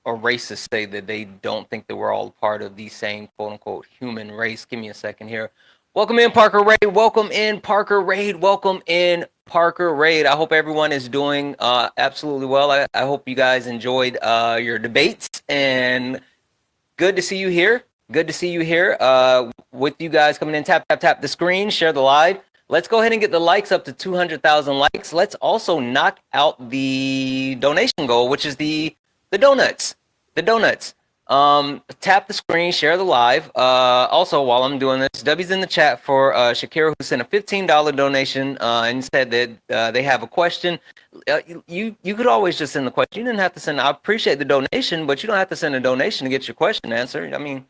a racist say that they don't think that we're all part of the same quote unquote human race. Give me a second here. Welcome in, Parker Raid. Welcome in, Parker Raid. Welcome in, Parker Raid. I hope everyone is doing absolutely well. I hope you guys enjoyed your debates, and good to see you here. Good to see you here with you guys coming in. Tap the screen, share the live. Let's go ahead and get the likes up to 200,000 likes. Let's also knock out the donation goal, which is the donuts. The donuts. Tap the screen, share the live. Also, while I'm doing this, W's in the chat for Shakira, who sent a $15 donation and said that they have a question. You could always just send the question. You didn't have to send. I appreciate the donation, but you don't have to send a donation to get your question answered. I mean,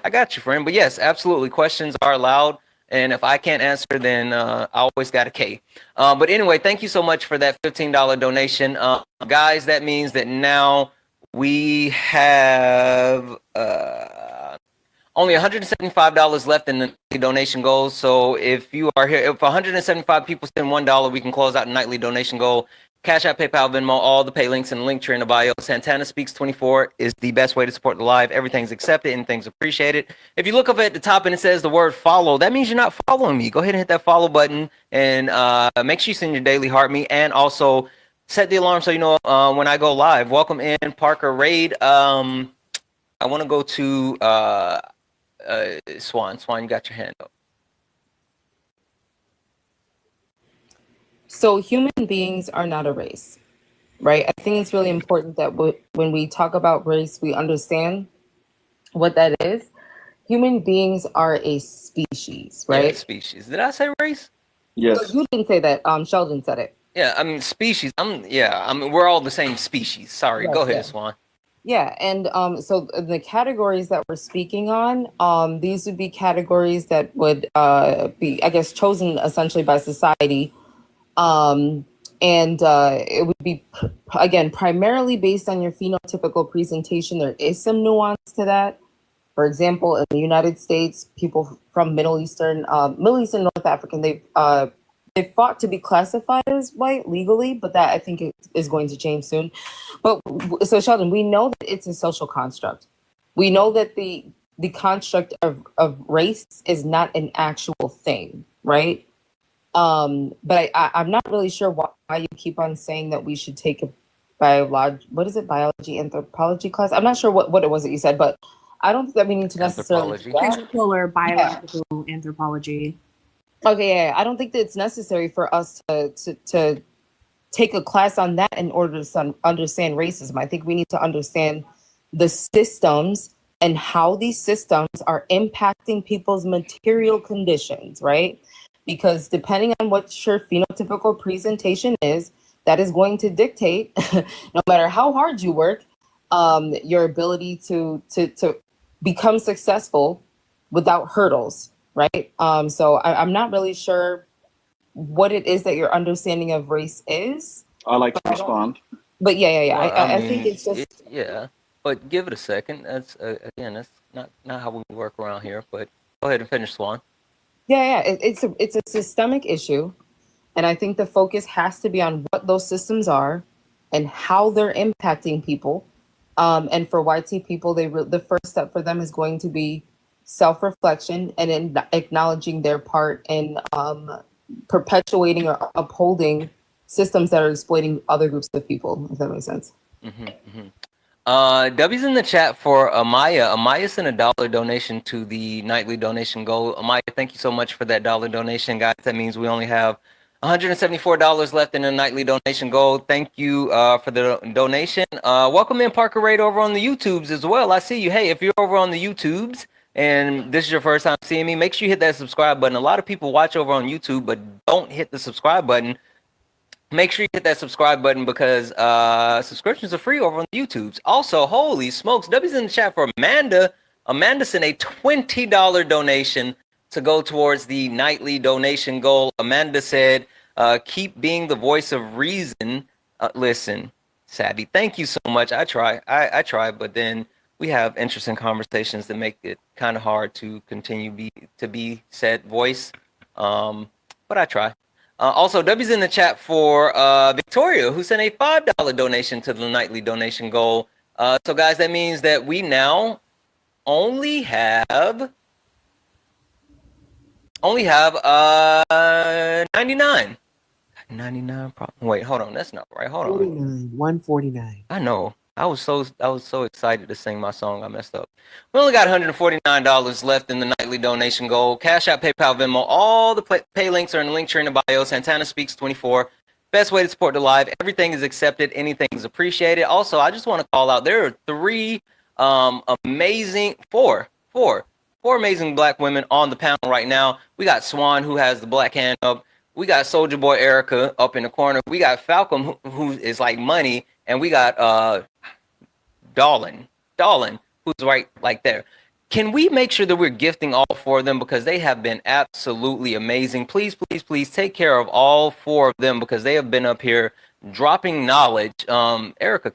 I got you, friend. But yes, absolutely, questions are allowed. And if I can't answer, then I always got a K. But anyway, thank you so much for that $15 donation. Guys, that means that now we have only $175 left in the donation goals. So if you are here, if 175 people send $1, we can close out a nightly donation goal. Cash App, PayPal, Venmo, all the pay links and the link tree in the bio. Santana Speaks 24 is the best way to support the live. Everything's accepted and things appreciated. If you look up at the top and it says the word follow, that means you're not following me. Go ahead and hit that follow button and make sure you send your daily heart me, and also set the alarm so you know when I go live. Welcome in, Parker Raid. I want to go to Swan. Swan, you got your hand up. So human beings are not a race, right? I think it's really important that when we talk about race, we understand what that is. Human beings are a species, right? Yeah, species. Did I say race? Yes. So you didn't say that. Sheldon said it. Yeah, I mean species. I mean we're all the same species. Sorry, Yes, go ahead, yes. Swan. Yeah, and so the categories that we're speaking on, these would be categories that would be, I guess, chosen essentially by society. It would be, again, primarily based on your phenotypical presentation. There is some nuance to that. For example, in the United States, people from Middle Eastern, North African, they've fought to be classified as white legally, but that I think it is going to change soon. But so Sheldon, we know that it's a social construct. We know that the construct of race is not an actual thing, right? But I'm not really sure why you keep on saying that we should take a biology anthropology class. I'm not sure what it was that you said, but I don't think that we need to necessarily do that. Physical or biological anthropology. Okay, yeah, I don't think that it's necessary for us to take a class on that in order to understand racism. I think we need to understand the systems and how these systems are impacting people's material conditions, right? Because depending on what your phenotypical presentation is, that is going to dictate, no matter how hard you work, your ability to become successful without hurdles, right? So I'm not really sure what it is that your understanding of race is. I like to respond. But yeah. Well, I think it's just but give it a second. That's again, that's not how we work around here. But go ahead and finish, Swan. Yeah. It's a systemic issue, and I think the focus has to be on what those systems are and how they're impacting people. And for YT people, the first step for them is going to be self-reflection and in acknowledging their part in perpetuating or upholding systems that are exploiting other groups of people, if that makes sense. W's in the chat for Amaya. Amaya sent $1 donation to the nightly donation goal. Amaya, thank you so much for that $1 donation, guys. That means we only have $174 left in the nightly donation goal. Thank you for the donation. Welcome in Parker Raid over on the YouTubes as well. I see you. Hey, if you're over on the YouTubes and this is your first time seeing me, make sure you hit that subscribe button. A lot of people watch over on YouTube but don't hit the subscribe button. Make sure you hit that subscribe button because subscriptions are free over on the YouTubes. Also, holy smokes, W's in the chat for Amanda. Amanda sent a $20 donation to go towards the nightly donation goal. Amanda said, keep being the voice of reason. Listen, Savvy, thank you so much. I try, but then we have interesting conversations that make it kind of hard to continue to be said voice. But I try. Also, W's in the chat for Victoria, who sent a $5 donation to the nightly donation goal. So, guys, that means that we now only have 99. 99. Wait, hold on. That's not right. Hold on. 49, 149. I know. I was so excited to sing my song. I messed up. We only got $149 left in the nightly donation goal. Cash App, PayPal, Venmo. All the pay links are in the link tree in the bio. Santana Speaks 24. Best way to support the live. Everything is accepted. Anything is appreciated. Also, I just want to call out there are four amazing black women on the panel right now. We got Swan, who has the black hand up. We got Soldier Boy Erica up in the corner. We got Falcon, who is like money. And we got Dolan, who's right like there. Can we make sure that we're gifting all four of them because they have been absolutely amazing? Please, please, please take care of all four of them because they have been up here dropping knowledge. Erica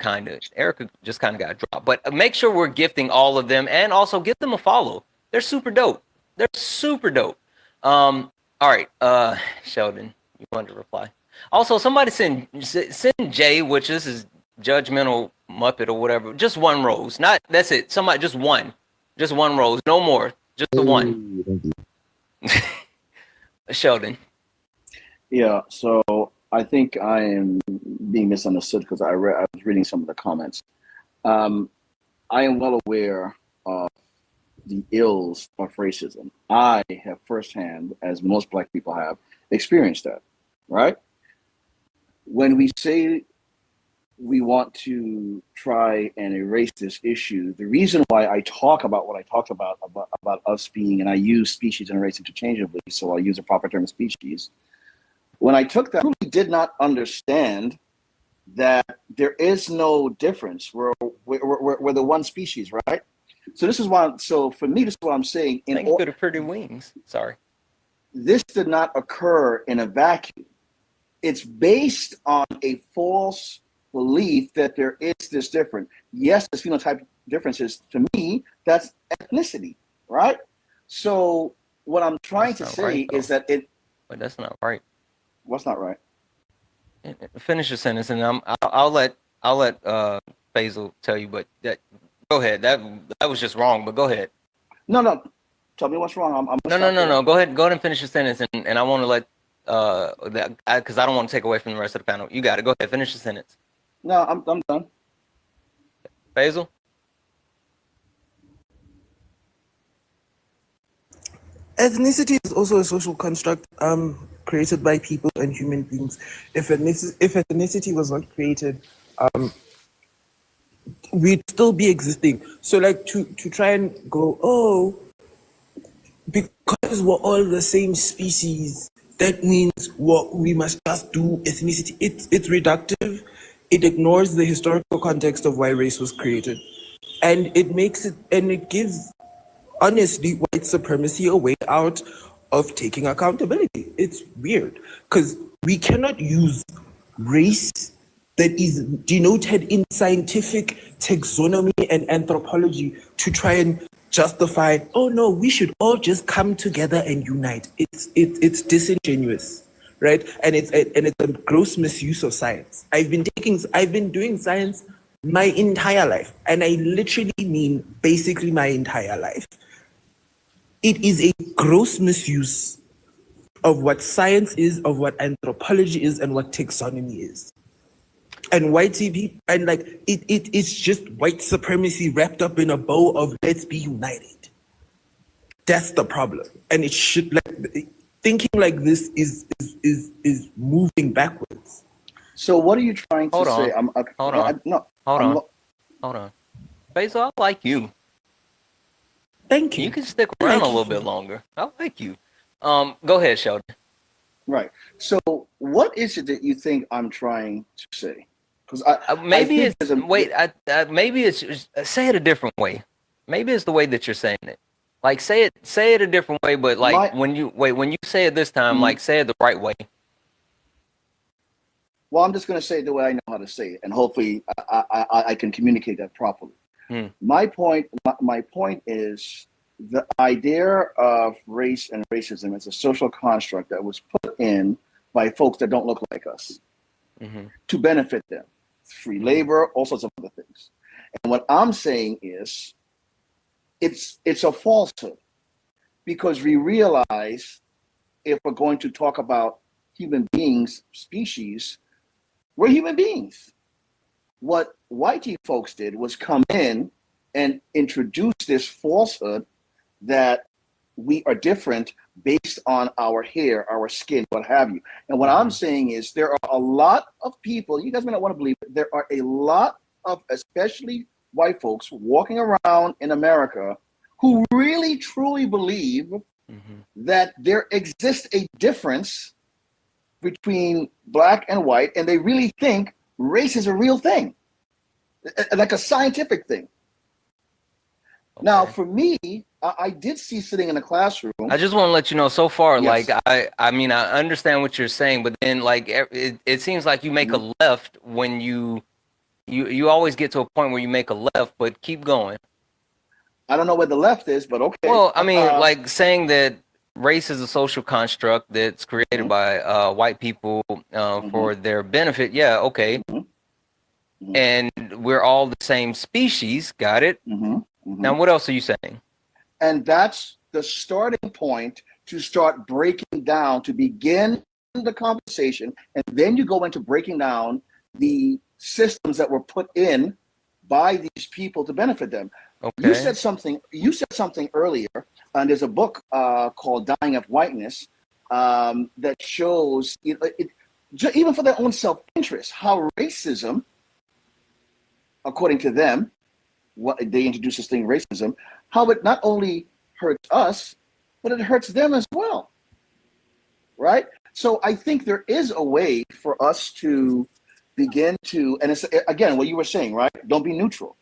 just kind of got dropped. But make sure we're gifting all of them and also give them a follow. They're super dope. All right, Sheldon, you wanted to reply. Also, somebody send Jay, which this is judgmental Muppet or whatever, just one rose. That's it. Somebody just one rose, no more, just the one. Sheldon. Yeah, so I think I am being misunderstood because I was reading some of the comments. I am well aware of the ills of racism. I have firsthand, as most Black people have, experienced that, right? When we say we want to try and erase this issue, the reason why I talk about what I talked about us being, and I use species and race interchangeably, so I'll use a proper term of species. When I took that, I really did not understand that there is no difference. We're the one species, right? So this is why. So for me, this is what I'm saying. Thank you for the pretty wings. Sorry. This did not occur in a vacuum. It's based on a false belief that there is this difference. Yes, there's phenotype differences. To me, that's ethnicity, right? So what I'm trying to say is that it. But that's not right. What's not right? Finish your sentence, and I'll let Basil tell you. But go ahead. That was just wrong. But go ahead. No. Tell me what's wrong. No. Go ahead and finish your sentence, and I want to let because I don't want to take away from the rest of the panel. You got it. Go ahead. Finish the sentence. No, I'm done. Basil. Ethnicity is also a social construct created by people and human beings. If ethnicity was not created, we'd still be existing. So like to try and go, because we're all the same species, that means what we must just do ethnicity. It's reductive. It ignores the historical context of why race was created. And it gives, honestly, white supremacy a way out of taking accountability. It's weird because we cannot use race that is denoted in scientific taxonomy and anthropology to try and justify, oh no, we should all just come together and unite. It's disingenuous, right? And it's a gross misuse of science. I've been doing science my entire life, and I literally mean basically my entire life. It is a gross misuse of what science is, of what anthropology is, and what taxonomy is. And white people, and like it's just white supremacy wrapped up in a bow of let's be united. That's the problem. And it should, like, thinking like this is moving backwards. So what are you trying to Hold say? on. Hold on. Hold on. Basil, I like you. Thank you. You can stick around a little bit longer. I like you. Go ahead, Sheldon. Right. So what is it that you think I'm trying to say? Because maybe it's say it a different way. Maybe it's the way that you're saying it. Like say it a different way, but like when you say it this time, like say it the right way. Well, I'm just going to say it the way I know how to say it, and hopefully I can communicate that properly. My point is the idea of race and racism is a social construct that was put in by folks that don't look like us to benefit them. Free labor, all sorts of other things. And what I'm saying is it's a falsehood, because we realize if we're going to talk about human beings, species, we're human beings. What whitey folks did was come in and introduce this falsehood that we are different based on our hair, our skin, what have you. And what I'm saying is there are a lot of people, you guys may not want to believe it, there are a lot of, especially white folks, walking around in America who really truly believe that there exists a difference between black and white, and they really think race is a real thing, like a scientific thing. Okay. Now, for me, I did see sitting in a classroom. I just want to let you know, so far, Yes. like I mean, I understand what you're saying, but then like it seems like you make a left when you always get to a point where you make a left, but keep going. I don't know where the left is, but okay. Well, I mean, like saying that race is a social construct that's created by white people for their benefit. Yeah, okay. And we're all the same species. Got it. Now, what else are you saying? And that's the starting point to start breaking down, to begin the conversation. And then you go into breaking down the systems that were put in by these people to benefit them. Okay. You said something earlier, and there's a book called Dying of Whiteness that shows, even for their own self-interest, how racism, according to them, what they introduce this thing, racism, how it not only hurts us, but it hurts them as well, right? So I think there is a way for us to begin to, and it's again what you were saying, right? Don't be neutral.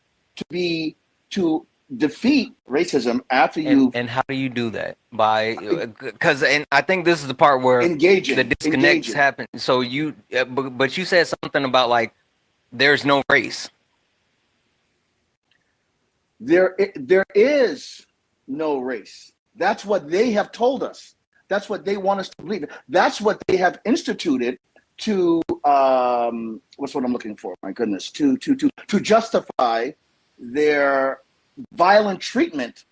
To defeat racism after you. And how do you do that? By because, and I think this is the part where the disconnects happen. So you, but you said something about like there's no race. There is no race. That's what they have told us. That's what they want us to believe. That's what they have instituted to what's what I'm looking for? My goodness, to justify their violent treatment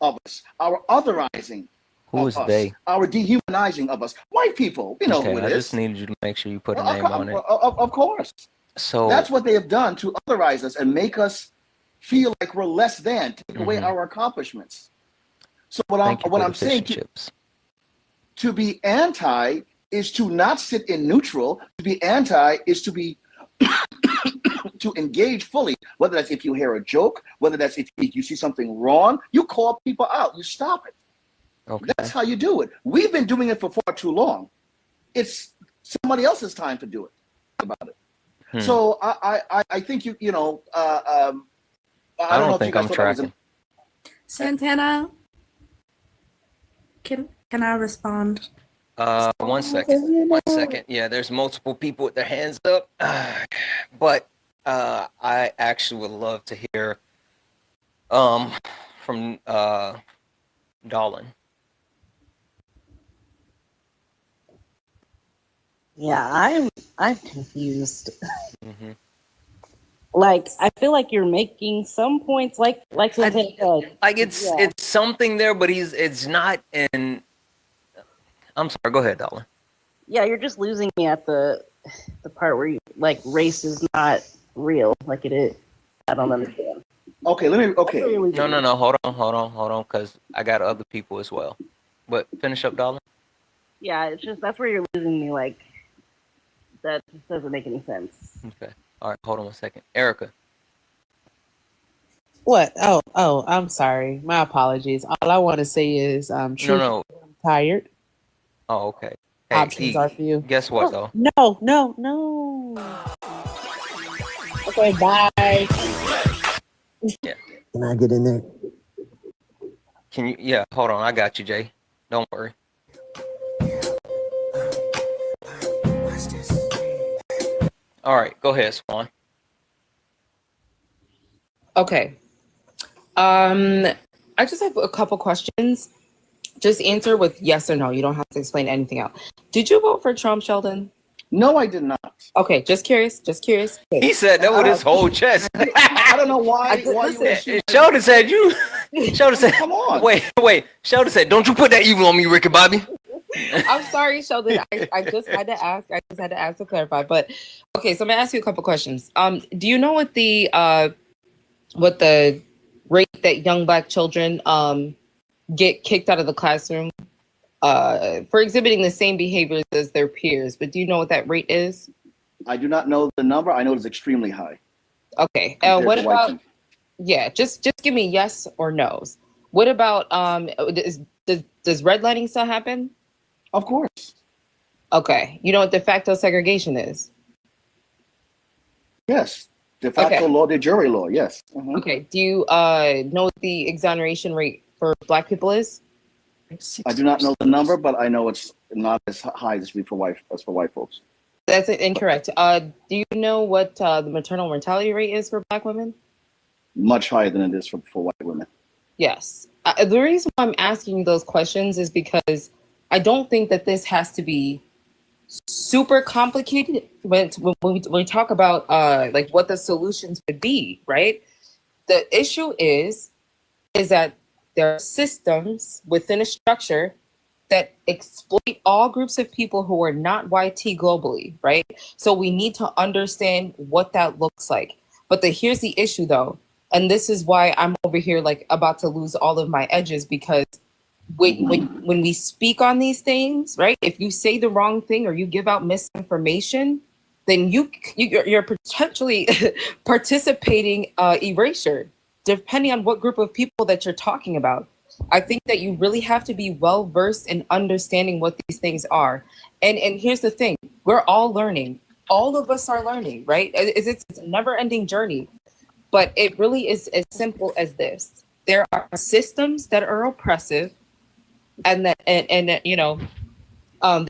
of us, our otherizing. Who is they? Our dehumanizing of us. White people. You know who it is. I just needed you to make sure you put a name on it. Of course. So that's what they have done to otherize us and make us feel like we're less than, take away our accomplishments. So what I'm saying to be anti is to not sit in neutral. To be anti is to be to engage fully, whether that's if you hear a joke, whether that's if you see something wrong, you call people out, you stop it. Okay. That's how you do it. We've been doing it for far too long. It's somebody else's time to do it about it. So I think you know. I don't know think I'm tracking. Santana, can I respond? 1 second. 1 second. Yeah, there's multiple people with their hands up, but I actually would love to hear from Dolan. Yeah, I'm confused. Like, I feel like you're making some points, like it's something there, but it's not in. I'm sorry. Go ahead, darling. Yeah, you're just losing me at the part where you, like, race is not real like it is. I don't understand. Okay, let me. Okay. No. Hold on, because I got other people as well. But finish up, darling. Yeah, it's just that's where you're losing me. Like, that just doesn't make any sense. Okay. All right. Hold on 1 second, Erica. What? Oh, I'm sorry. My apologies. All I want to say is, truth, No. I'm tired. Oh, okay. Hey, Options are for you. guess what though? No. Okay, bye. Yeah. Can I get in there? Can you? Yeah. Hold on. I got you, Jay. Don't worry. All right. Go ahead, Swan. Okay. I just have a couple questions. Just answer with yes or no. You don't have to explain anything else. Did you vote for Trump, Sheldon? No, I did not. Okay, just curious. He said that with his whole chest. I don't know why. Why you would assume Sheldon said you. Sheldon said, come on. Wait. Sheldon said, don't you put that evil on me, Ricky Bobby. I'm sorry, Sheldon. I just had to ask. I just had to ask to clarify. But okay, so I'm gonna ask you a couple questions. Do you know what the rate that young Black children get kicked out of the classroom for exhibiting the same behaviors as their peers? But do you know what that rate is? I do not know the number. I know it's extremely high. Okay. compared What to white about? people. Yeah, just give me yes or no's. What about does redlining still happen? Of course. Okay. You know what de facto segregation is? Yes. De facto Okay. law, de jure law. Yes. Mhm. Okay. Do you know what the exoneration rate for Black people is? I do not know the number, but I know it's not as high as for white folks. That's incorrect. Do you know what the maternal mortality rate is for Black women? Much higher than it is for white women. Yes. The reason why I'm asking you those questions is because I don't think that this has to be super complicated when we talk about like what the solutions would be, right? The issue is that there are systems within a structure that exploit all groups of people who are not YT globally, right? So we need to understand what that looks like. But here's the issue though, and this is why I'm over here like about to lose all of my edges, because when we speak on these things, right? If you say the wrong thing or you give out misinformation, then you're potentially participating erasure, depending on what group of people that you're talking about. I think that you really have to be well versed in understanding what these things are. And here's the thing: we're all learning. All of us are learning, right? It's a never-ending journey. But it really is as simple as this: there are systems that are oppressive, and that they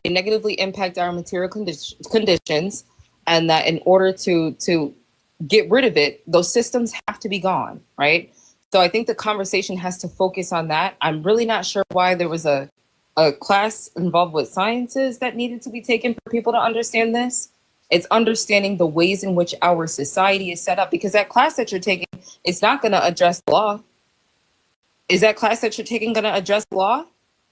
negatively impact our material conditions, and that in order to get rid of it, those systems have to be gone, right? So I think the conversation has to focus on that. I'm really not sure why there was a class involved with sciences that needed to be taken for people to understand this. It's understanding the ways in which our society is set up, because that class that you're taking is not going to address law. Is that class that you're taking going to address law?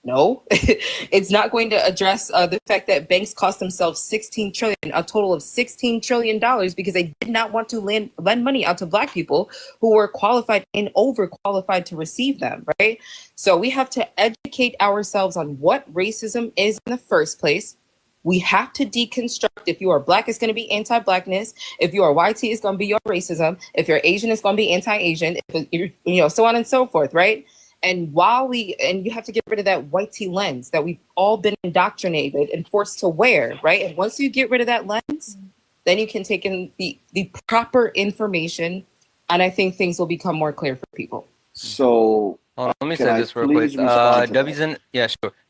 No, it's not going to address the fact that banks cost themselves a total of $16 trillion because they did not want to lend money out to Black people who were qualified and overqualified to receive them, right? So we have to educate ourselves on what racism is in the first place. We have to deconstruct. If you are Black, it's going to be anti-Blackness. If you are YT, it's going to be your racism. If you're Asian, it's going to be anti-Asian. If you're, so on and so forth, right? And you have to get rid of that white tea lens that we've all been indoctrinated and forced to wear, right? And once you get rid of that lens, then you can take in the proper information, and I think things will become more clear for people. So hold on, let me can say I this real quick. please respond to W's that? in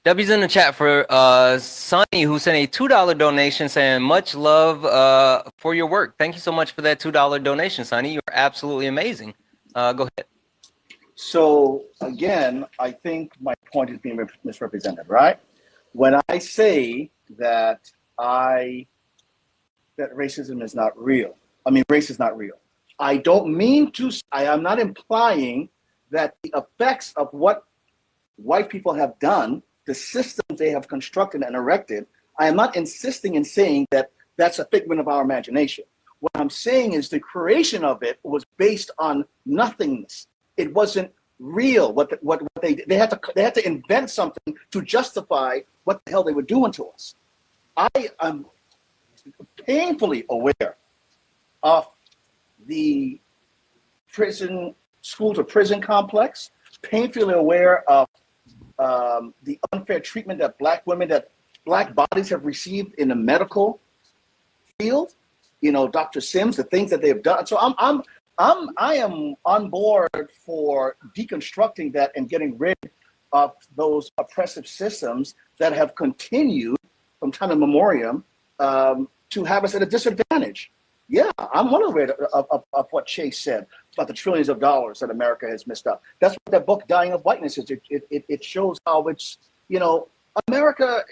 W's in the chat for Sonny, who sent a $2 donation saying much love for your work. Thank you so much for that $2 donation, Sonny. You're absolutely amazing. Go ahead. So again, I think my point is being misrepresented, right? When I say that racism is not real, I mean race is not real. I don't mean to. I am not implying that the effects of what white people have done the systems they have constructed and erected. I am not insisting in saying that that's a figment of our imagination. What I'm saying is the creation of it was based on nothingness. It wasn't real. What they had to invent something to justify what the hell they were doing to us. I am painfully aware of the prison, school to prison complex, painfully aware of the unfair treatment that black bodies have received in the medical field. You know, Dr. Sims, the things that they have done. So I am on board for deconstructing that and getting rid of those oppressive systems that have continued from time immemorial to have us at a disadvantage. Yeah, I'm well aware of what Chase said about the trillions of dollars that America has messed up. That's what that book, Dying of Whiteness, is. It shows how it's, you know, America,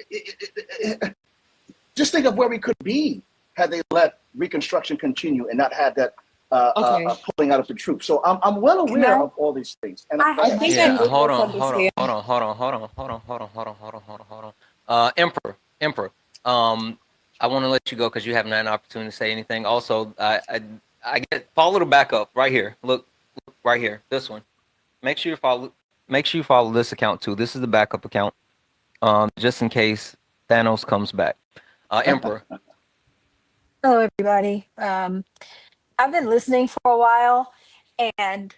just think of where we could be had they let Reconstruction continue and not had that pulling out of the troops. So I'm well aware of all these things. And Hold on. Emperor. I want to let you go because you haven't had an opportunity to say anything. Also, I follow the backup right here. Look right here. This one. Make sure you follow this account too. This is the backup account. Just in case Thanos comes back. Emperor. Hello, everybody. I've been listening for a while, and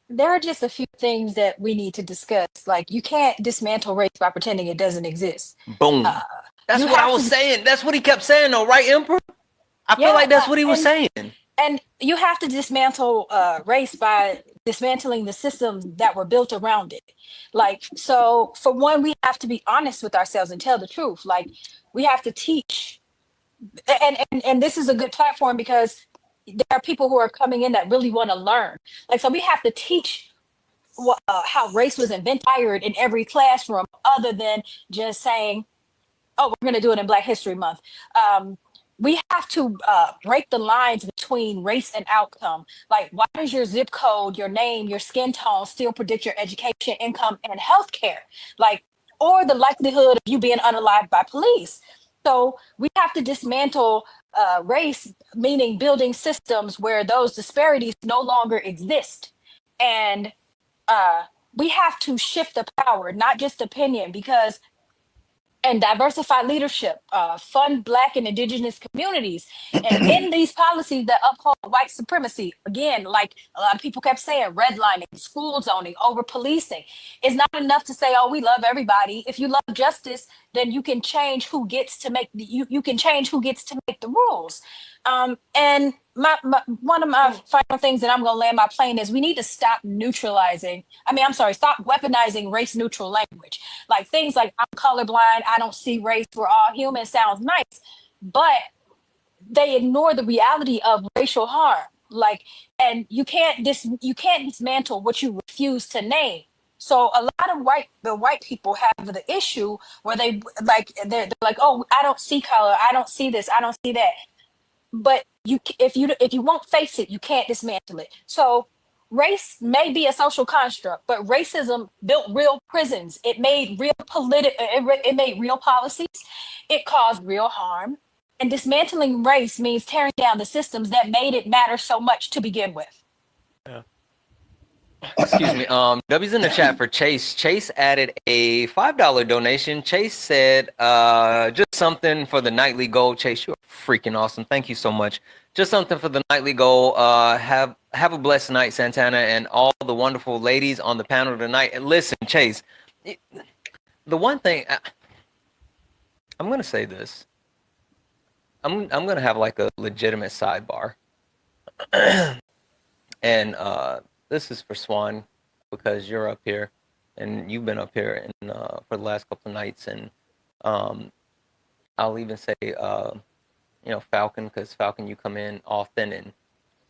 there are just a few things that we need to discuss. Like, you can't dismantle race by pretending it doesn't exist. Boom. That's what I was saying. That's what he kept saying, though, right, Emperor? I feel like that's what he was saying. And you have to dismantle race by dismantling the systems that were built around it. Like, so for one, we have to be honest with ourselves and tell the truth. Like, we have to teach. And this is a good platform because there are people who are coming in that really want to learn. Like, so we have to teach how race was invented in every classroom, other than just saying, oh, we're going to do it in Black History Month. We have to break the lines between race and outcome. Like, why does your zip code, your name, your skin tone still predict your education, income, and healthcare? Like, or the likelihood of you being unalived by police. So we have to dismantle race, meaning building systems where those disparities no longer exist. And we have to shift the power, not just opinion, and diversify leadership, fund Black and Indigenous communities, and in these policies that uphold white supremacy. Again, like a lot of people kept saying, redlining, school zoning, over policing. It's not enough to say, oh, we love everybody. If you love justice, then you can change who gets to make you can change who gets to make the rules. And one of my final things that I'm going to land my plane is we need to stop stop weaponizing race neutral language. Like things like, I'm colorblind, I don't see race, we're all human sounds nice, but they ignore the reality of racial harm. Like, and you can't dismantle what you refuse to name. So a lot of white people have the issue where they're like, oh, I don't see color, I don't see this, I don't see that. But if you won't face it, you can't dismantle it. So race may be a social construct, but racism built real prisons. It made real it made real policies. It caused real harm. And dismantling race means tearing down the systems that made it matter so much to begin with. Yeah. Excuse me. W's in the chat for Chase. Chase added a $5 donation. Chase said, just something for the nightly goal. Chase, you're freaking awesome. Thank you so much. Just something for the nightly goal. Have a blessed night, Santana, and all the wonderful ladies on the panel tonight. And listen, Chase, the one thing I'm gonna say this. I'm gonna have like a legitimate sidebar, and this is for Swan because you're up here and you've been up here and for the last couple of nights, and I'll even say Falcon, because Falcon, you come in often,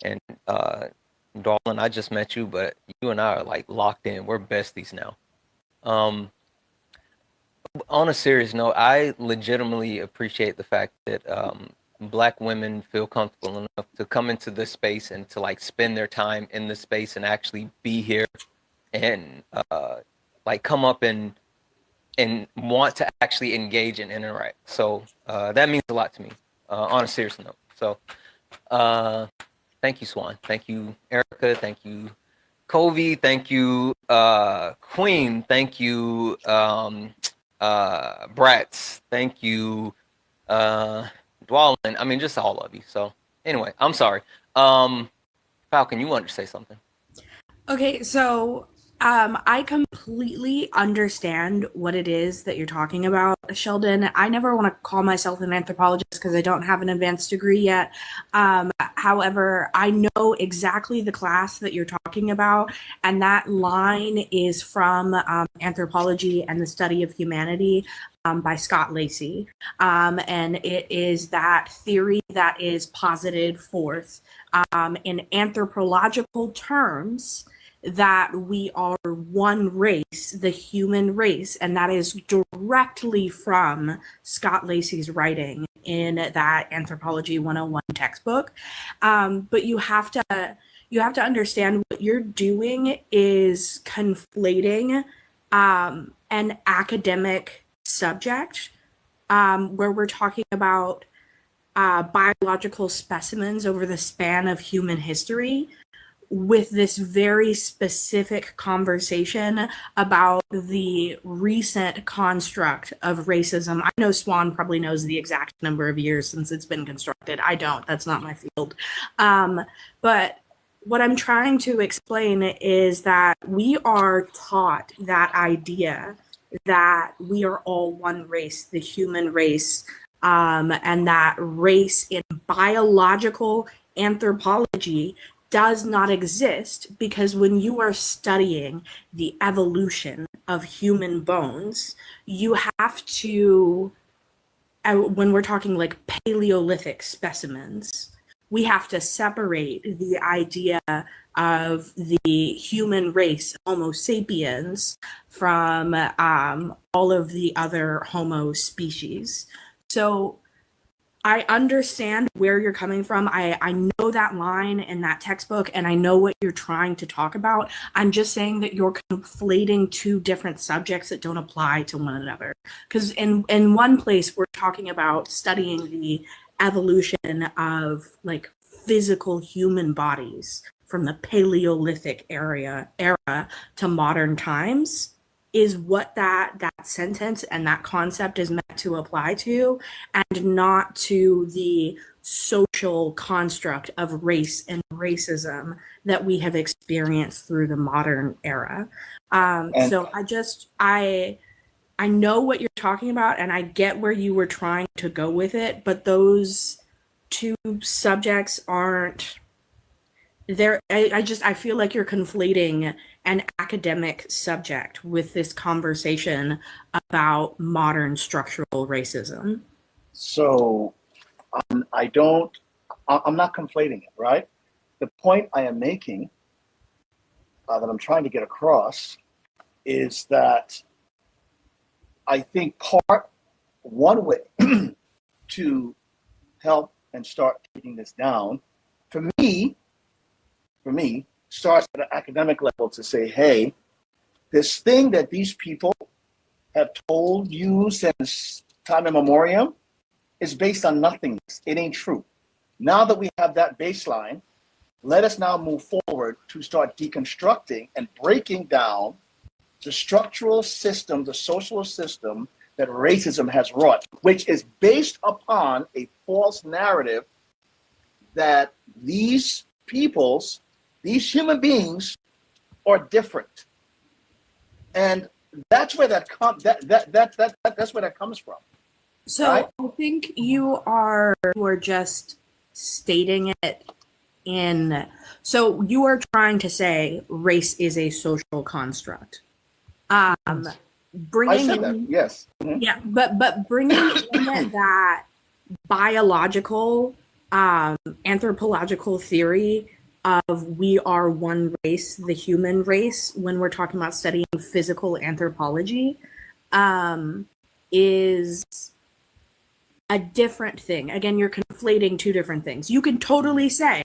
and Darlin, I just met you, but you and I are like locked in. We're besties now. On a serious note, I legitimately appreciate the fact that Black women feel comfortable enough to come into this space and to like spend their time in this space and actually be here and like come up and and want to actually engage and interact. So that means a lot to me, on a serious note. So thank you, Swan. Thank you, Erica. Thank you, Covey. Thank you, Queen. Thank you, Bratz. Thank you, Dwalin. I mean, just all of you. So anyway, I'm sorry. Falcon, you wanted to say something? Okay, so I completely understand what it is that you're talking about, Sheldon. I never want to call myself an anthropologist because I don't have an advanced degree yet. However, I know exactly the class that you're talking about, and that line is from Anthropology and the Study of Humanity by Scott Lacey. And it is that theory that is posited forth in anthropological terms that we are one race, the human race, and that is directly from Scott Lacey's writing in that Anthropology 101 textbook. But you have to understand what you're doing is conflating an academic subject where we're talking about biological specimens over the span of human history with this very specific conversation about the recent construct of racism. I know Swan probably knows the exact number of years since it's been constructed. I don't. That's not my field. But what I'm trying to explain is that we are taught that idea that we are all one race, the human race, and that race in biological anthropology does not exist, because when you are studying the evolution of human bones, you have to, when we're talking like Paleolithic specimens, we have to separate the idea of the human race, Homo sapiens, from all of the other Homo species. So I understand where you're coming from. I know that line in that textbook, and I know what you're trying to talk about. I'm just saying that you're conflating two different subjects that don't apply to one another. Because in one place, we're talking about studying the evolution of like physical human bodies from the Paleolithic era to modern times, is what that sentence and that concept is meant to apply to, and not to the social construct of race and racism that we have experienced through the modern era. So I know what you're talking about, and I get where you were trying to go with it, but those two subjects aren't there. I feel like you're conflating an academic subject with this conversation about modern structural racism. So I'm not conflating it, right? The point I am making, that I'm trying to get across, is that I think one way to help and start taking this down, for me, starts at an academic level to say, hey, this thing that these people have told you since time immemorial is based on nothingness. It ain't true. Now that we have that baseline, let us now move forward to start deconstructing and breaking down the structural system, the social system that racism has wrought, which is based upon a false narrative that these human beings are different. And that's where that comes from. So right? I think you are just stating it so you are trying to say race is a social construct. Bringing I said that, yes. Mm-hmm. Yeah, but bringing in that biological, anthropological theory of we are one race, the human race, when we're talking about studying physical anthropology, is a different thing. Again, you're conflating two different things. You can totally say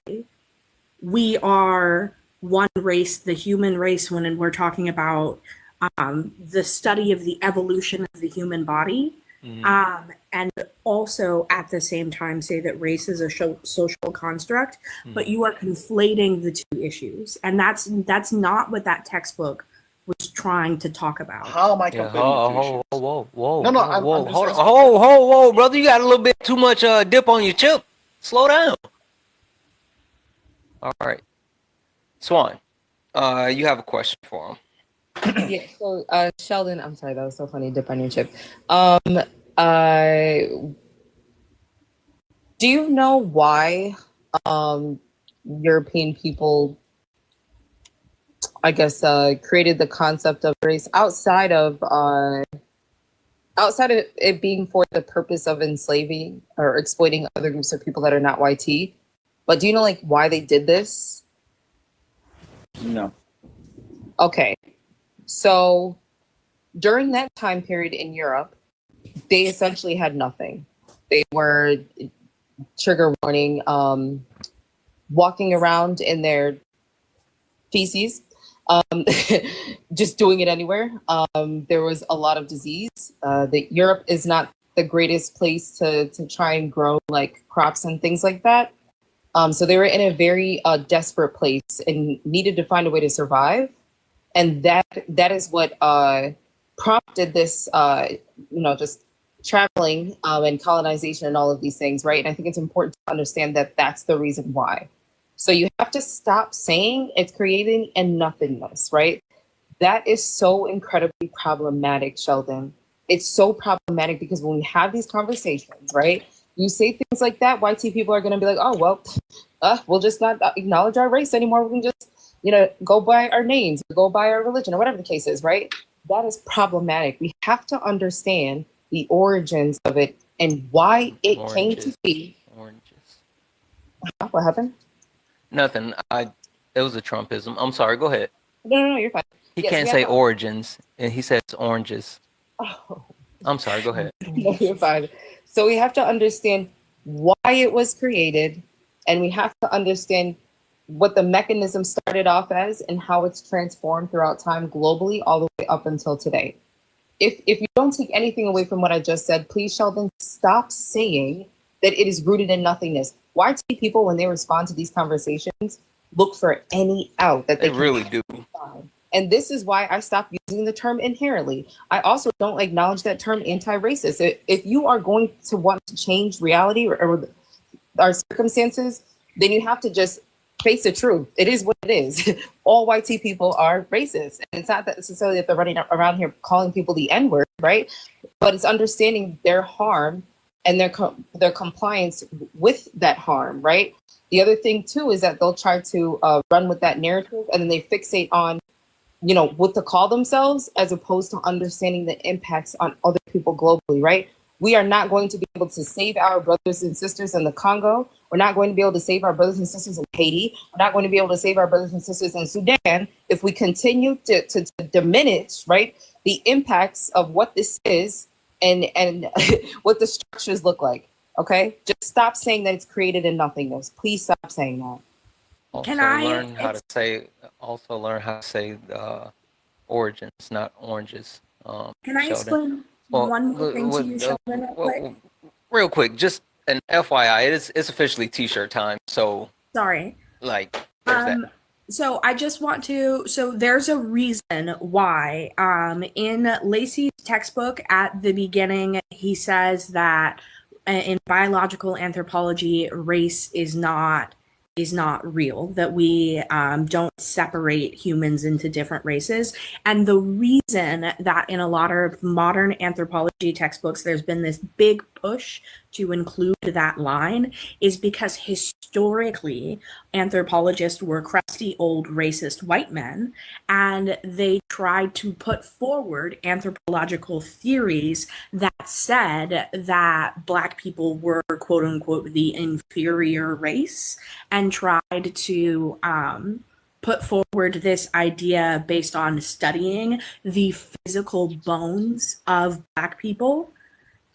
we are one race, the human race, when we're talking about the study of the evolution of the human body, and also at the same time say that race is a social construct, but you are conflating the two issues, and that's not what that textbook was trying to talk about. How am I Yeah. conflating the two issues? Whoa. No, no, Whoa. I'm just Hold on. asking. Whoa, brother. You got a little bit too much dip on your chip. Slow down. All right. Swan, you have a question for him. Yeah, so Sheldon, I'm sorry, that was so funny, dip on your chip. Uh do you know why European people, I guess, created the concept of race outside of it being for the purpose of enslaving or exploiting other groups of people that are not YT? But do you know like why they did this? No. Okay. So during that time period in Europe, they essentially had nothing. They were, trigger warning, walking around in their feces, just doing it anywhere. There was a lot of disease. Europe is not the greatest place to try and grow like crops and things like that. So they were in a very desperate place and needed to find a way to survive. And that is what prompted this, just traveling and colonization and all of these things, right? And I think it's important to understand that that's the reason why. So you have to stop saying it's creating a nothingness, right? That is so incredibly problematic, Sheldon. It's so problematic because when we have these conversations, right? You say things like that, YT people are going to be like, oh, well, we'll just not acknowledge our race anymore. We can just, go by our names, go by our religion, or whatever the case is, right? That is problematic. We have to understand the origins of it and why it came to be. What happened? Nothing. It was a Trumpism. I'm sorry. Go ahead. No, you're fine. He Yes, can't we say have to- origins, and he says oranges. Oh. I'm sorry. Go ahead. No, you're fine. So we have to understand why it was created, and we have to understand what the mechanism started off as and how it's transformed throughout time globally all the way up until today. If you don't take anything away from what I just said, please, Sheldon, stop saying that it is rooted in nothingness. YT people, when they respond to these conversations, look for any out that They can really do. find. And this is why I stopped using the term inherently. I also don't acknowledge that term anti-racist. If you are going to want to change reality or our circumstances, then you have to just face the truth. It is what it is. All YT people are racist. And it's not that necessarily that they're running around here calling people the N-word, right? But it's understanding their harm and their compliance with that harm, right? The other thing too is that they'll try to run with that narrative and then they fixate on what to call themselves as opposed to understanding the impacts on other people globally, right? We are not going to be able to save our brothers and sisters in the Congo. We're not going to be able to save our brothers and sisters in Haiti. We're not going to be able to save our brothers and sisters in Sudan if we continue to diminish, right, the impacts of what this is and what the structures look like, okay? Just stop saying that it's created in nothingness. Please stop saying that. Also learn how to say origins, not oranges. Can I Sheldon. explain one more thing to you, Sheldon, real quick? Real quick, just an FYI, it's officially t-shirt time, so Sorry. like there's that. So I just want to, so there's a reason why in Lacey's textbook at the beginning, he says that in biological anthropology, race is not real, that we don't separate humans into different races. And the reason that in a lot of modern anthropology textbooks, there's been this big push to include that line is because historically, anthropologists were crusty old racist white men, and they tried to put forward anthropological theories that said that Black people were, quote unquote, the inferior race, and tried to put forward this idea based on studying the physical bones of Black people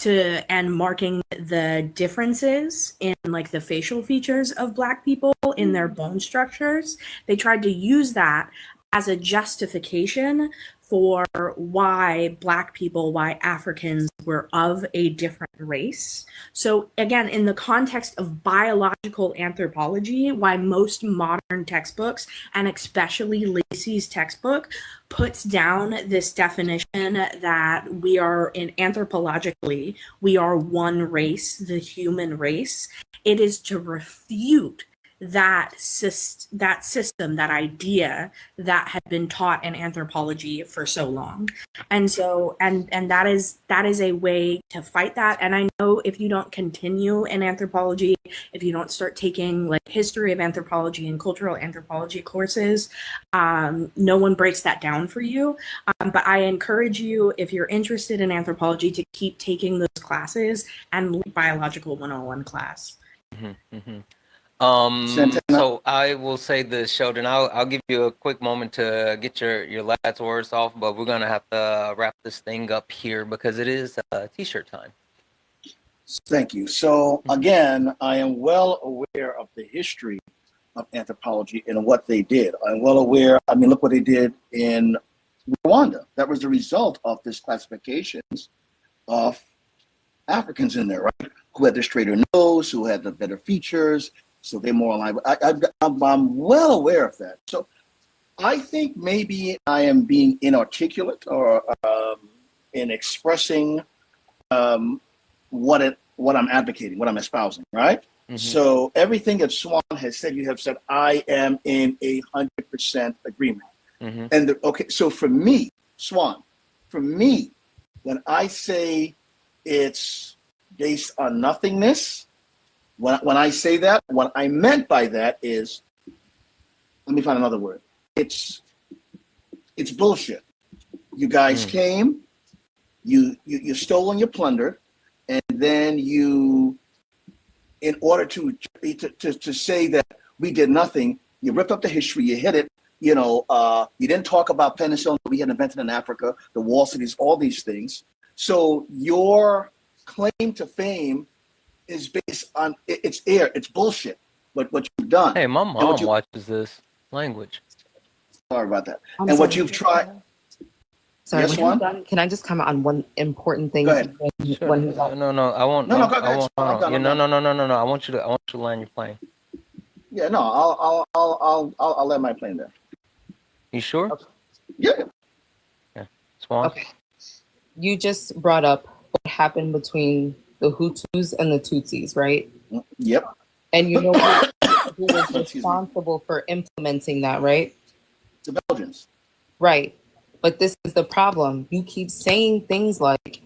and marking the differences in like the facial features of Black people in their bone structures. They tried to use that as a justification for why Black people, why Africans were of a different race. So, again, in the context of biological anthropology, why most modern textbooks, and especially Lacey's textbook, puts down this definition that we are anthropologically, we are one race, the human race. It is to refute that system, that idea that had been taught in anthropology for so long. And so and that is a way to fight that. And I know if you don't continue in anthropology, if you don't start taking like history of anthropology and cultural anthropology courses, no one breaks that down for you. But I encourage you, if you're interested in anthropology, to keep taking those classes and biological 101 class. Santana? So I will say this, Sheldon. I'll give you a quick moment to get your last words off, but we're gonna have to wrap this thing up here because it is t-shirt time. Thank you. So again, I am well aware of the history of anthropology and what they did. I'm well aware. I mean, look what they did in Rwanda. That was the result of this classifications of Africans in there, right? Who had the straighter nose, who had the better features, so they're more aligned. I'm well aware of that. So I think maybe I am being inarticulate or in expressing what I'm advocating, what I'm espousing, right? So everything that Swan has said, you have said, I am in 100% agreement. And okay, so for me, Swan, when I say it's based on nothingness, when I say that, what I meant by that is, let me find another word. It's bullshit. You guys came, you stole and you plundered, and then you, in order to say that we did nothing, you ripped up the history, you hid it. You didn't talk about penicillin that we had invented in Africa, the wall cities, all these things. So your claim to fame is based on it's bullshit. What you've done. Hey, my mom watches this language. Sorry about that. I'm and sorry. what you've tried. Sorry, Yes, when Juan? he's done, can I just comment on one important thing? Go ahead. When he's done? No, I won't. No, go I ahead. won't. I'm done, I'm done. No. I want you to land your plane. Yeah, no, I'll let my plane there. You sure? Okay. Yeah. Yeah. Swan. Okay. You just brought up what happened between the Hutus and the Tutsis, right? Yep. And you know who was responsible for implementing that, right? The Belgians. Right. But this is the problem. You keep saying things like,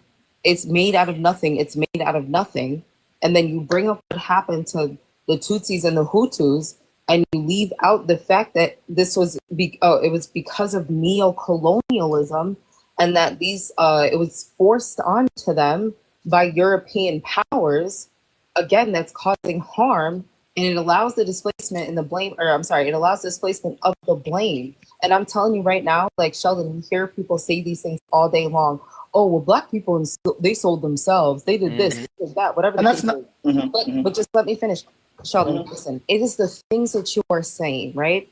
it's made out of nothing, it's made out of nothing. And then you bring up what happened to the Tutsis and the Hutus, and you leave out the fact that this was it was because of neo-colonialism, and that it was forced onto them by European powers. Again, that's causing harm, and it allows the displacement and the blame, or I'm sorry, it allows displacement of the blame. And I'm telling you right now, like Sheldon, we hear people say these things all day long. Oh, well, Black people, they sold themselves. They did this, they did that, whatever. And that's not. But just let me finish. Sheldon, listen, it is the things that you are saying, right?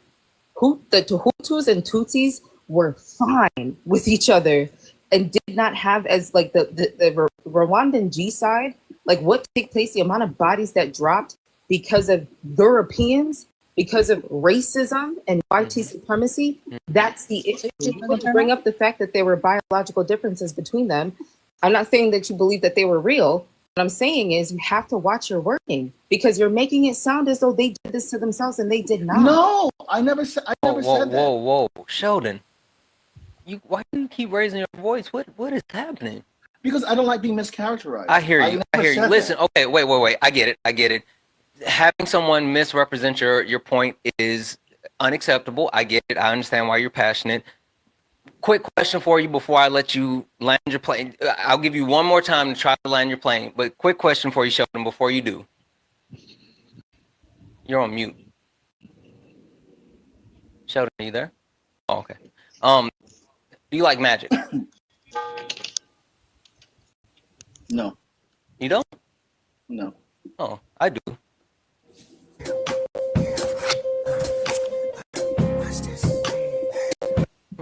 The Hutus and Tutsis were fine with each other and did not have as like the Rwandan G-side, like what took place, the amount of bodies that dropped because of Europeans, because of racism and white supremacy. That's the issue. You bring up the fact that there were biological differences between them. I'm not saying that you believe that they were real. What I'm saying is you have to watch your wording, because you're making it sound as though they did this to themselves and they did not. No, I never said that. Whoa, Sheldon. Why do you keep raising your voice? What is happening? Because I don't like being mischaracterized. I hear you. I hear you. Listen, that. okay, wait. I get it. Having someone misrepresent your point is unacceptable. I get it. I understand why you're passionate. Quick question for you before I let you land your plane. I'll give you one more time to try to land your plane. But quick question for you, Sheldon, before you do. You're on mute. Sheldon, are you there? Oh, okay. Do you like magic? No. You don't? No. Oh, I do.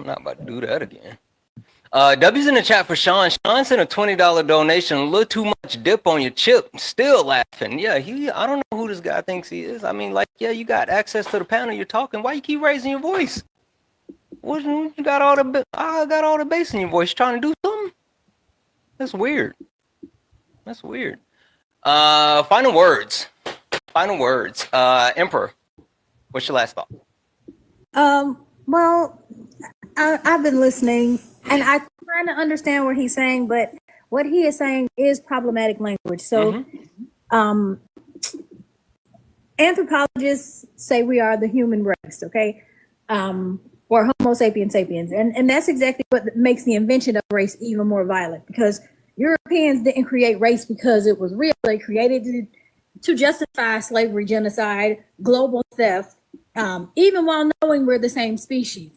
not about to do that again. W's in the chat for Sean. Sean sent a $20 donation. A little too much dip on your chip. Still laughing. Yeah, I don't know who this guy thinks he is. I mean, like, yeah, you got access to the panel. You're talking. Why you keep raising your voice? What you got all the? I got all the bass in your voice. Trying to do something? That's weird. That's weird. Final words. Final words. Emperor, what's your last thought? Well, I've been listening, and I'm trying to understand what he's saying, but what he is saying is problematic language. So, anthropologists say we are the human race, okay? Or Homo sapiens sapiens. And that's exactly what makes the invention of race even more violent, because Europeans didn't create race because it was real. They created to justify slavery, genocide, global theft, even while knowing we're the same species.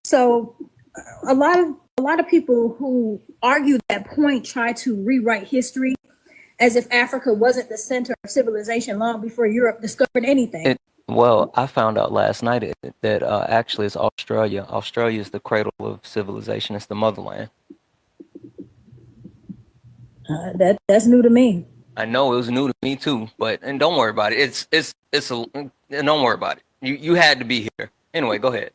So a lot of people who argue that point try to rewrite history as if Africa wasn't the center of civilization long before Europe discovered anything. Well, I found out last night that actually it's Australia. Australia is the cradle of civilization. It's the motherland. That's new to me. I know it was new to me too, and don't worry about it. Don't worry about it. You had to be here. Anyway, go ahead.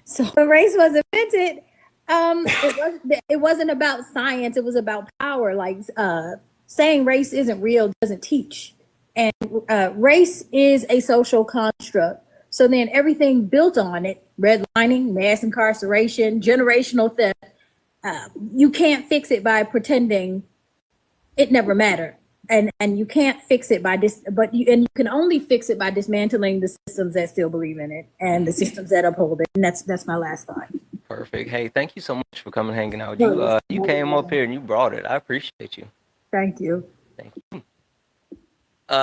So when race was invented, it wasn't about science. It was about power. Like saying race isn't real doesn't teach. And race is a social construct. So then everything built on it, redlining, mass incarceration, generational theft, you can't fix it by pretending it never mattered. And you can't fix it by this, you can only fix it by dismantling the systems that still believe in it and the systems that uphold it. And that's my last thought. Perfect. Hey, thank you so much for coming and hanging out. You came up here and you brought it. I appreciate you. Thank you. Thank you. My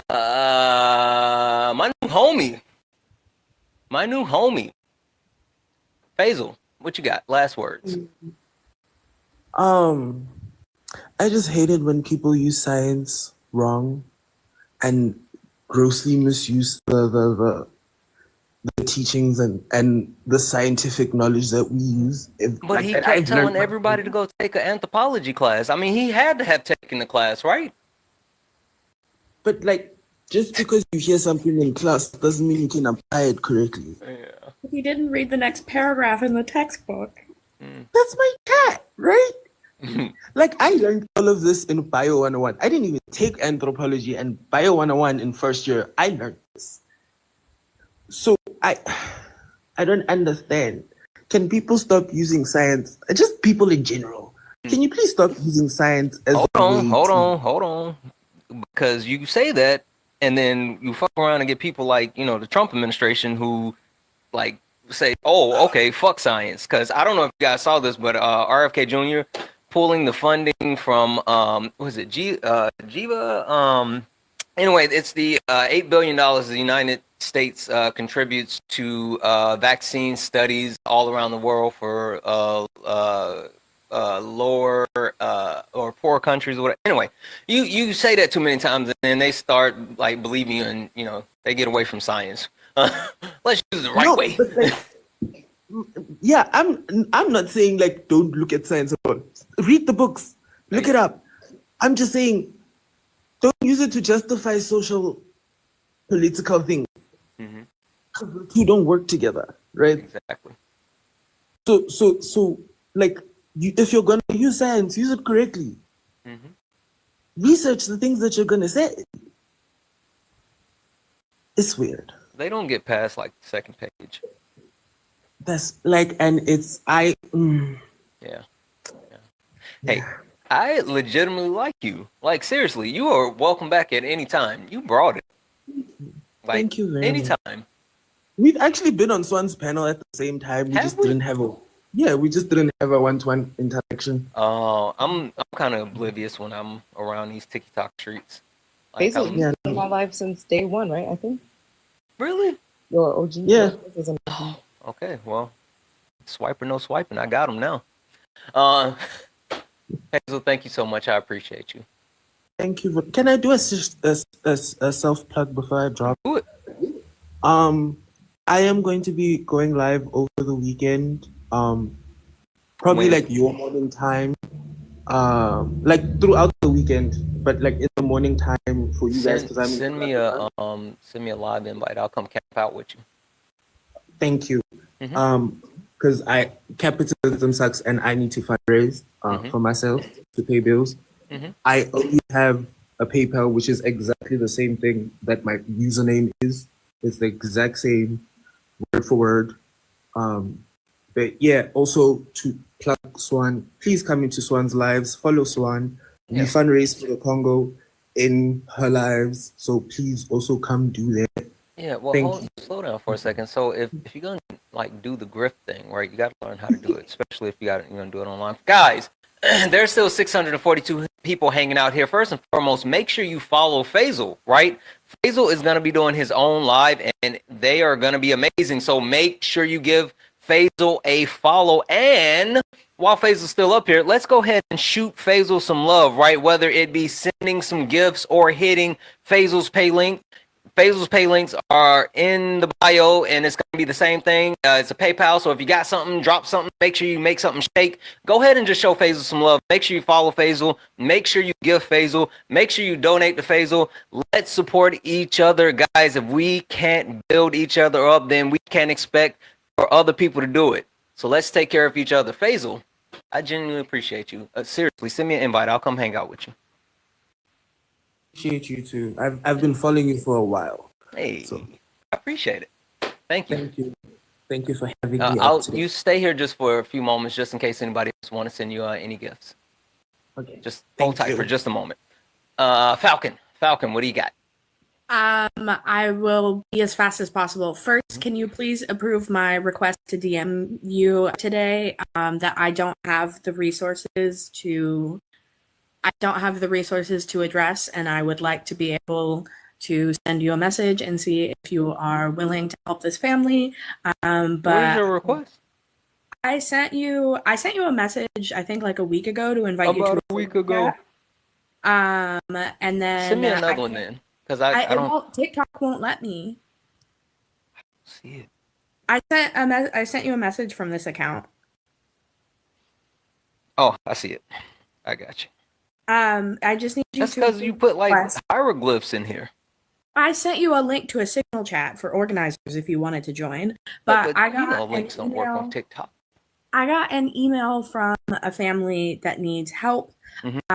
new homie, Faisal, what you got? Last words. I just hated when people use science wrong and grossly misuse the teachings and the scientific knowledge that we use. But he kept telling everybody to go take an anthropology class. I mean, he had to have taken the class, right? But like, just because you hear something in class doesn't mean you can apply it correctly. Yeah. He didn't read the next paragraph in the textbook. That's my cat, right? Like, I learned all of this in Bio 101. I didn't even take anthropology and Bio 101 in first year. I learned this. So I don't understand. Can people stop using science? Just people in general. Can you please stop using science as Hold on. Because you say that, and then you fuck around and get people like, the Trump administration who, like, say, oh, okay, fuck science. Because I don't know if you guys saw this, but RFK Jr. pulling the funding from, was it Jiva? Anyway, it's the $8 billion the United States contributes to vaccine studies all around the world for lower or poor countries or whatever. Anyway, you say that too many times and then they start like believing you and they get away from science. Let's use it the right way. Yeah, I'm not saying like don't look at science at all. Read the books, look it up. I'm just saying don't use it to justify social political things. The two don't work together, right? Exactly. So like if you're gonna use science, use it correctly. Research the things that you're gonna say. It's weird. They don't get past like the second page. That's like, and it's Yeah. Hey, I legitimately like you. Like seriously, you are welcome back at any time. You brought it. Like, thank you very much. Anytime. We've actually been on Swan's panel at the same time. We didn't have a one-to-one interaction. I'm kind of oblivious when I'm around these TikTok streets. Like, Basically, you've been in my life since day one, right? I think. Really? Your OG. Yeah. Okay, well, swipe or no swiping, I got them now. Hazel, thank you so much. I appreciate you. Thank you. Can I do a self plug before I drop? Do it. I am going to be going live over the weekend Probably When like your morning time, like throughout the weekend, but like in the morning time for you guys, because I'm in send South me Africa. a live invite. I'll come camp out with you. Thank you. Mhm. Because capitalism sucks and I need to fundraise for myself to pay bills. Mhm. I only have a PayPal, which is exactly the same thing that my username is. It's the exact same word for word. But yeah, also to plug Swan, please come into Swan's lives, follow Swan. We Yeah. fundraise for the Congo in her lives, so please also come do that. Yeah, well, Thank you. slow down for a second. So if you're gonna like do the grift thing, right, you got to learn how to do it, especially if you're gonna do it online. Guys, there's still 642 people hanging out here. First and foremost, make sure you follow Faisal, right? Faisal is gonna be doing his own live, and they are gonna be amazing. So make sure you give Faisal a follow. And while Faisal's still up here, let's go ahead and shoot Faisal some love, right? Whether it be sending some gifts or hitting Faisal's pay link. Faisal's pay links are in the bio, and it's going to be the same thing. It's a PayPal, so if you got something, drop something, make sure you make something shake. Go ahead and just show Faisal some love. Make sure you follow Faisal. Make sure you give Faisal. Make sure you donate to Faisal. Let's support each other, guys. If we can't build each other up, then we can't expect for other people to do it. So let's take care of each other. Faisal, I genuinely appreciate you. Seriously, send me an invite. I'll come hang out with you. Appreciate you too. I've been following you for a while. Hey, So I appreciate it. Thank you. thank you. Thank you for having me up today. You stay here just for a few moments, just in case anybody else want to send you any gifts. Okay. Just hold tight for just a moment. Falcon, what do you got? I will be as fast as possible. First, can you please approve my request to DM you today? That I don't have the resources to address, and I would like to be able to send you a message and see if you are willing to help this family. But What is your request? I sent you a message, I think like a week ago, to invite you to About a week ago. and then Send me another one then, because I don't TikTok won't let me. see it. I sent you a message from this account. Oh, I see it. I got you. I just need you That's to. because you put like hieroglyphs in here. I sent you a link to a signal chat for organizers if you wanted to join, but I got links don't work on TikTok. I got an email from a family that needs help,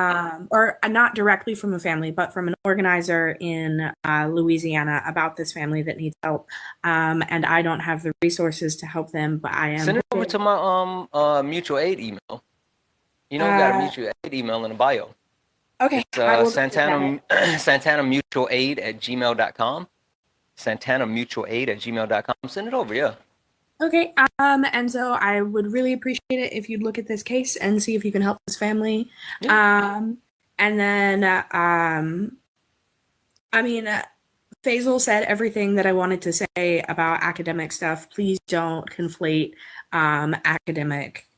or not directly from a family, but from an organizer in Louisiana about this family that needs help, and I don't have the resources to help them, but I am. Send it over to my mutual aid email. You know, we got a mutual aid email in the bio. Okay. It's Santana Mutual Aid at gmail.com. Santana Mutual Aid at gmail.com. Send it over, yeah. Okay, and so I would really appreciate it if you'd look at this case and see if you can help this family. Yeah. And then, Faisal said everything that I wanted to say about academic stuff. Please don't conflate academic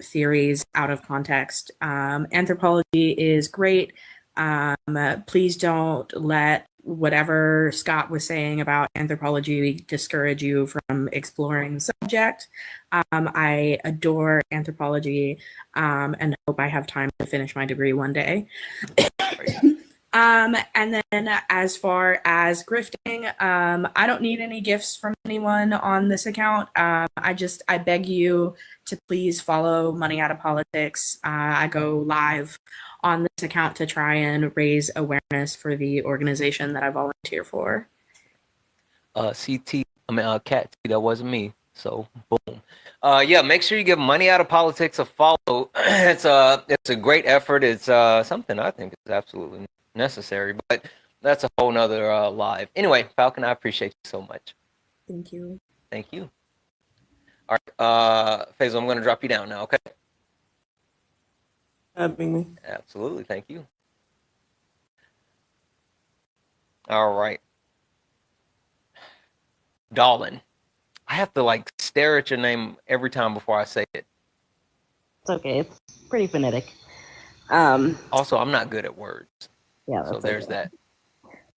theories out of context. Anthropology is great. Please don't let whatever Scott was saying about anthropology discourage you from exploring the subject. I adore anthropology and hope I have time to finish my degree one day. And then as far as grifting, I don't need any gifts from anyone on this account. I beg you to please follow Money Out of Politics. I go live on this account to try and raise awareness for the organization that I volunteer for. Cat, that wasn't me. So boom. Yeah, make sure you give Money Out of Politics a follow. It's a great effort. It's something I think is absolutely necessary, but that's a whole nother live. Anyway, Falcon, I appreciate you so much. Thank you. Thank you. All right, Faisal, I'm going to drop you down now, okay? Having me. Absolutely, thank you. All right. Dolan. I have to like stare at your name every time before I say it. It's okay. It's pretty phonetic. Also, I'm not good at words. Yeah, that's so there's okay. that.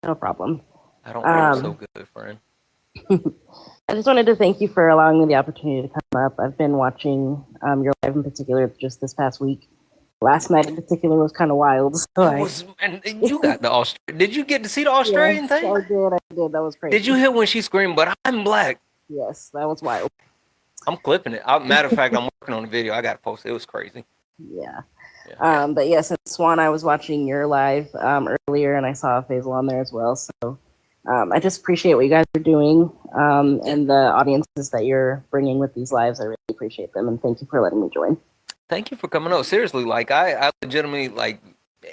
No problem. I don't work so good, friend. I just wanted to thank you for allowing me the opportunity to come up. I've been watching your live in particular just this past week. Last night in particular was kind of wild. So And you got the Australian. Did you get to see the Australian yes, thing? I did. That was crazy. Did you hear when she screamed, "But I'm black"? Yes, that was wild. I'm clipping it. Matter of fact, I'm working on the video. I got to post it. It was crazy. Yeah. But yes, and Swan, I was watching your live earlier, and I saw Faisal on there as well. So I just appreciate what you guys are doing, and the audiences that you're bringing with these lives. I really appreciate them, and thank you for letting me join. Thank you for coming up. Seriously, like I legitimately like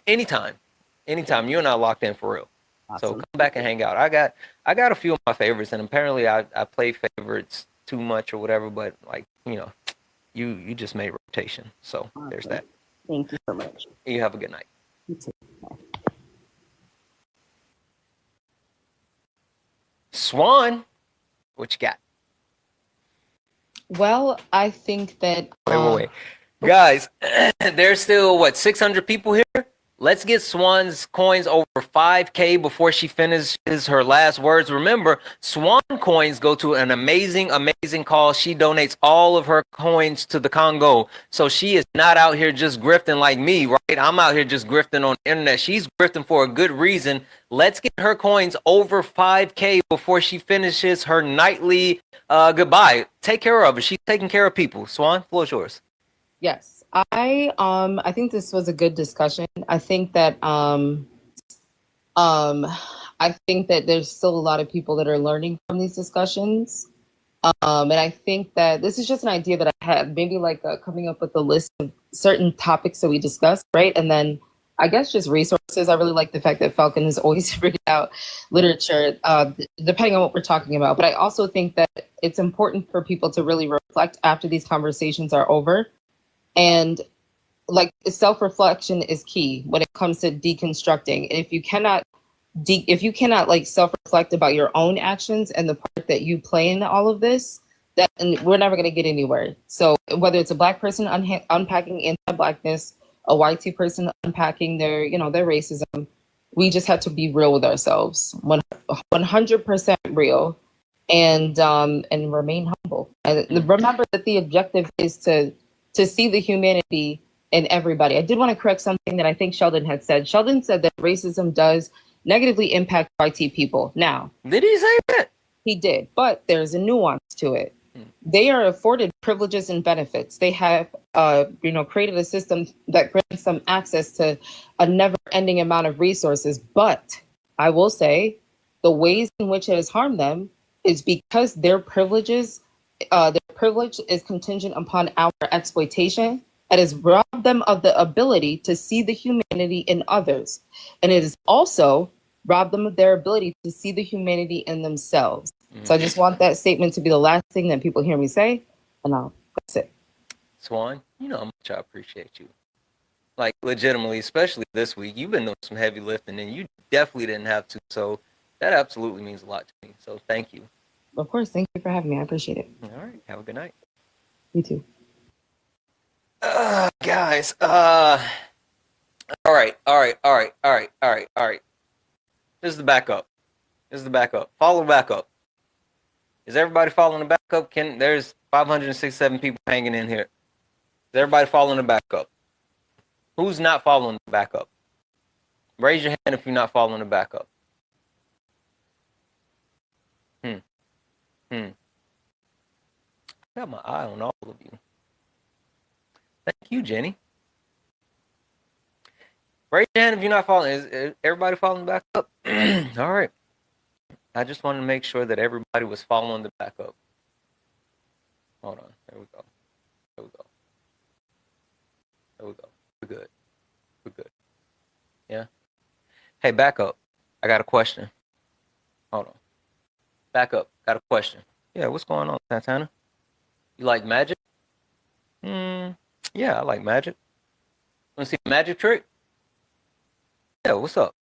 anytime you and I locked in for real. So Awesome. come back and hang out. I got a few of my favorites, and apparently I play favorites too much or whatever. But like you just made rotation. So there's that. Thank you so much. You have a good night. You too. Bye. Swan, what you got? Well, I think that. Wait. Guys, there's still, 600 people here? Let's get Swan's coins over 5K before she finishes her last words. Remember, Swan coins go to an amazing cause. She donates all of her coins to the Congo. So she is not out here just grifting like me, right? I'm out here just grifting on the internet. She's grifting for a good reason. Let's get her coins over 5K before she finishes her nightly goodbye. Take care of her. She's taking care of people. Swan, floor is yours. Yes, I think this was a good discussion. I think that there's still a lot of people that are learning from these discussions. And I think that this is just an idea that I had, maybe like coming up with a list of certain topics that we discussed, right? And then I guess just resources. I really like the fact that Falcon is always bringing out literature, depending on what we're talking about. But I also think that it's important for people to really reflect after these conversations are over. And like self-reflection is key when it comes to deconstructing. And if you cannot like self-reflect about your own actions and the part that you play in all of this, and we're never going to get anywhere. So whether it's a Black person unpacking anti-Blackness, a white person unpacking their racism, we just have to be real with ourselves, 100% real, and remain humble. And remember that the objective is to see the humanity in everybody. I did want to correct something that I think Sheldon had said. Sheldon said that racism does negatively impact white people. Now, did he say that? He did, but there's a nuance to it. They are afforded privileges and benefits. They have, created a system that grants them access to a never-ending amount of resources. But I will say, the ways in which it has harmed them is because their privilege is contingent upon our exploitation. It has robbed them of the ability to see the humanity in others. And it has also robbed them of their ability to see the humanity in themselves. So I just want that statement to be the last thing that people hear me say. And that's it. Swan, you know how much I appreciate you. Like, legitimately, especially this week. You've been doing some heavy lifting, and you definitely didn't have to. So that absolutely means a lot to me. So thank you. Of course. Thank you for having me. I appreciate it. All right. Have a good night. You too. Guys. All right. This is the backup. Follow the backup. Is everybody following the backup? There's 567 people hanging in here. Is everybody following the backup? Who's not following the backup? Raise your hand if you're not following the backup. I got my eye on all of you. Thank you, Jenny. Raise your hand if you're not following. Is everybody following the backup? All right. I just wanted to make sure that everybody was following the backup. Hold on. There we go. We're good. Yeah. Hey, backup. I got a question. Hold on. Backup. Got a question. Yeah, what's going on, Santana? You like magic? Yeah, I like magic. Want to see a magic trick? Yeah, what's up?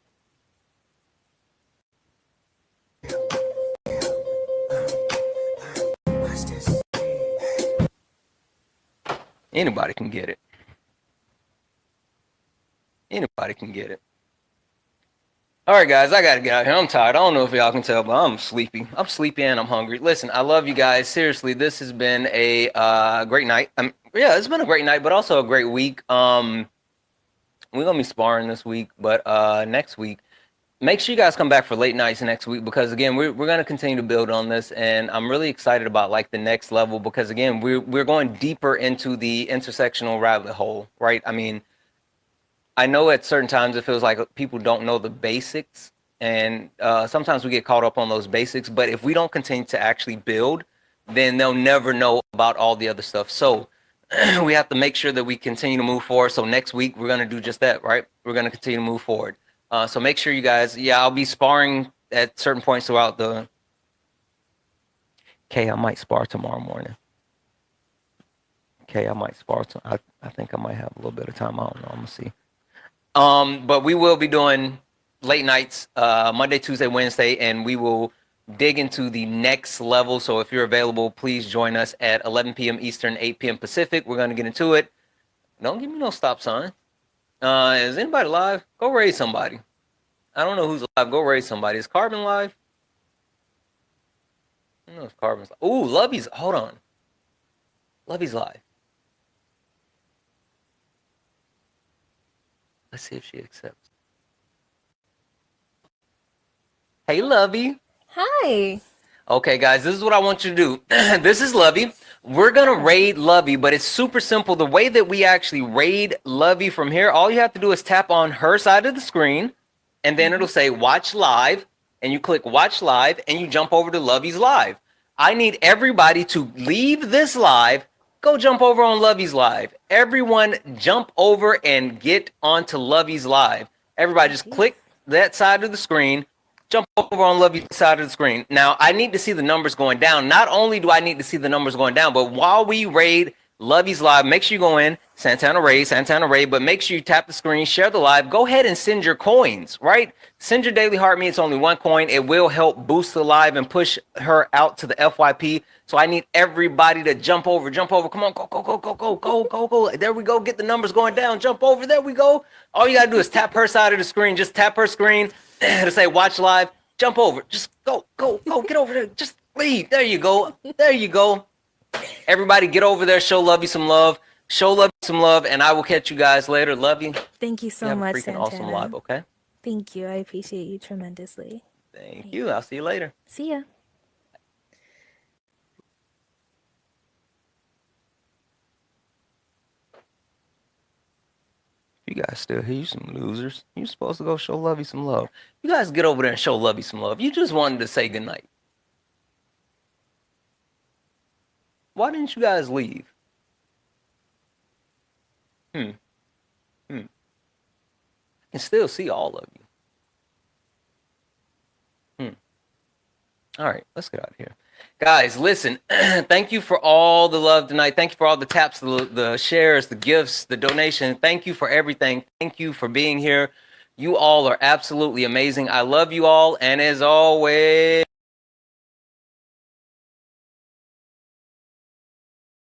Anybody can get it. All right, guys, I gotta get out here. I'm tired. I don't know if y'all can tell, but I'm sleepy. I'm sleepy and I'm hungry. Listen, I love you guys. Seriously, this has been a great night. Yeah, it's been a great night, but also a great week. We're gonna be sparring this week, but next week, make sure you guys come back for late nights next week because again, we're gonna continue to build on this, and I'm really excited about like the next level because again, we're going deeper into the intersectional rabbit hole, right? I mean, I know at certain times it feels like people don't know the basics, and sometimes we get caught up on those basics. But if we don't continue to actually build, then they'll never know about all the other stuff. So we have to make sure that we continue to move forward. So next week we're gonna do just that, right? We're gonna continue to move forward. So make sure you guys, I'll be sparring at certain points throughout the. Okay, I might spar tomorrow morning. Okay, I might spar. I think I might have a little bit of time. I don't know. I'm gonna see. But we will be doing late nights, Monday, Tuesday, Wednesday, and we will dig into the next level. So if you're available, please join us at 11 p.m. Eastern, 8 p.m. Pacific. We're going to get into it. Don't give me no stop sign. Is anybody live? Go raise somebody. I don't know who's live. Go raise somebody. Is Carbon live? I don't know if Carbon's live. Ooh, Lovey's. Hold on. Lovey's live. Let's see if she accepts. Hey, Lovey. Hi. Okay, guys, this is what I want you to do. This is Lovey. We're going to raid Lovey, but it's super simple. The way that we actually raid Lovey from here, all you have to do is tap on her side of the screen, and then it'll say watch live, and you click watch live, and you jump over to Lovey's live. I need everybody to leave this live. Go jump over on Lovey's live. Everyone jump over and get onto Lovey's live. Everybody just click that side of the screen. Jump over on Lovey's side of the screen. Now, I need to see the numbers going down. Not only do I need to see the numbers going down, but while we raid Lovey's live, make sure you go in, Santana raid, but make sure you tap the screen, share the live. Go ahead and send your coins, right? Send your daily heart me. It's only 1 coin. It will help boost the live and push her out to the FYP. So I need everybody to jump over. Come on, go. There we go. Get the numbers going down. Jump over. There we go. All you got to do is tap her side of the screen. Just tap her screen to say watch live. Jump over. Just go. Get over there. Just leave. There you go. Everybody get over there. Show Lovey some love. And I will catch you guys later. Love you. Thank you so have much, a freaking Santana. awesome live, okay? Thank you. I appreciate you tremendously. Thank you. I'll see you later. See ya. You guys still here, you some losers. You supposed to go show Lovey some love. You guys get over there and show Lovey some love. You just wanted to say goodnight. Why didn't you guys leave? I can still see all of you. All right, let's get out of here. Guys, listen, thank you for all the love tonight. Thank you for all the taps, the shares, the gifts, the donation. Thank you for everything. Thank you for being here. You all are absolutely amazing. I love you all. And as always,